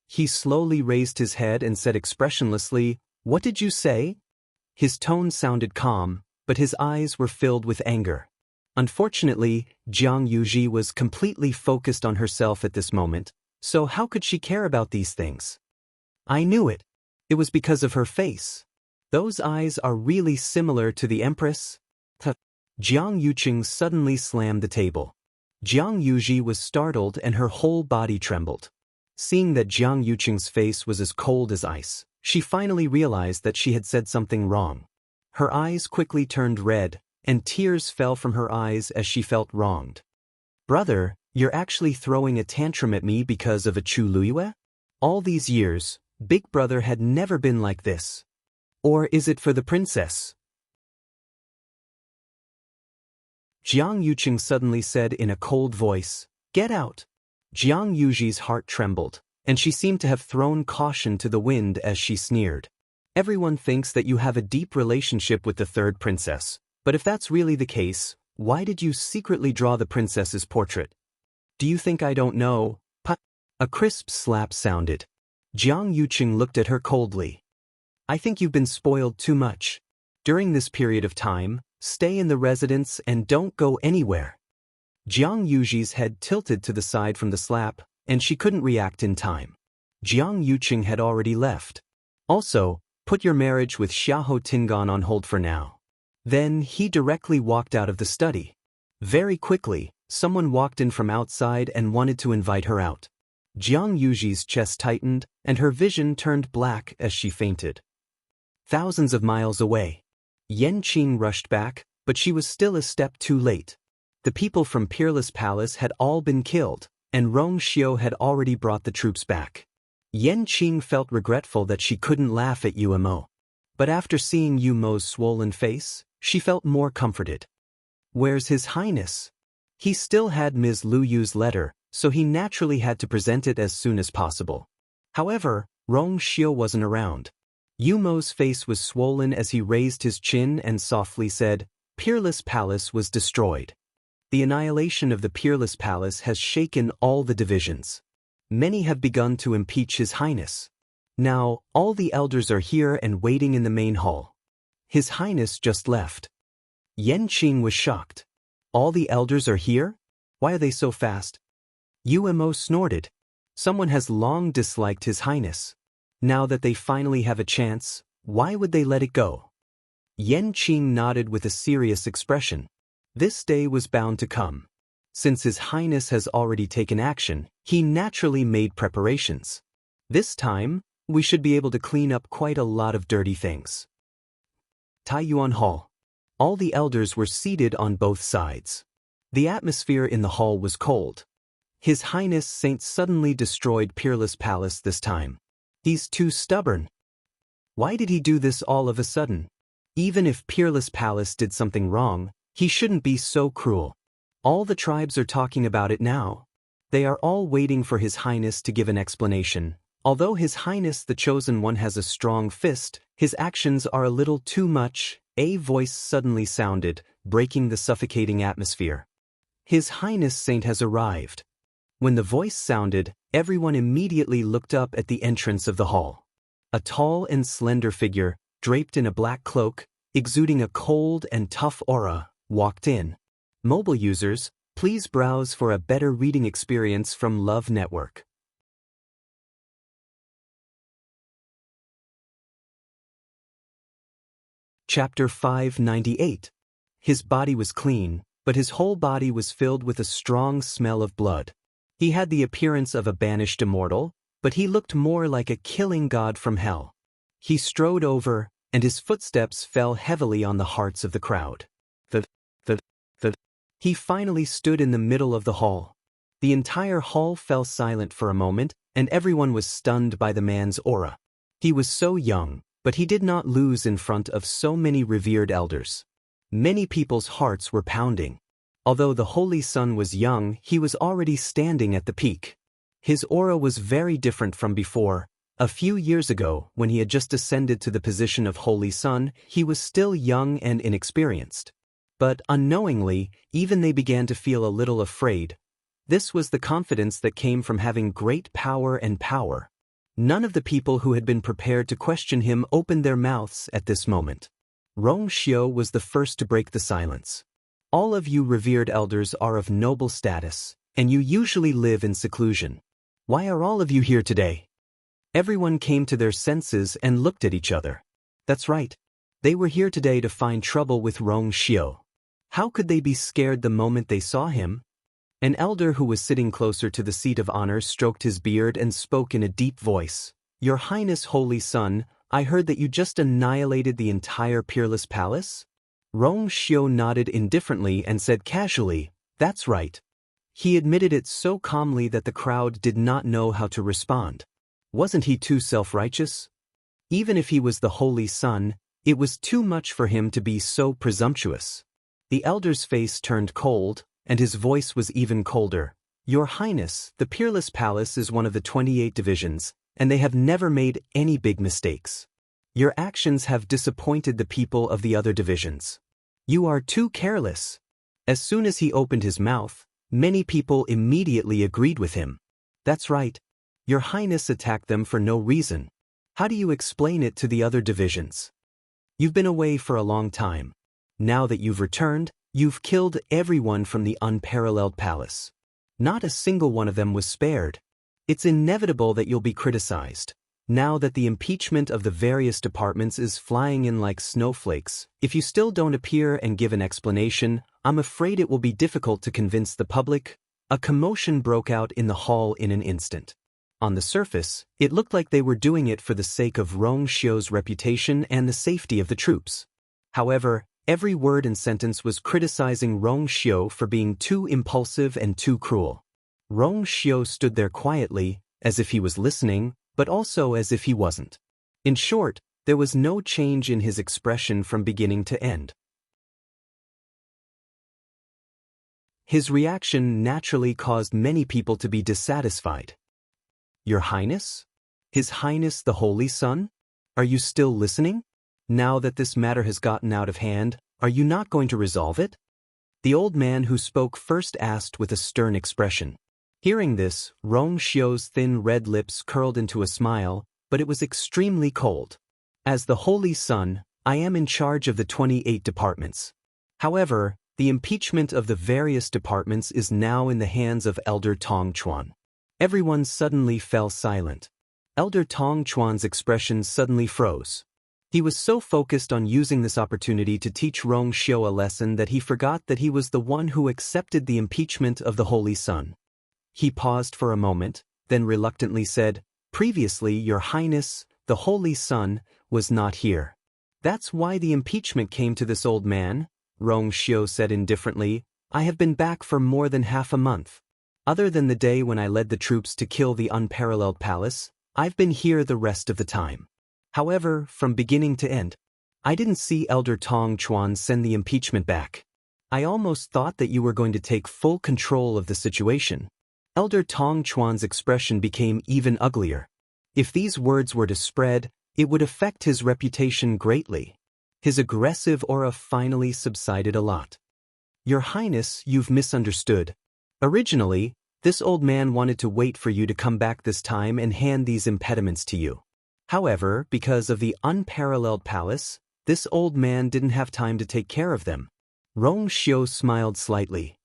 He slowly raised his head and said expressionlessly, "What did you say?" His tone sounded calm, but his eyes were filled with anger. Unfortunately, Jianghu was completely focused on herself at this moment, so how could she care about these things? I knew it. It was because of her face. Those eyes are really similar to the Empress. Jianghu suddenly slammed the table. Jianghu was startled and her whole body trembled. Seeing that Jianghu face was as cold as ice, she finally realized that she had said something wrong. Her eyes quickly turned red, and tears fell from her eyes as she felt wronged. Brother, you're actually throwing a tantrum at me because of a Chuluyue? All these years, Big Brother had never been like this. Or is it for the princess? Jianghu suddenly said in a cold voice, "Get out." Jianghu's heart trembled, and she seemed to have thrown caution to the wind as she sneered. Everyone thinks that you have a deep relationship with the third princess, but if that's really the case, why did you secretly draw the princess's portrait? Do you think I don't know? A crisp slap sounded. Jianghu looked at her coldly. I think you've been spoiled too much. During this period of time, stay in the residence and don't go anywhere. Jianghu's head tilted to the side from the slap, and she couldn't react in time. Jianghu had already left. Also, put your marriage with Xiahou Tingan on hold for now. Then he directly walked out of the study. Very quickly, someone walked in from outside and wanted to invite her out. Jianghu's chest tightened, and her vision turned black as she fainted. Thousands of miles away, Yanqing rushed back, but she was still a step too late. The people from Peerless Palace had all been killed, and Rongxiu had already brought the troops back. Yanqing felt regretful that she couldn't laugh at Yumo. But after seeing Yumo's swollen face, she felt more comforted. Where's His Highness? He still had Ms. Lu Yu's letter, so he naturally had to present it as soon as possible. However, Rongxiu wasn't around. Yumo's face was swollen as he raised his chin and softly said, Peerless Palace was destroyed. The annihilation of the Peerless Palace has shaken all the divisions. Many have begun to impeach His Highness. Now, all the elders are here and waiting in the main hall. His Highness just left. Yanqing was shocked. All the elders are here? Why are they so fast? Yumo snorted. Someone has long disliked His Highness. Now that they finally have a chance, why would they let it go? Yanqing nodded with a serious expression. This day was bound to come. Since His Highness has already taken action, he naturally made preparations. This time, we should be able to clean up quite a lot of dirty things. Taiyuan Hall. All the elders were seated on both sides. The atmosphere in the hall was cold. His Highness Saint suddenly destroyed Peerless Palace this time. He's too stubborn. Why did he do this all of a sudden? Even if Peerless Palace did something wrong, he shouldn't be so cruel. All the tribes are talking about it now. They are all waiting for His Highness to give an explanation. Although His Highness the Chosen One has a strong fist, his actions are a little too much. A voice suddenly sounded, breaking the suffocating atmosphere. His Highness Saint has arrived. When the voice sounded, everyone immediately looked up at the entrance of the hall. A tall and slender figure, draped in a black cloak, exuding a cold and tough aura, walked in. Mobile users, please browse for a better reading experience from Love Network. Chapter 598. His body was clean, but his whole body was filled with a strong smell of blood. He had the appearance of a banished immortal, but he looked more like a killing god from hell. He strode over, and his footsteps fell heavily on the hearts of the crowd. The. He finally stood in the middle of the hall. The entire hall fell silent for a moment, and everyone was stunned by the man's aura. He was so young, but he did not lose in front of so many revered elders. Many people's hearts were pounding. Although the Holy Sun was young, he was already standing at the peak. His aura was very different from before. A few years ago, when he had just ascended to the position of Holy Sun, he was still young and inexperienced. But unknowingly, even they began to feel a little afraid. This was the confidence that came from having great power and power. None of the people who had been prepared to question him opened their mouths at this moment. Rongxiu was the first to break the silence. All of you revered elders are of noble status, and you usually live in seclusion. Why are all of you here today? Everyone came to their senses and looked at each other. That's right. They were here today to find trouble with Rongxiu. How could they be scared the moment they saw him? An elder who was sitting closer to the seat of honor stroked his beard and spoke in a deep voice. Your Highness Holy Sun, I heard that you just annihilated the entire peerless palace? Rongxiu nodded indifferently and said casually, that's right. He admitted it so calmly that the crowd did not know how to respond. Wasn't he too self-righteous? Even if he was the Holy Sun, it was too much for him to be so presumptuous. The elder's face turned cold, and his voice was even colder. Your Highness, the Peerless Palace is one of the 28 divisions, and they have never made any big mistakes. Your actions have disappointed the people of the other divisions. You are too careless. As soon as he opened his mouth, many people immediately agreed with him. That's right. Your Highness attacked them for no reason. How do you explain it to the other divisions? You've been away for a long time. Now that you've returned, you've killed everyone from the unparalleled palace. Not a single one of them was spared. It's inevitable that you'll be criticized. Now that the impeachment of the various departments is flying in like snowflakes, if you still don't appear and give an explanation, I'm afraid it will be difficult to convince the public. A commotion broke out in the hall in an instant. On the surface, it looked like they were doing it for the sake of Rongxiu's reputation and the safety of the troops. However, every word and sentence was criticizing Rongxiu for being too impulsive and too cruel. Rongxiu stood there quietly, as if he was listening, but also as if he wasn't. In short, there was no change in his expression from beginning to end. His reaction naturally caused many people to be dissatisfied. Your Highness? His Highness the Holy Sun? Are you still listening? Now that this matter has gotten out of hand, are you not going to resolve it? The old man who spoke first asked with a stern expression. Hearing this, Rongxiu's thin red lips curled into a smile, but it was extremely cold. As the Holy Sun, I am in charge of the 28 departments. However, the impeachment of the various departments is now in the hands of Elder Tong Chuan. Everyone suddenly fell silent. Elder Tong Chuan's expression suddenly froze. He was so focused on using this opportunity to teach Rongxiu a lesson that he forgot that he was the one who accepted the impeachment of the Holy Sun. He paused for a moment, then reluctantly said, Previously, Your Highness, the Holy Sun, was not here. That's why the impeachment came to this old man, Rongxiu said indifferently. I have been back for more than half a month. Other than the day when I led the troops to kill the unparalleled palace, I've been here the rest of the time. However, from beginning to end, I didn't see Elder Tong Chuan send the impeachment back. I almost thought that you were going to take full control of the situation. Elder Tong Chuan's expression became even uglier. If these words were to spread, it would affect his reputation greatly. His aggressive aura finally subsided a lot. Your Highness, you've misunderstood. Originally, this old man wanted to wait for you to come back this time and hand these impediments to you. However, because of the unparalleled palace, this old man didn't have time to take care of them. Rongxiu smiled slightly.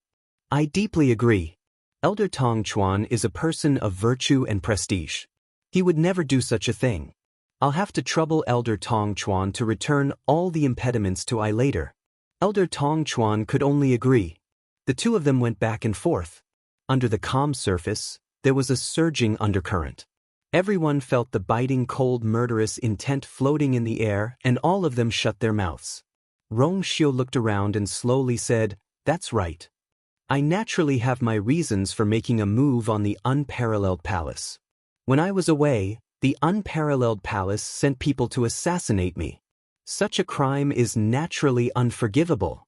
I deeply agree. Elder Tong Chuan is a person of virtue and prestige. He would never do such a thing. I'll have to trouble Elder Tong Chuan to return all the impediments to I later. Elder Tong Chuan could only agree. The two of them went back and forth. Under the calm surface, there was a surging undercurrent. Everyone felt the biting cold murderous intent floating in the air, and all of them shut their mouths. Rong Xiu looked around and slowly said, "That's right. I naturally have my reasons for making a move on the Unparalleled Palace. When I was away, the Unparalleled Palace sent people to assassinate me. Such a crime is naturally unforgivable."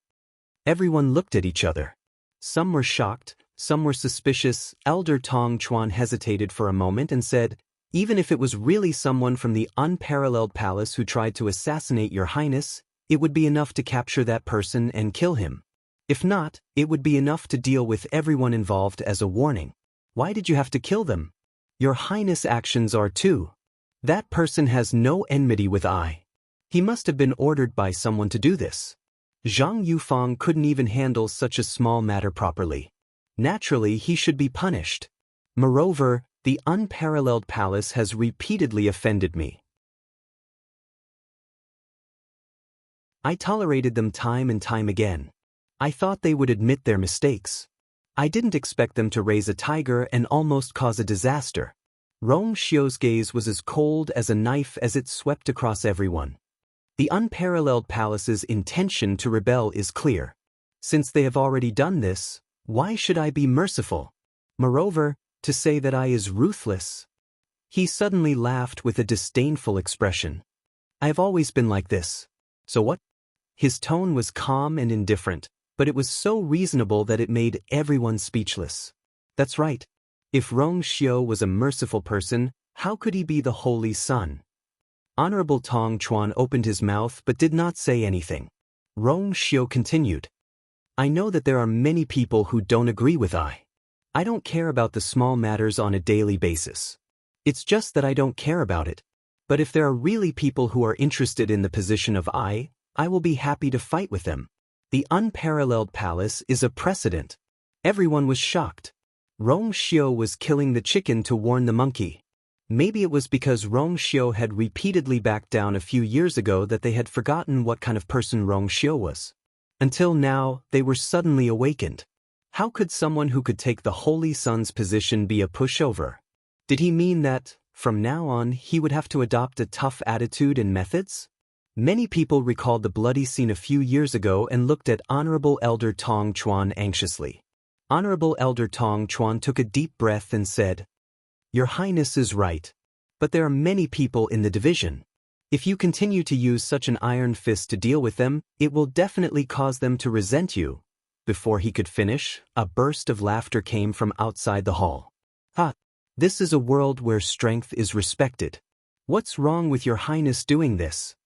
Everyone looked at each other. Some were shocked, some were suspicious. Elder Tong Chuan hesitated for a moment and said, "Even if it was really someone from the Unparalleled Palace who tried to assassinate your highness, it would be enough to capture that person and kill him. If not, it would be enough to deal with everyone involved as a warning. Why did you have to kill them? Your highness' actions are too. That person has no enmity with I. He must have been ordered by someone to do this." Zhang Yufang couldn't even handle such a small matter properly. Naturally, he should be punished. Moreover, the Unparalleled Palace has repeatedly offended me. I tolerated them time and time again. I thought they would admit their mistakes. I didn't expect them to raise a tiger and almost cause a disaster. Rong Xiu's gaze was as cold as a knife as it swept across everyone. The Unparalleled Palace's intention to rebel is clear. Since they have already done this, why should I be merciful? Moreover, to say that I is ruthless. He suddenly laughed with a disdainful expression. I have always been like this. So what? His tone was calm and indifferent, but it was so reasonable that it made everyone speechless. That's right. If Rong Xiu was a merciful person, how could he be the Holy Sun? Honorable Tong Chuan opened his mouth but did not say anything. Rong Xiu continued. I know that there are many people who don't agree with I. I don't care about the small matters on a daily basis. It's just that I don't care about it. But if there are really people who are interested in the position of I will be happy to fight with them. The Unparalleled Palace is a precedent. Everyone was shocked. Rong Xiu was killing the chicken to warn the monkey. Maybe it was because Rong Xiu had repeatedly backed down a few years ago that they had forgotten what kind of person Rong Xiu was. Until now, they were suddenly awakened. How could someone who could take the Holy Sun's position be a pushover? Did he mean that, from now on, he would have to adopt a tough attitude and methods? Many people recalled the bloody scene a few years ago and looked at Honorable Elder Tong Chuan anxiously. Honorable Elder Tong Chuan took a deep breath and said, Your Highness is right. But there are many people in the division. If you continue to use such an iron fist to deal with them, it will definitely cause them to resent you. Before he could finish, a burst of laughter came from outside the hall. Ha! This is a world where strength is respected. What's wrong with Your Highness doing this?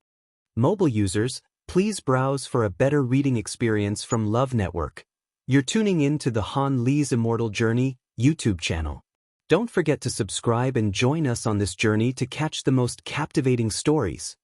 Mobile users, please browse for a better reading experience from Love Network. You're tuning in to the Han Li's Immortal Journey YouTube channel. Don't forget to subscribe and join us on this journey to catch the most captivating stories.